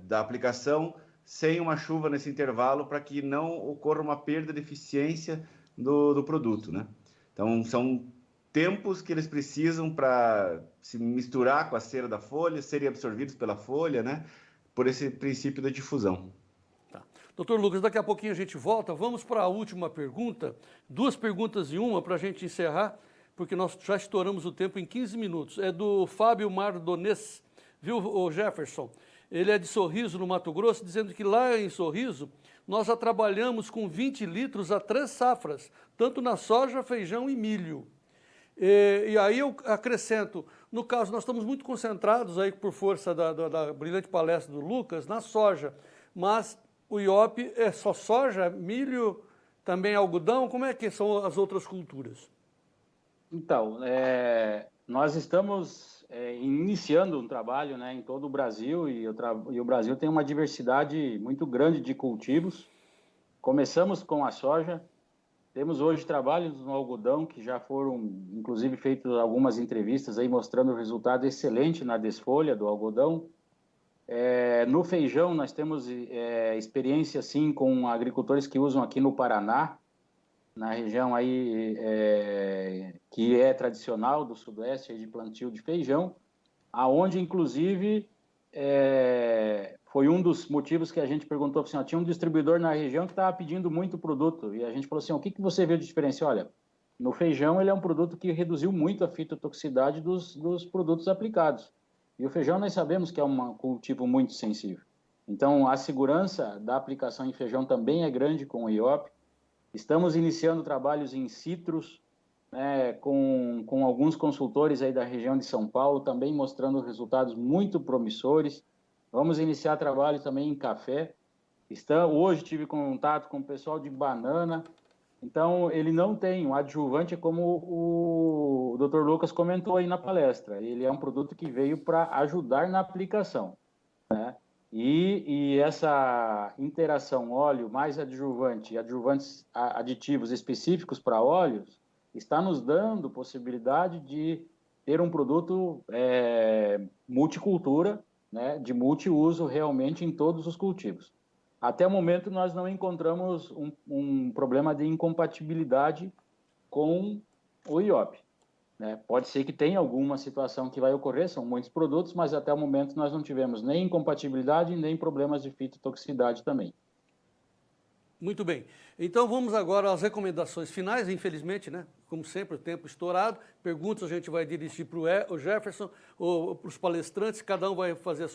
da aplicação, sem uma chuva nesse intervalo, para que não ocorra uma perda de eficiência do produto, né? Então, são tempos que eles precisam para se misturar com a cera da folha, serem absorvidos pela folha, né? Por esse princípio da difusão. Tá. Doutor Lucas, daqui a pouquinho a gente volta. Vamos para a última pergunta. 2 perguntas em uma para a gente encerrar, porque nós já estouramos o tempo em 15 minutos. É do Fábio Mardones, viu, o Jefferson? Ele é de Sorriso, no Mato Grosso, dizendo que lá em Sorriso nós já trabalhamos com 20 litros a 3 safras, tanto na soja, feijão e milho. E aí eu acrescento, no caso, nós estamos muito concentrados aí por força da brilhante palestra do Lucas na soja, mas o IOP é só soja, milho, também algodão, como é que são as outras culturas? Então, nós estamos iniciando um trabalho, né, em todo o Brasil, e o Brasil tem uma diversidade muito grande de cultivos. Começamos com a soja. Temos hoje trabalhos no algodão, que já foram, inclusive, feitas algumas entrevistas aí mostrando o resultado excelente na desfolha do algodão. No feijão, nós temos experiência, sim, com agricultores que usam aqui no Paraná, na região aí que é tradicional do Sudoeste, de plantio de feijão, aonde, inclusive, foi um dos motivos que a gente perguntou assim, tinha um distribuidor na região que estava pedindo muito produto, e a gente falou assim, o que você vê de diferença? Olha, no feijão ele é um produto que reduziu muito a fitotoxicidade dos produtos aplicados, e o feijão nós sabemos que é um cultivo muito sensível. Então, a segurança da aplicação em feijão também é grande com o IOP. Estamos iniciando trabalhos em citros, né, com alguns consultores aí da região de São Paulo, também mostrando resultados muito promissores. Vamos iniciar trabalho também em café. Hoje tive contato com o pessoal de banana. Então, ele não tem um adjuvante, como o Dr. Lucas comentou aí na palestra. Ele é um produto que veio para ajudar na aplicação, né? E essa interação óleo mais adjuvante e adjuvantes aditivos específicos para óleos está nos dando possibilidade de ter um produto multicultura, né, de multiuso realmente em todos os cultivos. Até o momento nós não encontramos um problema de incompatibilidade com o IOP. Né? Pode ser que tenha alguma situação que vai ocorrer, são muitos produtos, mas até o momento nós não tivemos nem incompatibilidade, nem problemas de fitotoxicidade também. Muito bem. Então vamos agora às recomendações finais, infelizmente, né? Como sempre, o tempo estourado. Perguntas a gente vai dirigir para o Jefferson ou para os palestrantes, cada um vai fazer as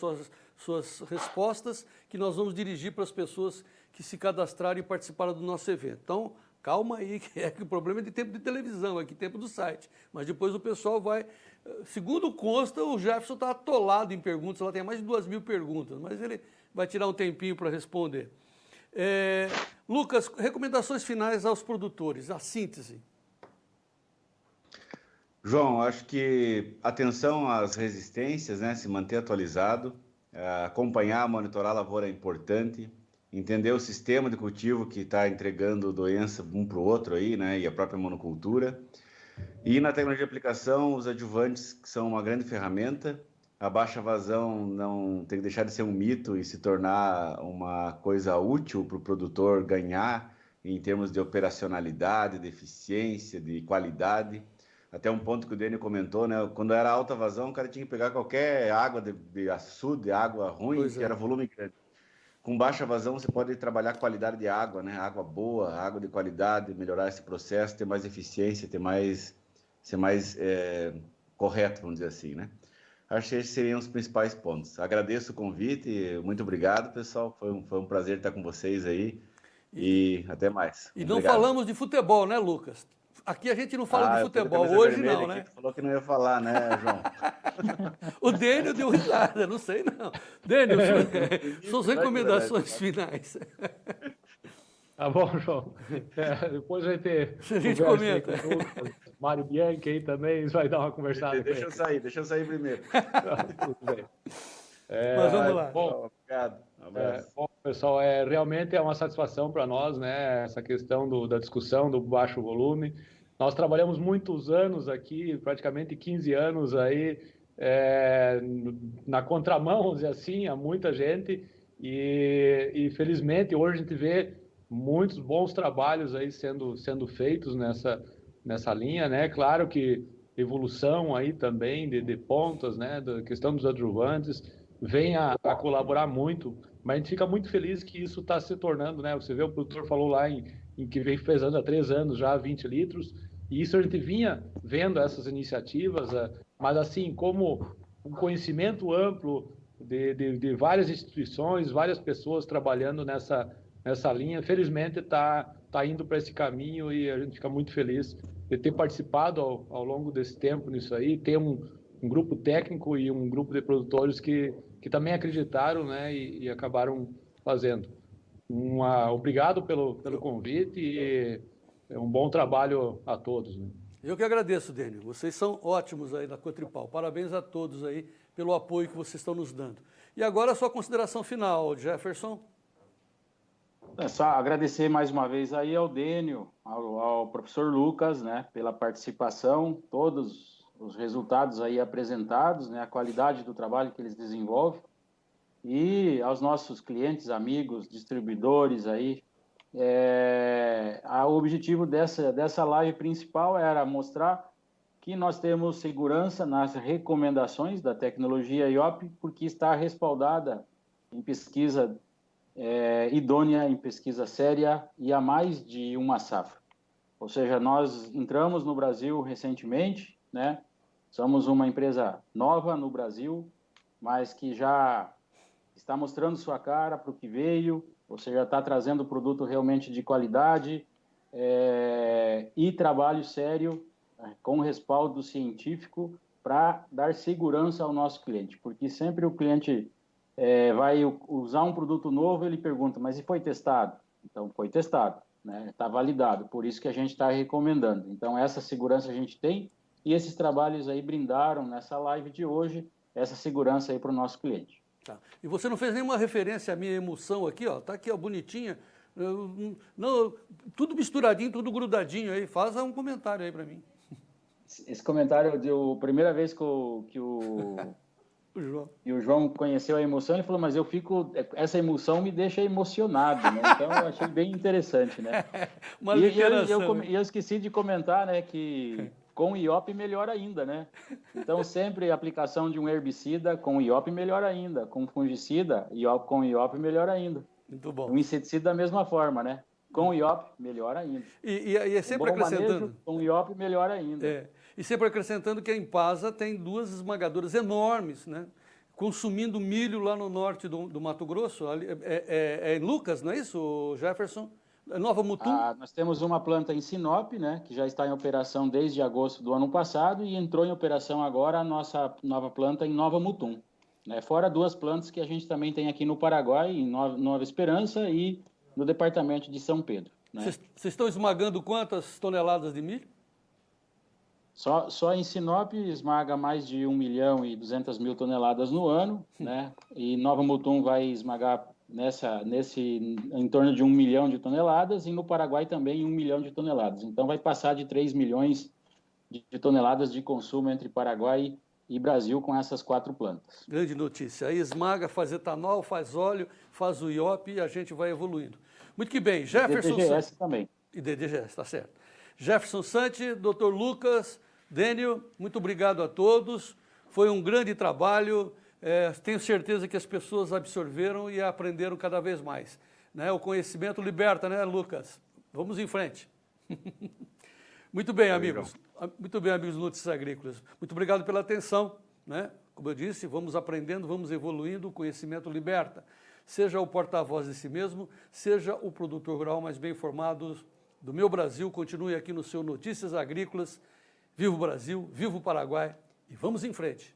suas respostas, que nós vamos dirigir para as pessoas que se cadastraram e participaram do nosso evento. Então, calma aí, que o problema é de tempo de televisão, aqui tempo do site. Mas depois o pessoal vai... Segundo consta, o Jefferson está atolado em perguntas, ela tem mais de 2.000 perguntas, mas ele vai tirar um tempinho para responder. Lucas, recomendações finais aos produtores, a síntese. João, acho que atenção às resistências, né? Se manter atualizado, acompanhar, monitorar a lavoura é importante, entender o sistema de cultivo que está entregando doença um para o outro aí, né? E a própria monocultura. E na tecnologia de aplicação, os adjuvantes, que são uma grande ferramenta. A baixa vazão não tem que deixar de ser um mito e se tornar uma coisa útil para o produtor ganhar em termos de operacionalidade, de eficiência, de qualidade. Até um ponto que o Dênio comentou, né? Quando era alta vazão, o cara tinha que pegar qualquer água de açude, água ruim, que era volume grande. Com baixa vazão, você pode trabalhar qualidade de água, né? Água boa, água de qualidade, melhorar esse processo, ter mais eficiência, ser mais correto, vamos dizer assim, né? Acho que esses seriam os principais pontos. Agradeço o convite, muito obrigado, pessoal. Foi um prazer estar com vocês aí e até mais. E não falamos de futebol, né, Lucas? Aqui a gente não fala de futebol, hoje não, né? Tu falou que não ia falar, né, João? O Dênio deu risada, não sei não. Dênio, suas recomendações finais. Tá bom, João. Depois vai ter... A gente comenta. Mário Bianchi aí também vai dar uma conversada. Deixa eu sair primeiro. Tudo bem. Mas vamos lá. Bom, obrigado. Bom, pessoal, realmente é uma satisfação para nós, né? Essa questão da discussão do baixo volume. Nós trabalhamos muitos anos aqui, praticamente 15 anos aí, na contramão, vamos dizer assim, a muita gente. E felizmente hoje a gente vê muitos bons trabalhos aí sendo feitos nessa linha, né? Claro que evolução aí também de pontas, né? Da questão dos adjuvantes vem a colaborar muito, mas a gente fica muito feliz que isso está se tornando, né? Você vê, o produtor falou lá em que vem pesando há 3 anos já 20 litros, e isso a gente vinha vendo essas iniciativas, mas assim, como um conhecimento amplo de várias instituições, várias pessoas trabalhando nessa linha, felizmente está indo para esse caminho e a gente fica muito feliz de ter participado ao longo desse tempo nisso aí, ter um grupo técnico e um grupo de produtores que também acreditaram, né, e acabaram fazendo. Obrigado pelo convite e um bom trabalho a todos. Né? Eu que agradeço, Dênio. Vocês são ótimos aí na Cotripal. Parabéns a todos aí pelo apoio que vocês estão nos dando. E agora a sua consideração final, Jefferson. É só agradecer mais uma vez aí ao Dênio, ao professor Lucas, né, pela participação, todos os resultados aí apresentados, né, a qualidade do trabalho que eles desenvolvem, e aos nossos clientes, amigos, distribuidores aí. O objetivo dessa live principal era mostrar que nós temos segurança nas recomendações da tecnologia IOP, porque está respaldada em pesquisa idônea, em pesquisa séria e há mais de uma safra. Ou seja, nós entramos no Brasil recentemente, né? Somos uma empresa nova no Brasil, mas que já está mostrando sua cara para o que veio, ou seja, está trazendo produto realmente de qualidade e trabalho sério, com respaldo científico, para dar segurança ao nosso cliente, porque sempre o cliente vai usar um produto novo, ele pergunta, mas e foi testado? Então, foi testado, né? Está validado, por isso que a gente está recomendando. Então, essa segurança a gente tem, e esses trabalhos aí brindaram nessa live de hoje, essa segurança aí para o nosso cliente. Tá. E você não fez nenhuma referência à minha emoção aqui, ó. Tá aqui, ó, bonitinha. Não, tudo misturadinho, tudo grudadinho aí. Faz um comentário aí para mim. Esse comentário deu a primeira vez que o João conheceu a emoção, ele falou, mas essa emoção me deixa emocionado, né? Então eu achei bem interessante, né? Eu esqueci de comentar, né, que com IOP melhor ainda, né? Então sempre a aplicação de um herbicida com IOP melhor ainda, com fungicida, com IOP melhor ainda. Muito bom. Um inseticida da mesma forma, né? Com IOP melhor ainda. E é sempre acrescentando. Manejo, com IOP melhor ainda. E sempre acrescentando que a Impasa tem 2 esmagadoras enormes, né? Consumindo milho lá no norte do Mato Grosso, ali, em Lucas, não é isso, Jefferson? Nova Mutum? Nós temos uma planta em Sinop, né, que já está em operação desde agosto do ano passado e entrou em operação agora a nossa nova planta em Nova Mutum. Né, fora 2 plantas que a gente também tem aqui no Paraguai, em Nova Esperança e no departamento de São Pedro. Vocês estão esmagando quantas toneladas de milho? Só em Sinop esmaga mais de 1.200.000 toneladas no ano, né? E Nova Mutum vai esmagar em torno de 1 milhão de toneladas e no Paraguai também 1 milhão de toneladas. Então vai passar de 3 milhões de toneladas de consumo entre Paraguai e Brasil com essas 4 plantas. Grande notícia. Aí esmaga, faz etanol, faz óleo, faz o IOP e a gente vai evoluindo. Muito que bem. Jefferson DDGS também. E DDGS, está certo. Jefferson Santi, Dr. Lucas, Dênio, muito obrigado a todos. Foi um grande trabalho. Tenho certeza que as pessoas absorveram e aprenderam cada vez mais. Né? O conhecimento liberta, né, Lucas? Vamos em frente. Muito bem, amigos. Muito bem, amigos do Notícias Agrícolas. Muito obrigado pela atenção. Né? Como eu disse, vamos aprendendo, vamos evoluindo, o conhecimento liberta. Seja o porta-voz de si mesmo, seja o produtor rural mais bem informado do meu Brasil. Continue aqui no seu Notícias Agrícolas. Viva o Brasil, viva o Paraguai e vamos em frente.